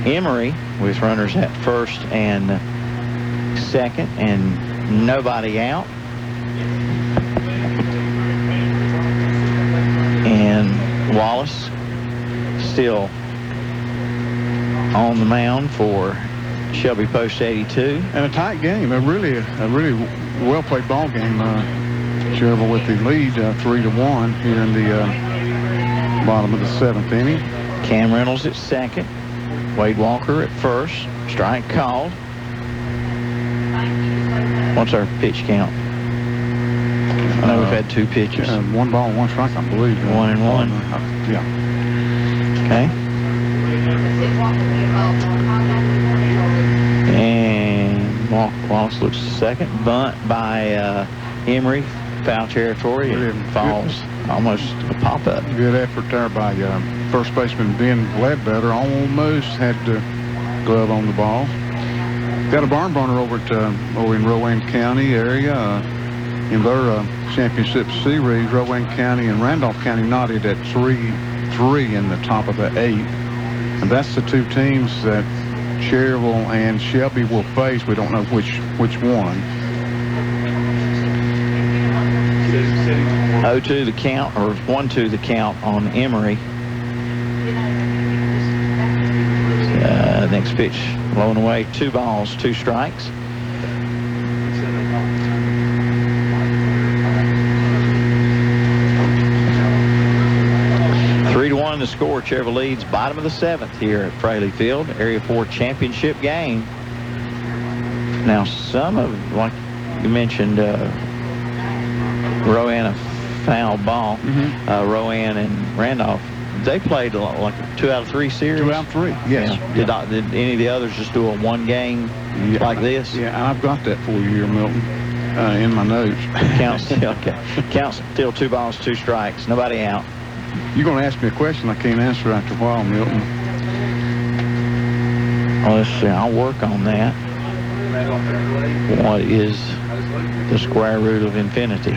Emery, with runners at first and second and nobody out. And Wallace still on the mound for Shelby Post 82. And a tight game, a really well-played ball game. Cherryville with the lead 3-1 here in the bottom of the 7th inning. Cam Reynolds at second. Wade Walker at first. Strike called. What's our pitch count? I know we've had 2 pitches. 1 ball, 1 strike, I believe. 1-1. Yeah. Okay. And Wallace looks second. Bunt by Emery. Foul territory. It falls almost a pop-up. Good effort there by first baseman Ben Ledbetter. Almost had the glove on the ball. Got a barn burner over in Rowan County area in their championship series. Rowan County and Randolph County knotted at 3-3 in the top of the 8th. And that's the 2 teams that Cherryville and Shelby will face. We don't know which one. 0-2 the count, or 1-2 the count on Emery. Next pitch blowing away. 2 balls, 2 strikes. The score. Cherryville leads bottom of the 7th here at Fraley Field. Area 4 championship game. Now some of, like you mentioned, Rowan a foul ball. Rowan and Randolph, they played like a 2 out of 3 series. 2 out of 3, yes. Yeah. Did any of the others just do a 1 game like this? Yeah, and I've got that for you here, Milton, in my notes. Counts still 2 balls, 2 strikes, nobody out. You're going to ask me a question I can't answer after a while, Milton. Well, let's see. I'll work on that. What is the square root of infinity?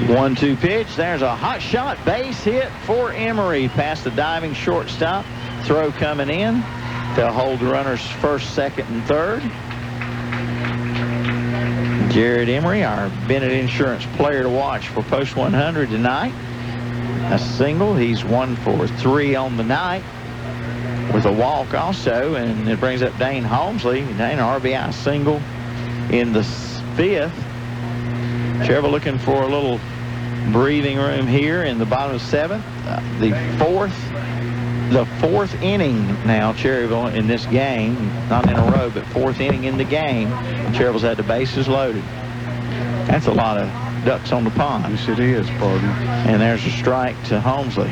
1-2 pitch. There's a hot shot base hit for Emery past the diving shortstop. Throw coming in. They'll hold the runners first, second, and third. Jared Emery, our Bennett Insurance player to watch for Post 100 tonight. A single. He's 1 for 3 on the night with a walk also, and it brings up Dane Holmesley. Dane, RBI single in the 5th. Cherryville looking for a little breathing room here in the bottom of the 7th. The fourth inning now, Cherryville in this game, not in a row, but 4th inning in the game. Cherryville's had the bases loaded. That's a lot of ducks on the pond. Yes, it is, partner. And there's a strike to Holmesley.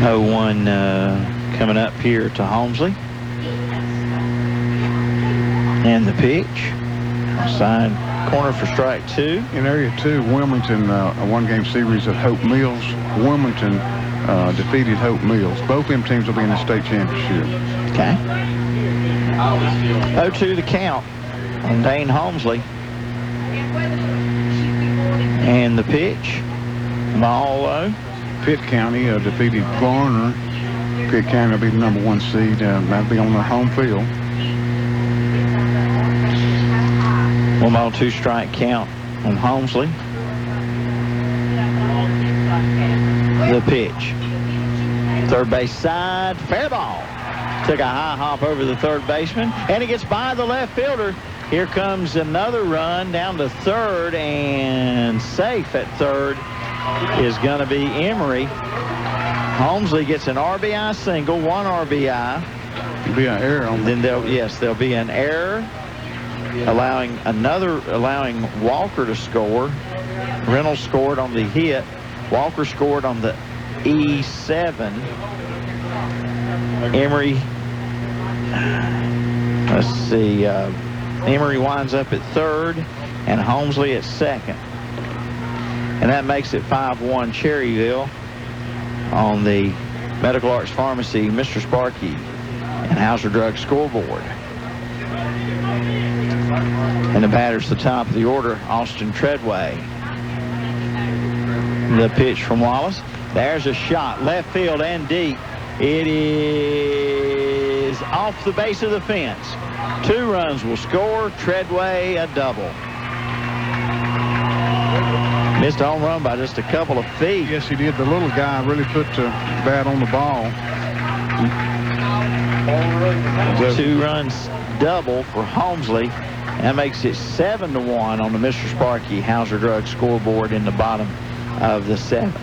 0-1 coming up here to Holmesley. And the pitch. Outside corner for strike 2. In area 2, Wilmington, a one-game series at Hope Mills. Wilmington defeated Hope Mills. Both them teams will be in the state championship. Okay. 0-2 the count on Dane Holmesley. And the pitch. Ball low. Pitt County defeated Garner. Pitt County will be the number 1 seed. That'll be on their home field. 1 ball, 2 strike count on Holmesley. The pitch. Third base side, fair ball. Took a high hop over the third baseman, and it gets by the left fielder. Here comes another run down to third, and safe at third is going to be Emery. Holmesley gets an RBI single, 1 RBI. There'll be an error on then there'll be an error, allowing Walker to score. Reynolds scored on the hit. Walker scored on the E7. Emery, let's see, Emery winds up at third and Holmesley at second. And that makes it 5-1 Cherryville on the Medical Arts Pharmacy, Mr. Sparky and Hauser Drug scoreboard. And the batter's the top of the order, Austin Treadway. The pitch from Wallace. There's a shot, left field and deep. It is off the base of the fence. 2 runs will score. Treadway a double. Missed a home run by just a couple of feet. Yes, he did. The little guy really put the bat on the ball. 2 runs double for Holmesley. That makes it 7-1 on the Mr. Sparky Hauser Drug scoreboard in the bottom of the 7th.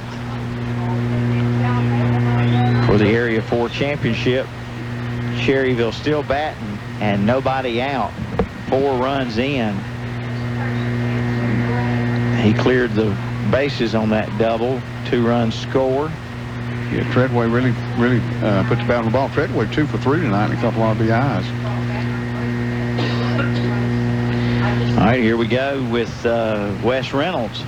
For the Area 4 championship, Cherryville still batting and nobody out. 4 runs in. He cleared the bases on that double. 2 runs score. Yeah, Treadway really put the bat on the ball. Treadway 2 for 3 tonight and a couple of RBIs. All right, here we go with Wes Reynolds.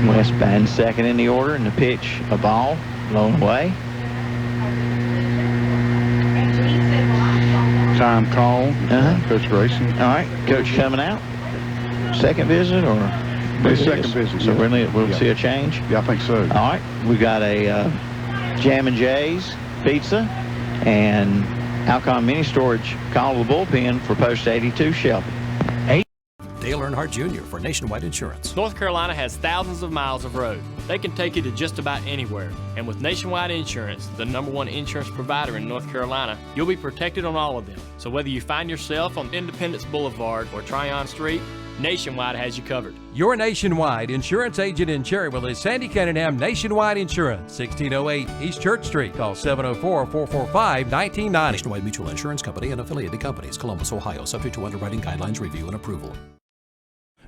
Wes batting second in the order, and the pitch, a ball, blown away. Time call, Coach Grayson. All right, Coach coming out. Second visit or? Second visit. So we'll see a change? Yeah, I think so. All right, we got a Jam and Jay's pizza and Alcon Mini Storage call to the bullpen for post 82 Shelby. Dale Earnhardt Jr. for Nationwide Insurance. North Carolina has thousands of miles of road. They can take you to just about anywhere. And with Nationwide Insurance, the number 1 insurance provider in North Carolina, you'll be protected on all of them. So whether you find yourself on Independence Boulevard or Tryon Street, Nationwide has you covered. Your Nationwide insurance agent in Cherryville is Sandy Cunningham Nationwide Insurance, 1608 East Church Street. Call 704-445-1990. Nationwide Mutual Insurance Company and affiliated companies, Columbus, Ohio, subject to underwriting guidelines, review, and approval.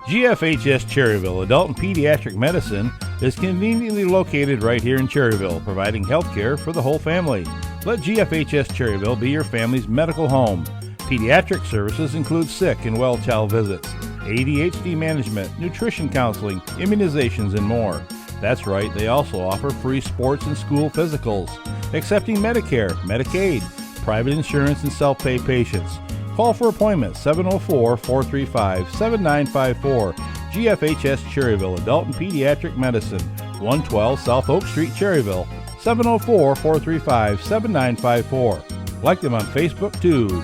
GFHS Cherryville Adult and Pediatric Medicine is conveniently located right here in Cherryville, providing health care for the whole family. Let GFHS Cherryville be your family's medical home. Pediatric services include sick and well child visits, ADHD management, nutrition counseling, immunizations, and more. That's right, they also offer free sports and school physicals, accepting Medicare, Medicaid, private insurance, and self-pay patients. Call for appointments 704-435-7954. GFHS Cherryville Adult and Pediatric Medicine, 112 South Oak Street, Cherryville, 704-435-7954. Like them on Facebook too.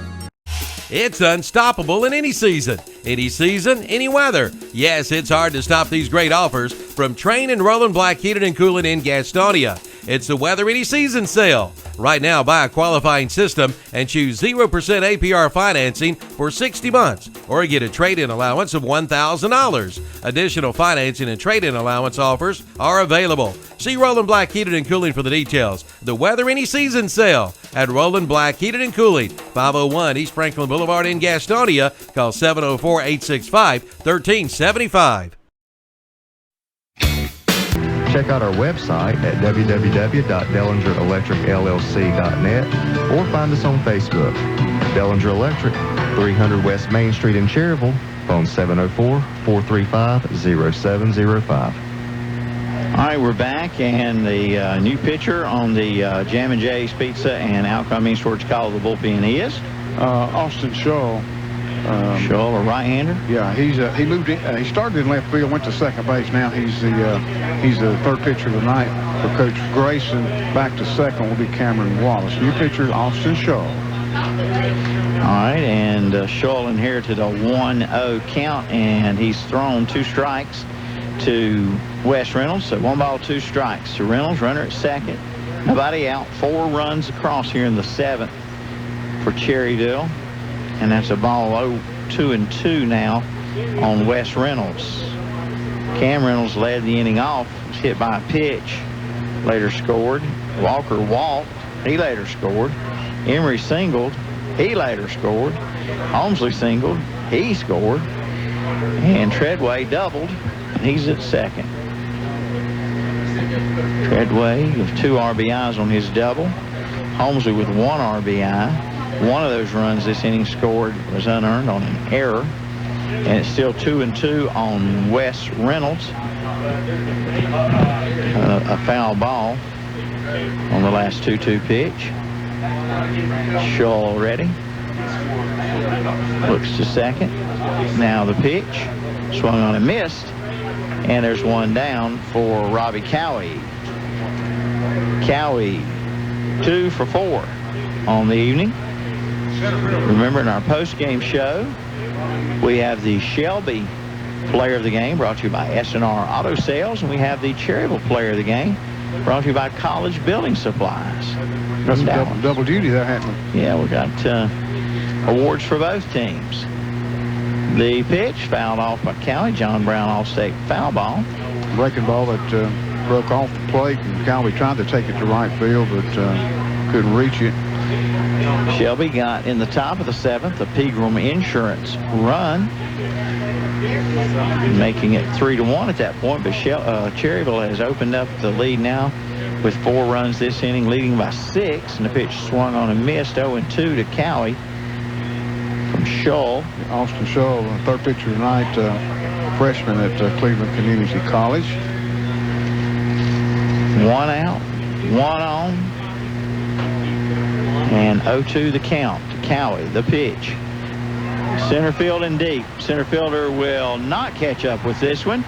It's unstoppable in any season, any weather. Yes, it's hard to stop these great offers from Train and Roland Black Heated and Cooling in Gastonia. It's the Weather Any Season sale. Right now, buy a qualifying system and choose 0% APR financing for 60 months or get a trade-in allowance of $1,000. Additional financing and trade-in allowance offers are available. See Roland Black Heated and Cooling for the details. The Weather Any Season sale at Roland Black Heated and Cooling, 501 East Franklin Boulevard in Gastonia. Call 704-865-1375. Check out our website at www.dellingerelectricllc.net or find us on Facebook. Dellinger Electric, 300 West Main Street in Cherryville. Phone 704-435-0705. All right, we're back, and the new pitcher on the Jam & J's Pizza and Alcohol Convenience Store Call of the bullpen is Austin Shaw. Shaw, a right-hander. Yeah, he moved in. He started in left field, went to second base. Now he's the third pitcher of the night for Coach Grayson. Back to second will be Cameron Wallace. New pitcher Austin Shaw. All right, and Shaw inherited a 1-0 count, and he's thrown 2 strikes to Wes Reynolds. So 1 ball, 2 strikes to Reynolds. Runner at second. Nobody out. 4 runs across here in the 7th for Cherryville. And that's a ball 2-2 now on Wes Reynolds. Cam Reynolds led the inning off. Was hit by a pitch. Later scored. Walker walked. He later scored. Emery singled. He later scored. Holmesley singled. He scored. And Treadway doubled. He's at second. Treadway with 2 RBIs on his double. Holmesley with 1 RBI. One of those runs this inning scored was unearned on an error. And it's still 2-2 on Wes Reynolds. A foul ball on the last 2-2 pitch. Shaw ready. Looks to second. Now the pitch. Swung on and missed. And there's one down for Robbie Cowie. Cowie 2 for 4 on the evening. Remember, in our post-game show, we have the Shelby Player of the Game brought to you by S&R Auto Sales, and we have the Cherryville Player of the Game brought to you by College Building Supplies. That's a double duty there, hasn't it? Yeah, we got awards for both teams. The pitch fouled off by Cowie. John Brown All-State foul ball. Breaking ball that broke off the plate, and Cowie tried to take it to right field, but couldn't reach it. Shelby got in the top of the 7th a Pregame Insurance run, making it 3-1 at that point. But Cherryville has opened up the lead now with 4 runs this inning, leading by 6. And the pitch swung on and missed. 0-2 to Cowie from Shaw. Austin Shaw, third pitcher tonight, freshman at Cleveland Community College. 1 out, 1 on. And 0-2 the count to Cowie. The pitch. Center field and deep. Center fielder will not catch up with this one.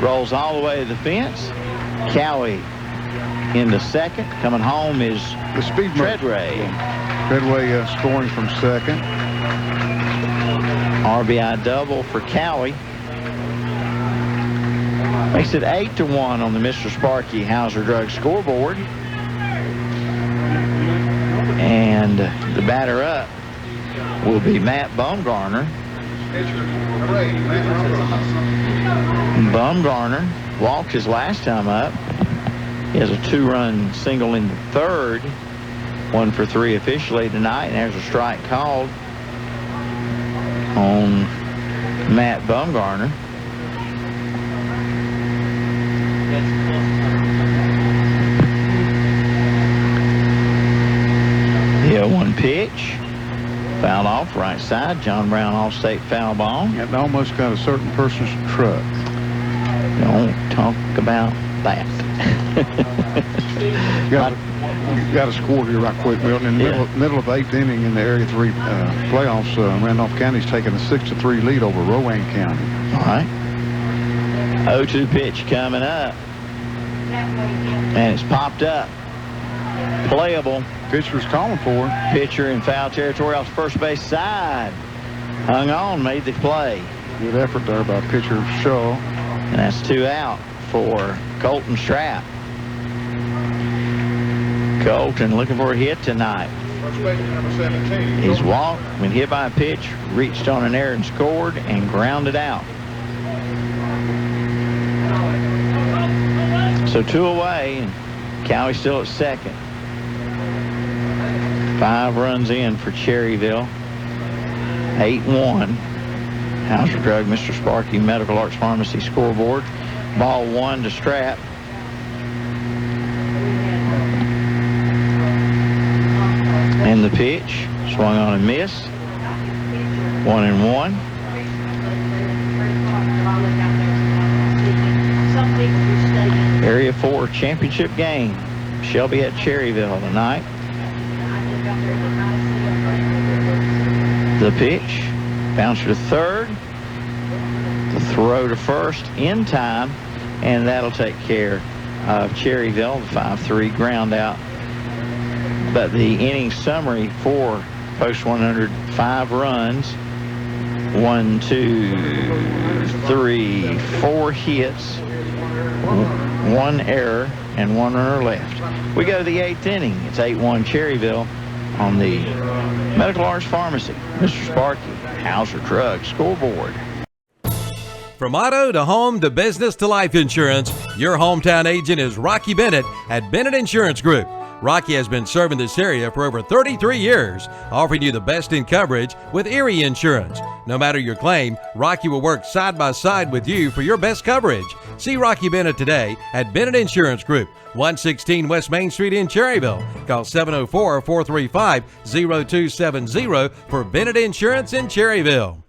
Rolls all the way to the fence. Cowie into second. Coming home is the speed Treadway. Treadway scoring from second. RBI double for Cowie. Makes it 8-1 on the Mr. Sparky Hauser Drug scoreboard. And the batter up will be Matt Bumgarner. Bumgarner walked his last time up. He has a 2-run single in the 3rd. 1 for 3 officially tonight. And there's a strike called on Matt Bumgarner. The 0-1 pitch. Fouled off right side. John Brown All-State foul ball. It almost got a certain person's truck. Don't talk about that. Got to score here right quick, Milton. In the middle of the 8th inning in the Area 3 playoffs, Randolph County's taking a 6-3 lead over Rowan County. All right. 0-2 pitch coming up. And it's popped up. Playable. Pitcher's calling for it. Pitcher in foul territory off the first base side. Hung on, made the play. Good effort there by pitcher Shaw. And that's 2 out for Colton Strapp. Colton looking for a hit tonight. First baseman number 17. He's walked, been hit by a pitch, reached on an error and scored, and grounded out. So 2 away, and Cowie still at second. 5 runs in for Cherryville. 8-1. Hauser Drug, Mr. Sparky Medical Arts Pharmacy scoreboard. Ball 1 to Strapp. And the pitch swung on and missed. 1-1. Area 4 championship game. Shelby at Cherryville tonight. The pitch. Bouncer to third. The throw to first in time. And that'll take care of Cherryville. The 5-3 ground out. But the inning summary for Post 100, 5 runs. 1, 2, 3, 4 hits. 1 error and 1 runner left. We go to the 8th inning. It's 8-1 Cherryville on the Medical Arts Pharmacy. Mr. Sparky, Hauser Drug Scoreboard. From auto to home to business to life insurance, your hometown agent is Rocky Bennett at Bennett Insurance Group. Rocky has been serving this area for over 33 years, offering you the best in coverage with Erie Insurance. No matter your claim, Rocky will work side by side with you for your best coverage. See Rocky Bennett today at Bennett Insurance Group, 116 West Main Street in Cherryville. Call 704-435-0270 for Bennett Insurance in Cherryville.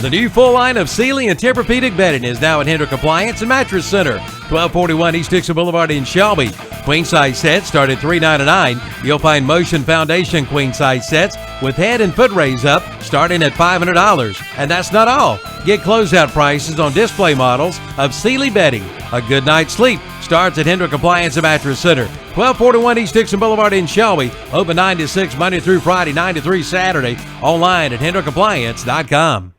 The new full line of ceiling and Tempur-Pedic bedding is now at Hendrick Appliance and Mattress Center, 1241 East Dixon Boulevard in Shelby. Queen size sets start at $399. You'll find Motion Foundation queen size sets with head and foot raise up starting at $500. And that's not all. Get closeout prices on display models of Sealy bedding. A good night's sleep starts at Hendrick Appliance and Mattress Center, 1241 East Dixon Boulevard in Shelby. Open 9 to 6 Monday through Friday, 9 to 3 Saturday. Online at HendrickAppliance.com.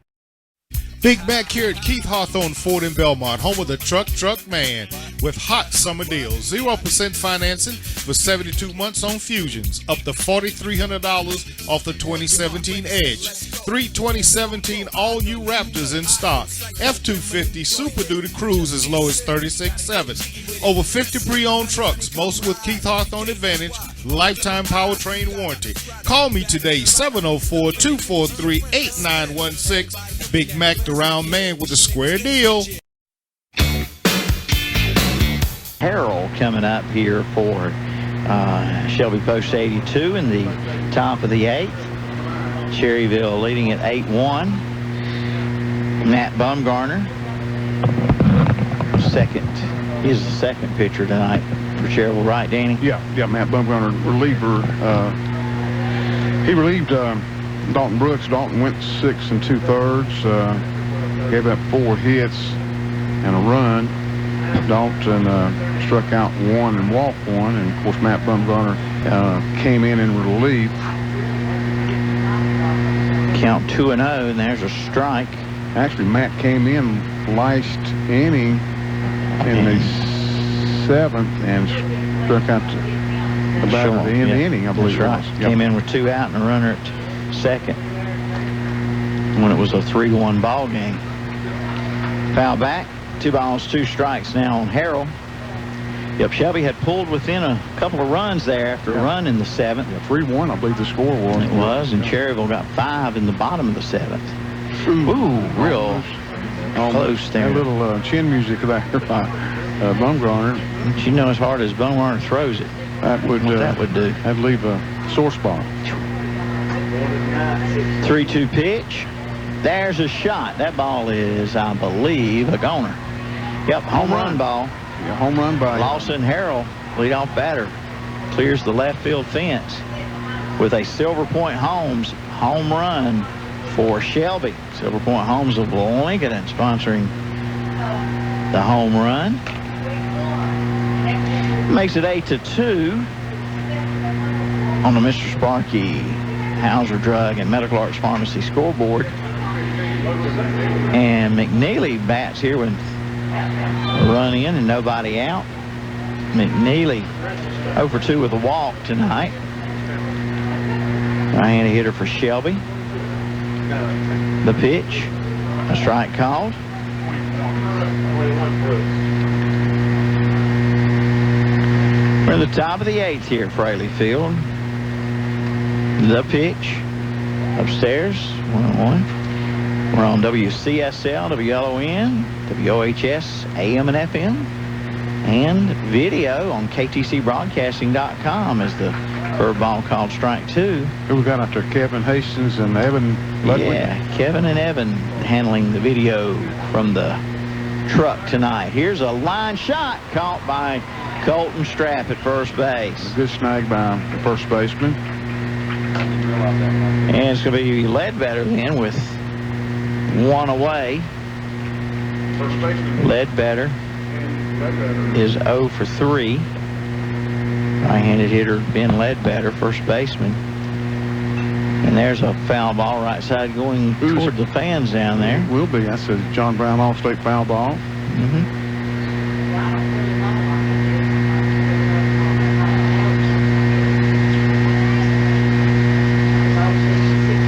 Big Mac here at Keith Hawthorne Ford in Belmont, home of the truck man, with hot summer deals. 0% financing for 72 months on Fusions, up to $4,300 off the 2017 Edge. 3 2017 all-new Raptors in stock. F-250 Super Duty Cruise as low as $36,700. Over 50 pre-owned trucks, most with Keith Hawthorne Advantage, lifetime powertrain warranty. Call me today, 704-243-8916. Big Mac, the round man with a square deal. Harold coming up here for Shelby Post 82 in the top of the 8th. Cherryville leading at 8-1. Matt Bumgarner, second. He's the second pitcher tonight for Cherryville, right, Danny? Yeah, Matt Bumgarner, reliever. He relieved Dalton Brooks. Dalton went 6 2/3. Gave up 4 hits and a run. Dalton struck out 1 and walked 1. And, of course, Matt Bumgarner came in relief. Count 2-0, and there's a strike. Actually, Matt came in last inning in the 7th and struck out about at the end of the inning, I believe. That's right. Yep. Came in with 2 out and a runner at second when it was a 3-1 ball game. Foul back. 2 balls, 2 strikes now on Harrell. Yep, Shelby had pulled within a couple of runs there after a run in the 7th. 3-1, I believe the score was. It was, and Cherryville got 5 in the bottom of the 7th. Ooh, real close there. A little chin music there by Bumgarner. But you know, as hard as Bumgarner throws it, that would do. That'd leave a sore spot. 3-2 pitch. There's a shot. That ball is, I believe, a goner. Yep, home run ball. Yeah, home run by Lawson Harrell, leadoff batter, clears the left field fence with a Silver Point Homes home run for Shelby. Silver Point Homes of Lincoln sponsoring the home run. Makes it 8-2 on the Mr. Sparky Hauser Drug and Medical Arts Pharmacy scoreboard. And McNeely bats here with a run in and nobody out. McNeely 0-for-2 with a walk tonight. Right-handed hitter for Shelby. The pitch, a strike called. We're at the top of the 8th here, Fraley Field. The pitch, upstairs, 1-1. We're on WCSL, WLON, WOHS, AM and FM. And video on KTCBroadcasting.com is the curveball called strike 2. Who we got out there? Kevin Hastings and Evan Ludwig? Yeah, Kevin and Evan handling the video from the truck tonight. Here's a line shot caught by Colton Strapp at first base. A good snag by the first baseman. And it's going to be Ledbetter then with one away. First baseman. Ledbetter is 0 for 3. Right-handed hitter Ben Ledbetter, first baseman. And there's a foul ball right side going toward the fans down there. Will be. That's a John Brown All-State foul ball. Mm-hmm.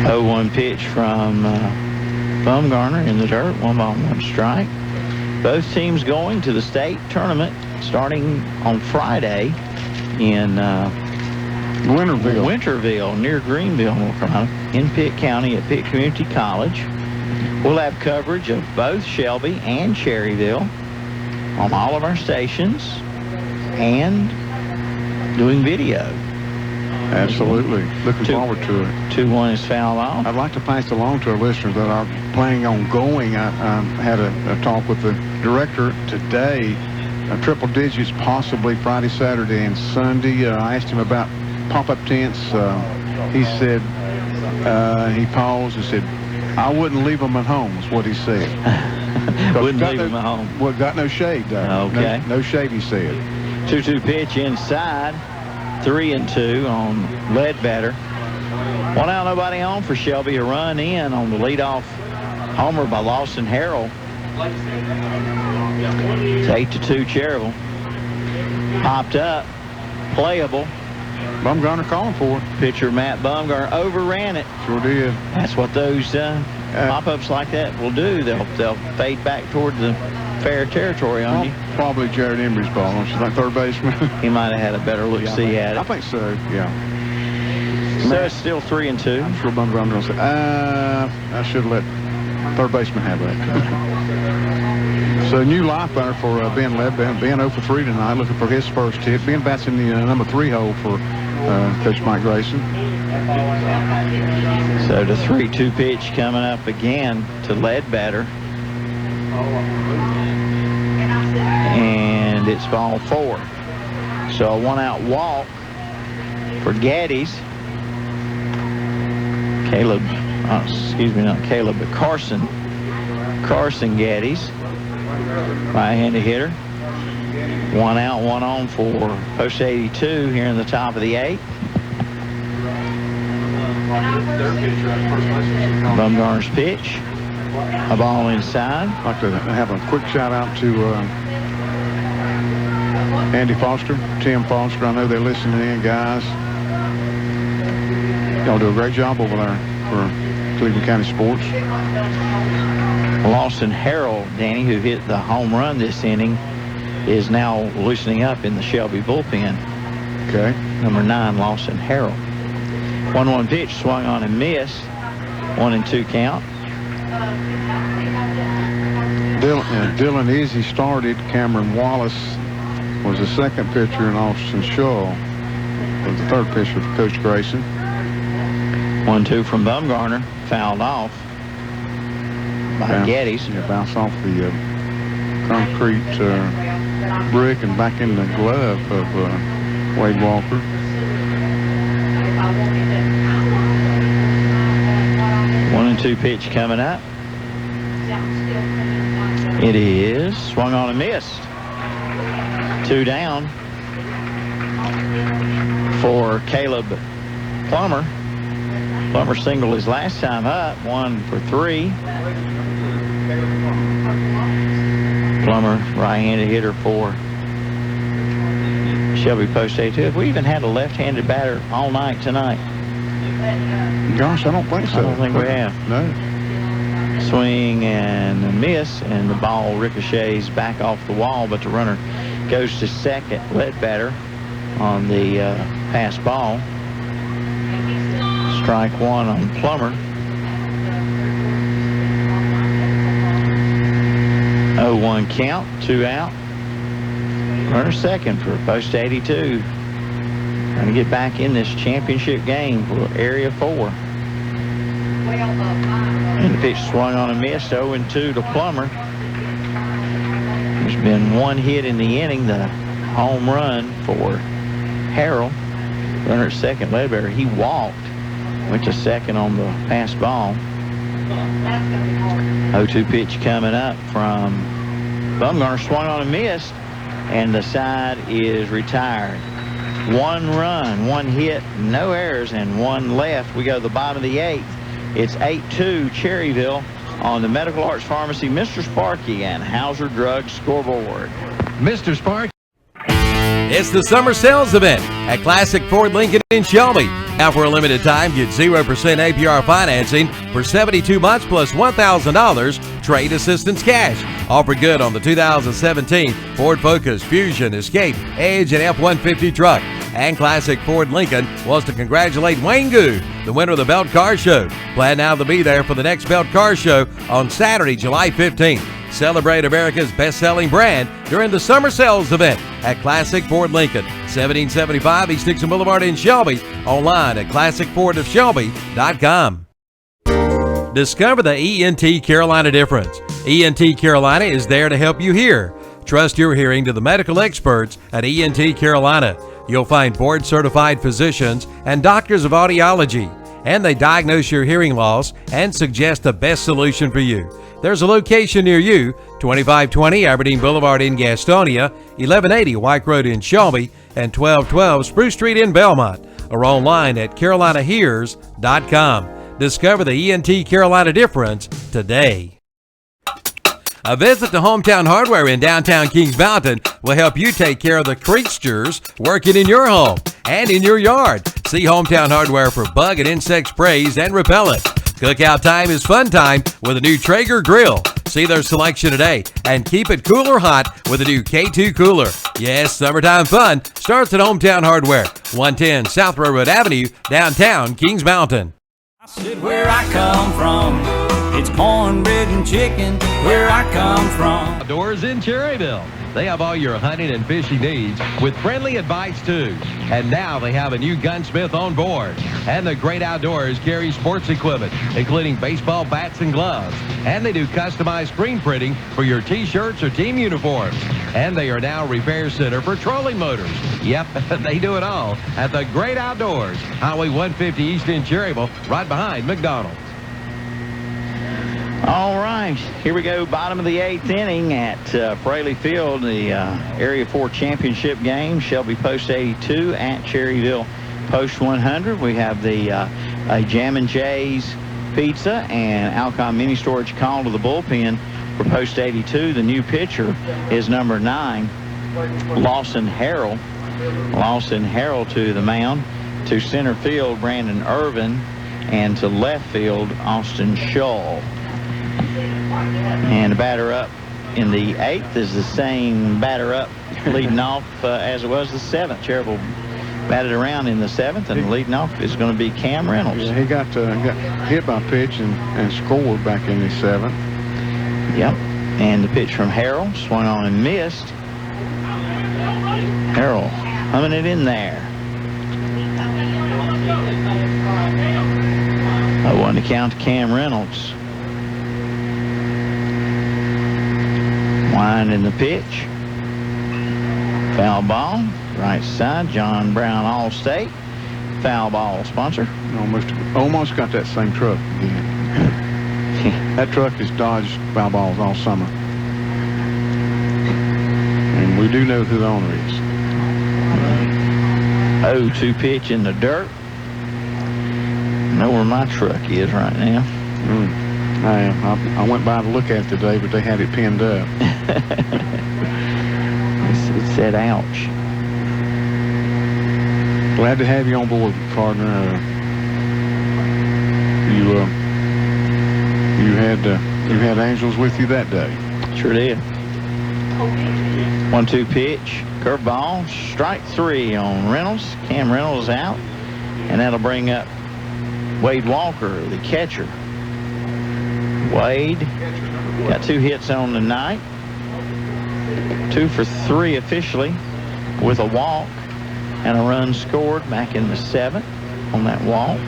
0-1 pitch from Bumgarner in the dirt. 1-1 strike. Both teams going to the state tournament starting on Friday in Winterville, near Greenville, North Carolina, in Pitt County at Pitt Community College. We'll have coverage of both Shelby and Cherryville on all of our stations and doing video. Absolutely. Looking forward to it. 2-1 is foul off. I'd like to pass along to our listeners that are planning on going. I had a talk with the director today. Triple digits, possibly Friday, Saturday, and Sunday. I asked him about pop-up tents. He said, he paused and said, I wouldn't leave them at home, is what he said. Wouldn't leave them at home. Well, got no shade, though. Okay. No shade, he said. 2-2 pitch inside. 3-2 on Ledbetter. 1 out, nobody on for Shelby. A run in on the leadoff homer by Lawson Harrell. It's 8-2 Cherryville. Popped up. Playable. Bumgarner calling for it. Pitcher Matt Bumgarner overran it. Sure did. That's what those pop-ups like that will do. They'll fade back toward the fair territory on you. Probably Jared Embry's ball. Don't you think, third baseman? He might have had a better look-see at it. I think so, yeah. So it's still 3-2. I'm sure Bumgarner will say, I should let third baseman have that. So new life batter for Ben Ledbetter. Ben 0 for 3 tonight, looking for his first hit. Ben bats in the number 3 hole for Coach Mike Grayson. So the 3-2 pitch coming up again to Ledbetter. And it's ball 4. So a 1-out walk for Gaddies. Carson Gaddies. Right-handed hitter. 1 out, 1 on for Post 82 here in the top of the 8th. Bumgarner's pitch. A ball inside. I'd like to have a quick shout out to Andy Foster, Tim Foster. I know they're listening in, guys. Y'all do a great job over there for Cleveland County Sports. Lawson Harrell, Danny, who hit the home run this inning, is now loosening up in the Shelby bullpen. Okay. Number 9, Lawson Harrell. 1-1 pitch, swung on and missed. 1-2 count. Dylan Izzy started. Cameron Wallace was the second pitcher, and Austin Shaw was the third pitcher for Coach Grayson. 1-2 from Bumgarner, fouled off by Geddes. Yeah, bounced off the concrete brick and back in the glove of Wade Walker. One and 2 pitch coming up. It is swung on and missed. 2 down for Caleb Plummer. Plummer singled his last time up, 1 for 3. Plummer, right-handed hitter for Shelby Post 82. Have we even had a left-handed batter all night tonight? Gosh, I don't think so. I don't think we have. No. Swing and a miss, and the ball ricochets back off the wall, but the runner goes to second. Ledbetter on the pass ball. Strike 1 on Plummer. 0-1 count, 2 out. Runner second for Post 82. Trying to get back in this championship game for Area 4. And the pitch swung on and missed, 0-2 to Plummer. There's been one hit in the inning, the home run for Harrell. Runner at second, Ledbetter, he walked. Went to second on the pass ball. 0-2 pitch coming up from Bumgarner, swung on and missed, and the side is retired. One run, one hit, no errors, and one left. We go to the bottom of the 8th. It's 8-2 Cherryville on the Medical Arts Pharmacy, Mr. Sparky and Hauser Drug scoreboard. Mr. Sparky. It's the summer sales event at Classic Ford Lincoln in Shelby. Now for a limited time, get 0% APR financing for 72 months plus $1,000 trade assistance cash. Offer good on the 2017 Ford Focus, Fusion, Escape, Edge, and F-150 truck. And Classic Ford Lincoln wants to congratulate Wayne Good, the winner of the Belt Car Show. Plan now to be there for the next Belt Car Show on Saturday, July 15th. Celebrate America's best-selling brand during the summer sales event at Classic Ford Lincoln, 1775 East Dixon Boulevard in Shelby. Online at classicfordofshelby.com. Discover the ENT Carolina difference. ENT Carolina is there to help you hear. Trust your hearing to the medical experts at ENT Carolina. You'll find board-certified physicians and doctors of audiology, and they diagnose your hearing loss and suggest the best solution for you. There's a location near you, 2520 Aberdeen Boulevard in Gastonia, 1180 White Road in Shelby, and 1212 Spruce Street in Belmont, or online at carolinahears.com. Discover the ENT Carolina difference today. A visit to Hometown Hardware in downtown Kings Mountain will help you take care of the creatures working in your home and in your yard. See Hometown Hardware for bug and insect sprays and repellent. Cookout time is fun time with a new Traeger grill. See their selection today and keep it cool or hot with a new K2 cooler. Yes, summertime fun starts at Hometown Hardware, 110 South Railroad Avenue, downtown Kings Mountain. Where I come from, it's cornbread and chicken. Where I come from. Outdoors in Cherryville. They have all your hunting and fishing needs with friendly advice too. And now they have a new gunsmith on board. And the Great Outdoors carries sports equipment, including baseball bats and gloves. And they do customized screen printing for your t-shirts or team uniforms. And they are now a repair center for trolling motors. Yep, they do it all at the Great Outdoors, Highway 150 East in Cherryville, right behind McDonald's. All right, here we go, bottom of the 8th inning at Fraley Field, the Area 4 championship game. Shelby Post 82 at Cherryville Post 100. We have the Jammin' Jay's Pizza and Alcon Mini Storage call to the bullpen for Post 82. The new pitcher is number 9, Lawson Harrell. Lawson Harrell to the mound. To center field, Brandon Irvin. And to left field, Austin Shull. And the batter up in the 8th is the same batter up leading off as it was the 7th. Cherryville batted around in the 7th, and leading off is going to be Cam Reynolds. Yeah, he got hit by a pitch and scored back in the 7th. Yep. And the pitch from Harrell swung on and missed. Harrell humming it in there. 0-1 to count to Cam Reynolds. Winding the pitch. Foul ball. Right side. John Brown Allstate. Foul ball sponsor. Almost got that same truck again. That truck has dodged foul balls all summer. And we do know who the owner is. 0-2 pitch in the dirt. Know where my truck is right now. I went by to look at it today, but they had it pinned up. It said ouch. Glad to have you on board, partner. You had angels with you that day. Sure did. 1-2 pitch, curveball, strike 3 on Reynolds. Cam Reynolds out, and that'll bring up Wade Walker, the catcher. Wade got 2 hits on the night. 2 for 3 officially with a walk and a run scored back in the 7th on that walk.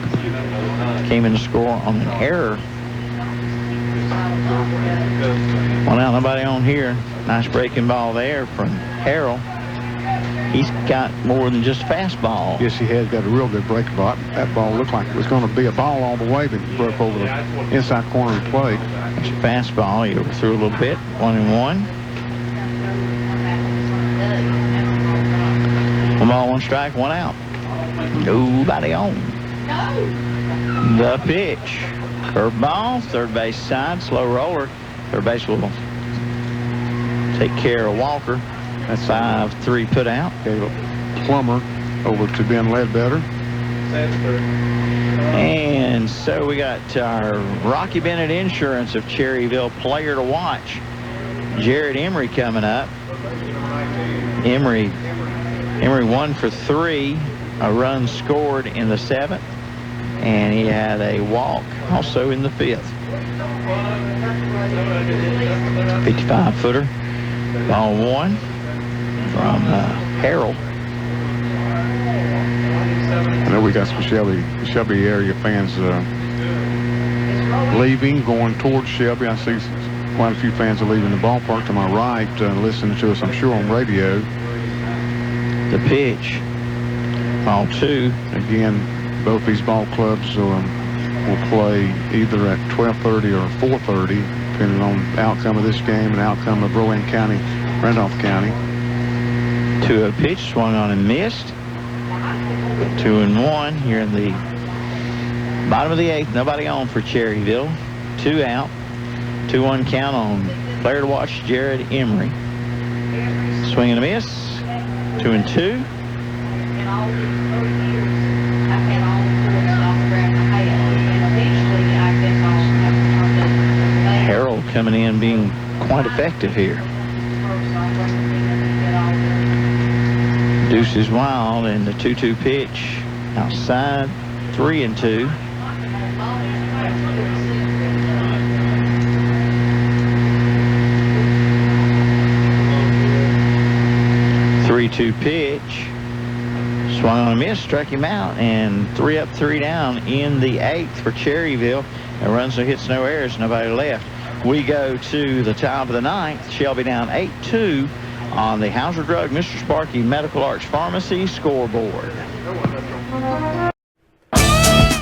Came in to score on an error. Well, now nobody on here. Nice breaking ball there from Harrell. He's got more than just fastball. Yes, he has got a real good breaking ball. That ball looked like it was going to be a ball all the way, but it broke over the inside corner of the plate. That's a fastball. He overthrew a little bit. 1-1. 1 ball, 1 strike, 1 out. Nobody on. The pitch. Curveball, third base side, slow roller. Third base will take care of Walker. That's 5-3 put out. Plummer over to Ben Ledbetter. And so we got our Rocky Bennett Insurance of Cherryville player to watch. Jared Emery coming up. Emery 1 for 3. A run scored in the 7th. And he had a walk also in the 5th. 55-footer. Ball 1 from Harold. I know we got some Shelby area fans leaving, going towards Shelby. I see quite a few fans are leaving the ballpark to my right, listening to us, I'm sure, on radio. The pitch. Ball 2. Again, both these ball clubs will play either at 12:30 or 4:30, depending on the outcome of this game and outcome of Rowan County, Randolph County. 2-0 pitch, swung on and missed. 2-1 here in the bottom of the 8th. Nobody on for Cherryville. 2 out. 2-1 count on player to watch, Jared Emery. Swing and a miss. 2-2. Harold coming in being quite effective here. Deuce is wild, and the 2-2 pitch outside. 3-2. Two pitch, swung on a miss, struck him out, and 3 up, 3 down in the 8th for Cherryville. No runs, no hits, no errors, nobody left. We go to the top of the 9th. Shelby down 8-2 on the Hauser Drug Mr. Sparky Medical Arts Pharmacy scoreboard.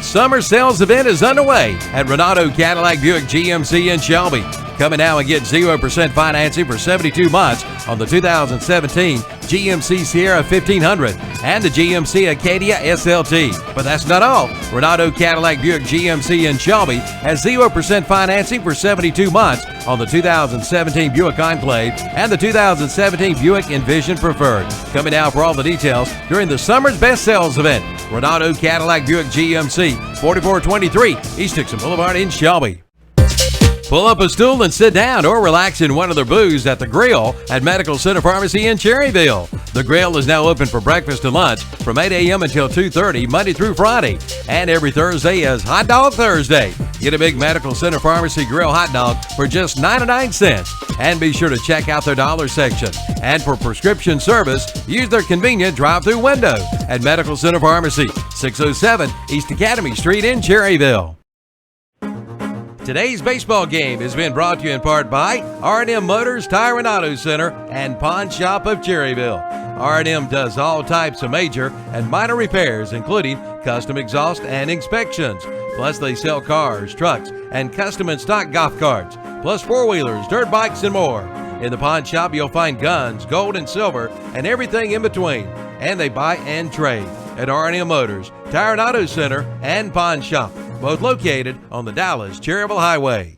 Summer sales event is underway at Renato Cadillac Buick GMC in Shelby. Come in now and get 0% financing for 72 months on the 2017 GMC Sierra 1500 and the GMC Acadia SLT. But that's not all. Renato Cadillac Buick GMC in Shelby has 0% financing for 72 months on the 2017 Buick Enclave and the 2017 Buick Envision Preferred. Come in now for all the details during the summer's best sales event. Renato Cadillac Buick GMC, 4423 East Dixon Boulevard in Shelby. Pull up a stool and sit down or relax in one of their booths at the Grill at Medical Center Pharmacy in Cherryville. The Grill is now open for breakfast and lunch from 8 a.m. until 2:30 Monday through Friday. And every Thursday is Hot Dog Thursday. Get a big Medical Center Pharmacy Grill hot dog for just 99 cents. And be sure to check out their dollar section. And for prescription service, use their convenient drive-through window at Medical Center Pharmacy, 607 East Academy Street in Cherryville. Today's baseball game has been brought to you in part by R&M Motors, Tire and Auto Center, and Pawn Shop of Cherryville. R&M does all types of major and minor repairs, including custom exhaust and inspections. Plus, they sell cars, trucks, and custom and stock golf carts, plus four-wheelers, dirt bikes, and more. In the Pawn Shop, you'll find guns, gold and silver, and everything in between. And they buy and trade at R&M Motors, Tire and Auto Center, and Pawn Shop, both located on the Dallas-Cherryville Highway.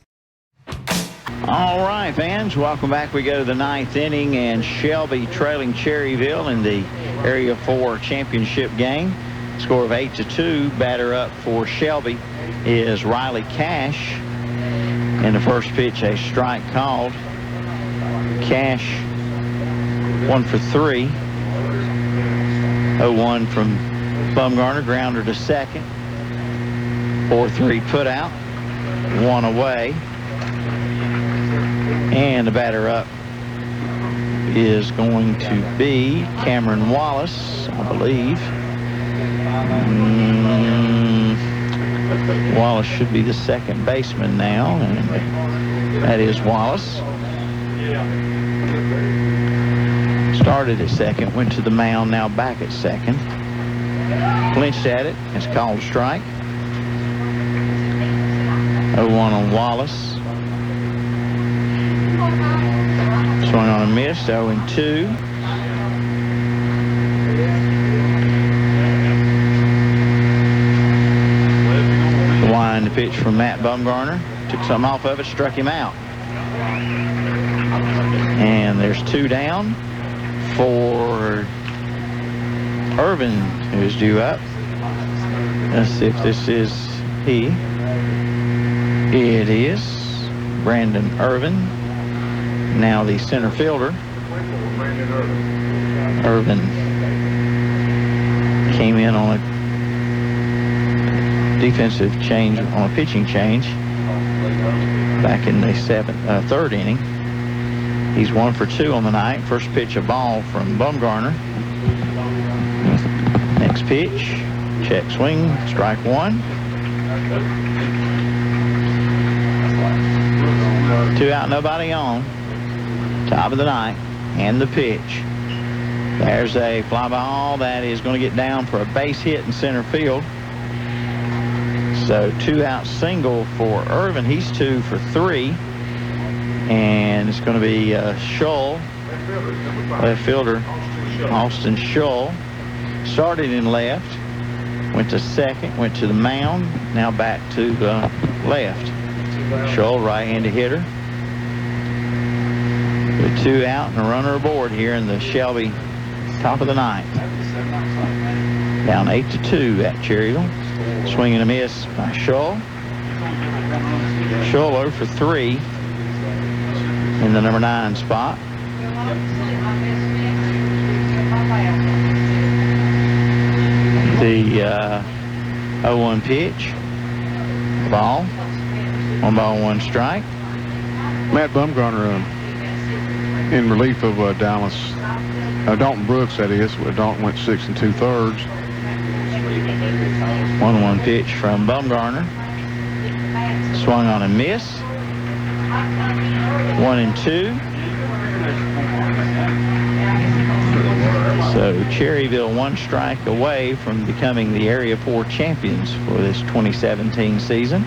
All right, fans, welcome back. We go to the 9th inning, and Shelby trailing Cherryville in the Area 4 championship game. Score of 8-2. Batter up for Shelby is Riley Cash. In the first pitch, a strike called. Cash 1 for 3. 0-1 from Bumgarner, grounder to second. 4-3 put out, 1 away. And the batter up is going to be Cameron Wallace, I believe. Wallace should be the second baseman now, and that is Wallace. Started at second, went to the mound, now back at second. Flinched at it, it's called a strike. 0-1 on Wallace. Swung on a miss, 0-2. The wind pitch from Matt Bumgarner. Took some off of it, struck him out. And there's 2 down for Irvin, who is due up. Let's see if this is he. It is Brandon Irvin. Now the center fielder. Irvin came in on a defensive change, on a pitching change back in the third inning. He's 1 for 2 on the night. First pitch, a ball from Bumgarner. Next pitch, check swing, strike 1. 2 out, nobody on. Top of the ninth, and the pitch. There's a fly ball that is going to get down for a base hit in center field. So 2 out single for Irvin. He's 2 for 3. And it's going to be Shull, left fielder, Austin Shull. Started in left, went to second, went to the mound, now back to left. Shull, right-handed hitter. With 2 out and a runner aboard here in the Shelby top of the ninth. Down 8-2 at Cherryville. Swing and a miss by Shull. Shull 0 for 3 in the number 9 spot. The 0-1 pitch. Ball. 1 ball, 1 strike. Matt Bumgarner in relief of Dallas. Dalton Brooks, that is. Dalton went 6 2/3. 1-1 pitch from Bumgarner. Swung on a miss. 1-2. So Cherryville 1 strike away from becoming the Area 4 champions for this 2017 season.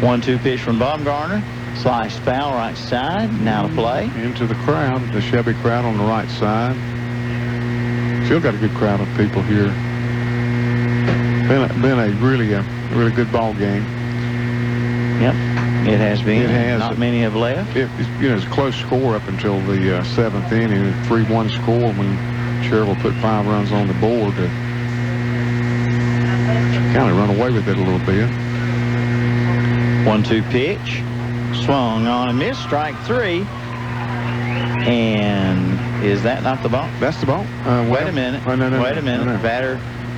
1-2 pitch from Bumgarner. Sliced foul right side. Now to play. Into the crowd, the Shelby crowd on the right side. Still got a good crowd of people here. Been a really good ball game. Yep, it has been. It has. Not many have left. It's a close score up until the 7th inning. 3-1 score when Cherryville put 5 runs on the board to kind of run away with it a little bit. 1-2 pitch. Swung on a miss, strike 3. And is that not the ball? That's the ball. Wait a minute. Wait a minute. No.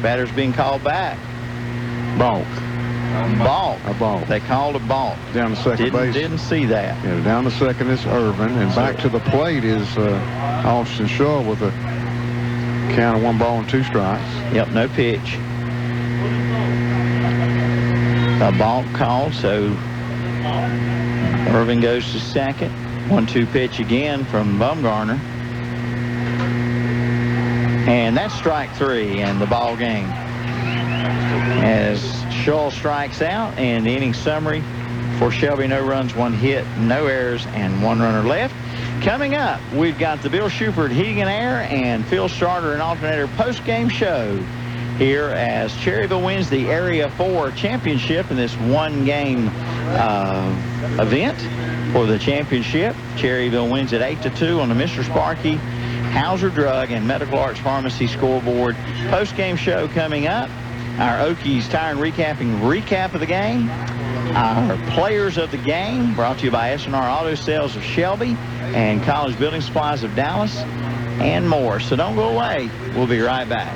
Batter's being called back. Balk. Balk. A balk. They called a balk. Down to second base. Didn't see that. Yeah, down to second is Irvin. And back to the plate is Austin Shaw with a count of 1 ball and 2 strikes. Yep, no pitch. A balk called, so Irvin goes to second. 1-2 pitch again from Bumgarner. And that's strike 3 and the ball game. As Shull strikes out, and the inning summary for Shelby: no runs, 1 hit, no errors, and 1 runner left. Coming up, we've got the Bill Shupert Heating and Air and Phil Starter and Alternator post-game show here as Cherryville wins the Area 4 championship in this 1-game event for the championship. Cherryville wins it 8-2 on the Mr. Sparky Hauser Drug and Medical Arts Pharmacy scoreboard. Post-game show coming up. Our Okies Tire and recap of the game. Our players of the game, brought to you by S&R Auto Sales of Shelby and College Building Supplies of Dallas, and more. So don't go away. We'll be right back.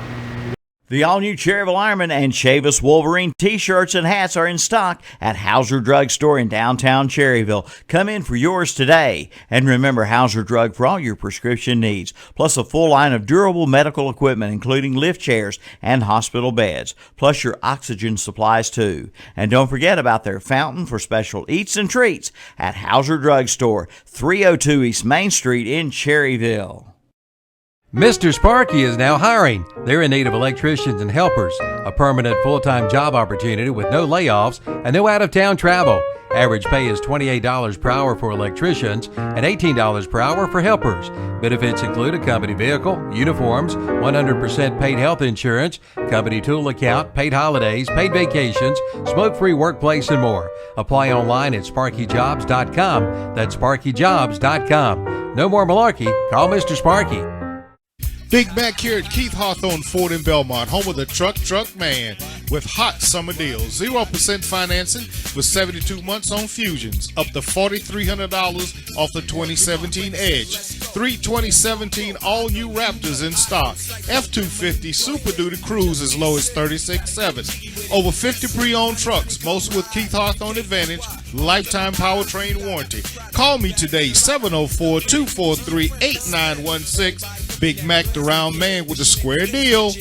The all-new Cherryville Ironman and Chavis Wolverine t-shirts and hats are in stock at Hauser Drug Store in downtown Cherryville. Come in for yours today. And remember, Hauser Drug for all your prescription needs, plus a full line of durable medical equipment, including lift chairs and hospital beds, plus your oxygen supplies too. And don't forget about their fountain for special eats and treats at Hauser Drug Store, 302 East Main Street in Cherryville. Mr. Sparky is now hiring. They're in need of electricians and helpers. A permanent full-time job opportunity with no layoffs and no out-of-town travel. Average pay is $28 per hour for electricians and $18 per hour for helpers. Benefits include a company vehicle, uniforms, 100% paid health insurance, company tool account, paid holidays, paid vacations, smoke-free workplace, and more. Apply online at sparkyjobs.com. That's sparkyjobs.com. No more malarkey. Call Mr. Sparky. Big Mac here at Keith Hawthorne Ford in Belmont, home of the truck man, with hot summer deals. 0% financing with 72 months on Fusions, up to $4,300 off the 2017 Edge. 3 2017 all-new Raptors in stock. F-250 Super Duty Cruise as low as $36,700. Over 50 pre-owned trucks, most with Keith Hawthorne Advantage, lifetime powertrain warranty. Call me today, 704-243-8916. Big Mac, the round man with the square deal.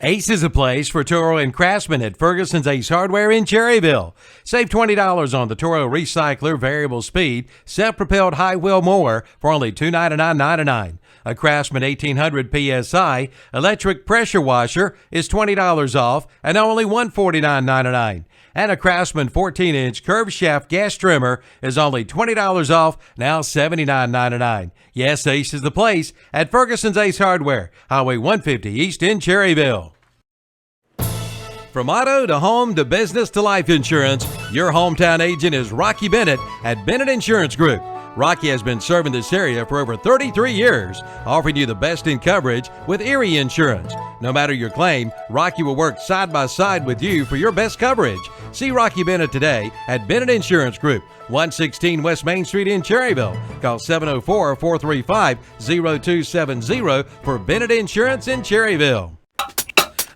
Ace is a place for Toro and Craftsman at Ferguson's Ace Hardware in Cherryville. Save $20 on the Toro Recycler Variable Speed Self-Propelled High Wheel Mower for only $299.99. A Craftsman 1800 PSI Electric Pressure Washer is $20 off and only $149.99. And a Craftsman 14-inch curved shaft gas trimmer is only $20 off, now $79.99. Yes, Ace is the place at Ferguson's Ace Hardware, Highway 150 East in Cherryville. From auto to home to business to life insurance, your hometown agent is Rocky Bennett at Bennett Insurance Group. Rocky has been serving this area for over 33 years, offering you the best in coverage with Erie Insurance. No matter your claim, Rocky will work side by side with you for your best coverage. See Rocky Bennett today at Bennett Insurance Group, 116 West Main Street in Cherryville. Call 704-435-0270 for Bennett Insurance in Cherryville.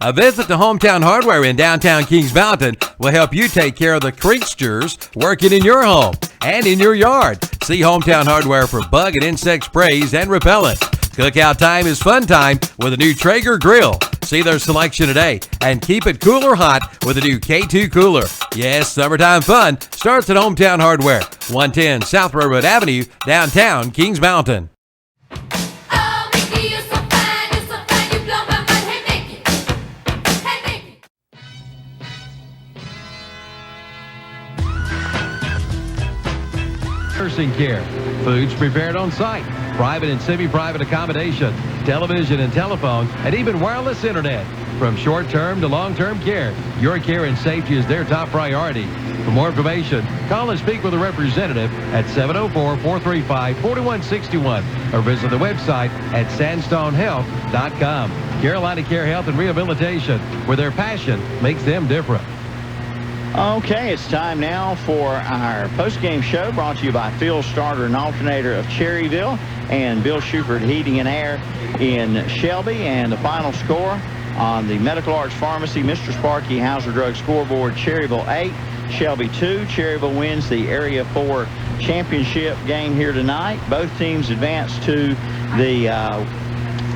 A visit to Hometown Hardware in downtown Kings Mountain will help you take care of the creatures working in your home and in your yard. See Hometown Hardware for bug and insect sprays and repellent. Cookout time is fun time with a new Traeger grill. See their selection today and keep it cool or hot with a new K2 cooler. Yes, summertime fun starts at Hometown Hardware, 110 South Railroad Avenue, downtown Kings Mountain. Nursing care, foods prepared on site, private and semi-private accommodation, television and telephone, and even wireless internet. From short-term to long-term care, your care and safety is their top priority. For more information, call and speak with a representative at 704-435-4161 or visit the website at sandstonehealth.com. Carolina Care Health and Rehabilitation, where their passion makes them different. Okay, it's time now for our post-game show brought to you by Phil Starter and Alternator of Cherryville and Bill Schubert Heating and Air in Shelby. And the final score on the Medical Arts Pharmacy Mr. Sparky Hauser Drug scoreboard: Cherryville 8, Shelby 2. Cherryville wins the Area 4 championship game here tonight. Both teams advance to the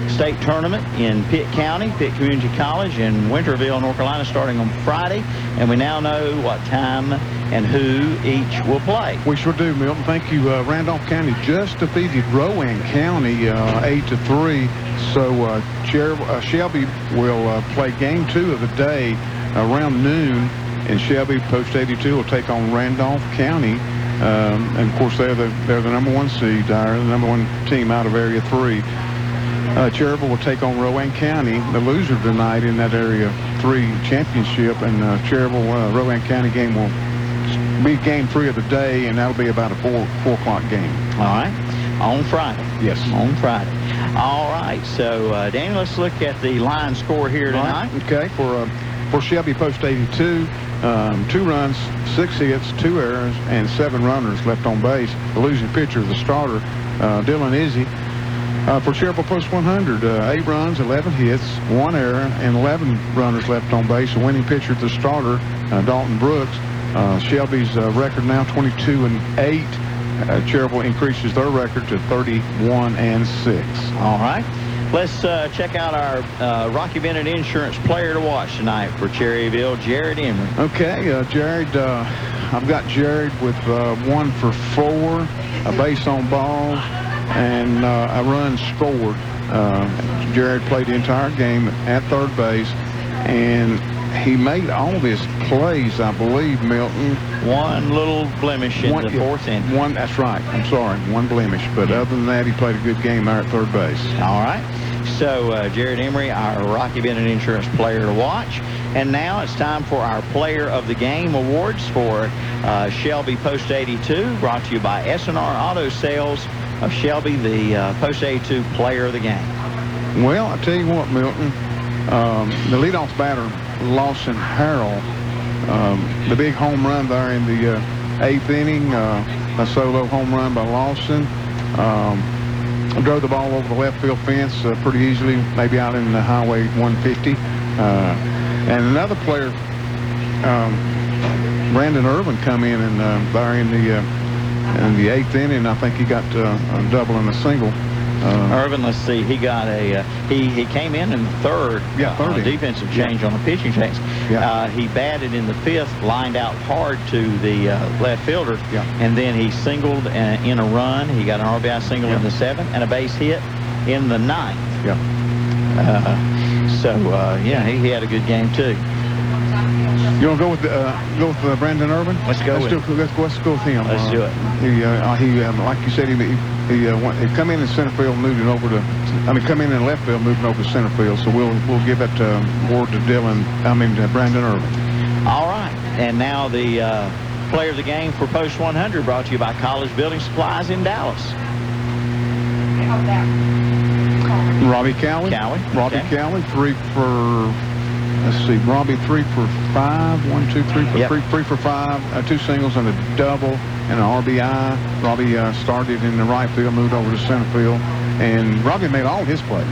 state tournament in Pitt County, Pitt Community College in Winterville, North Carolina, starting on Friday. And we now know what time and who each will play. We sure do, Milton. Thank you. Randolph County just defeated Rowan County 8-3. So Shelby will play game 2 of the day around noon, and Shelby Post 82 will take on Randolph County. And of course, they're the number 1 seed, the number 1 team out of Area 3. Cherryville will take on Rowan County, the loser tonight in that Area 3 championship, and Cherryville Rowan County game will be game 3 of the day, and that'll be about a 4 o'clock game. All right, on Friday. Yes, on Friday. All right, so Daniel, let's look at the line score here tonight. Right. Okay, for Shelby Post 82, 2 runs, 6 hits, 2 errors, and 7 runners left on base. The losing pitcher, the starter, Dylan Izzy. For Cherryville Post 100, 8 runs, 11 hits, 1 error, and 11 runners left on base. The winning pitcher, the starter, Dalton Brooks. Shelby's record now 22-8. Cherryville increases their record to 31-6. All right. Let's check out our Rocky Bennett Insurance player to watch tonight for Cherryville, Jared Emery. Okay, Jared, I've got Jared with 1 for 4, a base on balls, and a run scored. Jared played the entire game at third base, and he made all of his plays, I believe, Milton. One little blemish in the fourth inning. That's right. I'm sorry. 1 blemish. But other than that, he played a good game there at third base. All right. So, Jared Emery, our Rocky Bennett Insurance player to watch. And now it's time for our Player of the Game awards for Shelby Post 82, brought to you by S&R Auto Sales of Shelby, the Post 82 Player of the Game. Well, I tell you what, Milton, the leadoff batter, Lawson Harrell, the big home run there in the 8th inning, a solo home run by Lawson. Drove the ball over the left field fence pretty easily, maybe out in the Highway 150. And another player, Brandon Irvin, come in and there in the 8th inning. I think he got a double and a single. Irvin, let's see, he got a he came in the third, on a defensive change on a pitching change. He batted in the 5th, lined out hard to the left fielder, and then he singled in a run. He got an RBI single in the 7th and a base hit in the 9th. He had a good game too. You want to go with Brandon Irvin? Let's go with him. Let's do it. He like you said, he come in center field, moving over to. Come in left field, moving over to center field. So we'll give that award to Brandon Irvin. All right, and now the player of the game for Post 100, brought to you by College Building Supplies in Dallas. Robbie Cowie. Robbie Cowie, 3 for. Let's see, Robbie 3 for 5. 1, 2, 3 for 3 for 5. 2 singles and a double and an RBI. Robbie started in the right field, moved over to center field, and Robbie made all his plays.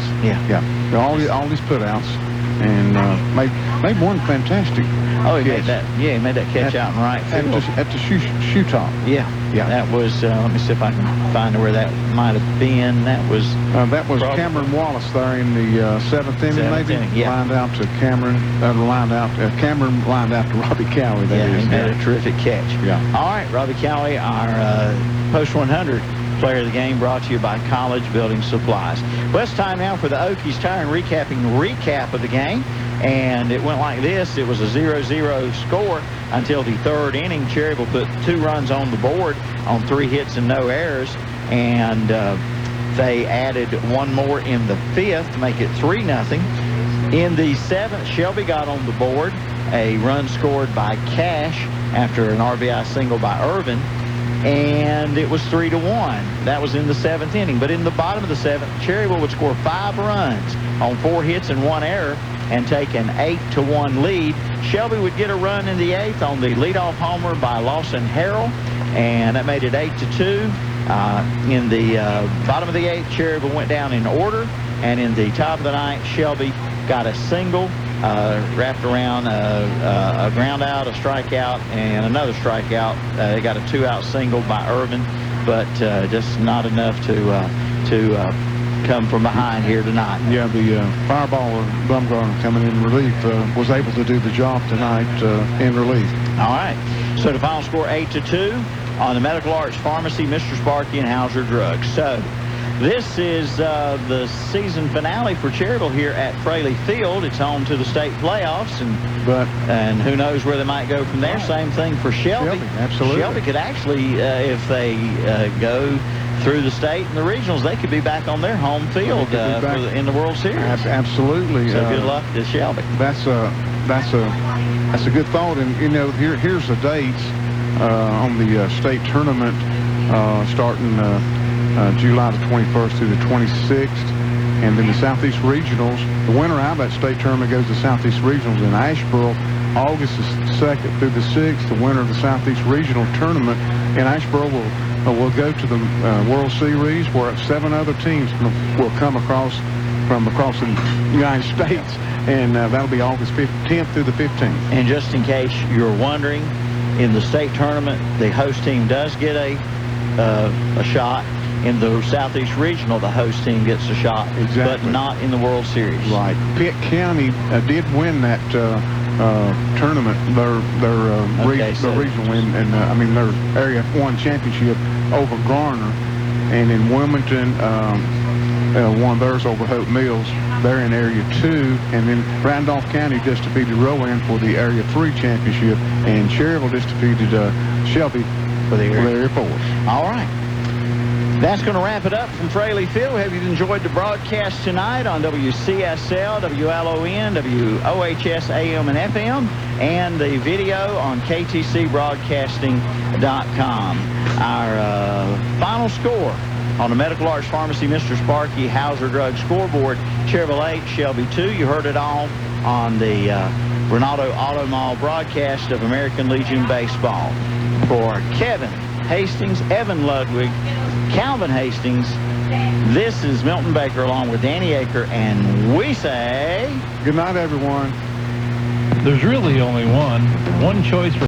All his putouts, and made one fantastic. Oh, he made that. Yeah, he made that catch out in right field at the shoe top. That was. Let me see if I can find where that might have been. That was Cameron Wallace there in the 7th inning, maybe. Lined out to Cameron. Cameron lined out to Robbie Cowie. He made a terrific catch. All right, Robbie Cowie, our Post 100 player of the game, brought to you by College Building Supplies. Well, it's time now for the Okies Tire and recap of the game. And it went like this. It was a 0-0 score until the 3rd inning. Cherryville put 2 runs on the board on 3 hits and no errors. And they added 1 more in the 5th to make it 3-0. In the 7th, Shelby got on the board. A run scored by Cash after an RBI single by Irvin. And it was 3-1. That was in the 7th inning. But in the bottom of the 7th, Cherryville would score 5 runs on 4 hits and 1 error and take an 8-1 lead. Shelby would get a run in the 8th on the leadoff homer by Lawson Harrell, and that made it 8-2. In the bottom of the 8th, Cherryville went down in order, and in the top of the 9th, Shelby got a single, wrapped around a ground out, a strikeout, and another strikeout. They got a 2-out single by Irvin, but just not enough to come from behind here tonight. The fireballer Bumgarner coming in relief was able to do the job tonight in relief. All right. So the final score 8-2 on the Medical Arts Pharmacy, Mr. Sparky and Hauser Drugs. So this is the season finale for Cherryville here at Fraley Field. It's home to the state playoffs, and who knows where they might go from there. Same thing for Shelby. Absolutely. Shelby could actually, if they go through the state and the regionals, they could be back on their home field in the World Series. Absolutely. So good luck to Shelby. That's a good thought. And here's the dates on the state tournament starting July the 21st through the 26th, and then the Southeast Regionals. The winner out of that state tournament goes to Southeast Regionals in Asheboro, August the 2nd through the 6th. The winner of the Southeast Regional tournament in Asheboro will we'll go to the World Series where 7 other teams will come across from across the United States, and that'll be August 10th through the 15th. And just in case you're wondering, in the state tournament, the host team does get a shot. In the Southeast Regional, the host team gets a shot, but not in the World Series. Right. Pitt County did win that tournament, their regional win, and their Area 1 championship over Garner, and in Wilmington won theirs over Hope Mills. They're in Area 2, and then Randolph County just defeated Rowan for the Area 3 championship, and Cherryville just defeated Shelby for the Area 4. All right. That's going to wrap it up from Fraley Field. We hope you've enjoyed the broadcast tonight on WCSL, WLON, WOHS AM and FM, and the video on KTCBroadcasting.com. Our final score on the Medical Arts Pharmacy Mr. Sparky Hauser Drug Scoreboard: Cherryville 8, Shelby 2. You heard it all on the Ronaldo Auto Mall broadcast of American Legion Baseball. For Kevin Hastings, Evan Ludwig, Calvin Hastings, this is Milton Baker along with Danny Aker, and we say good night, everyone. There's really only one choice for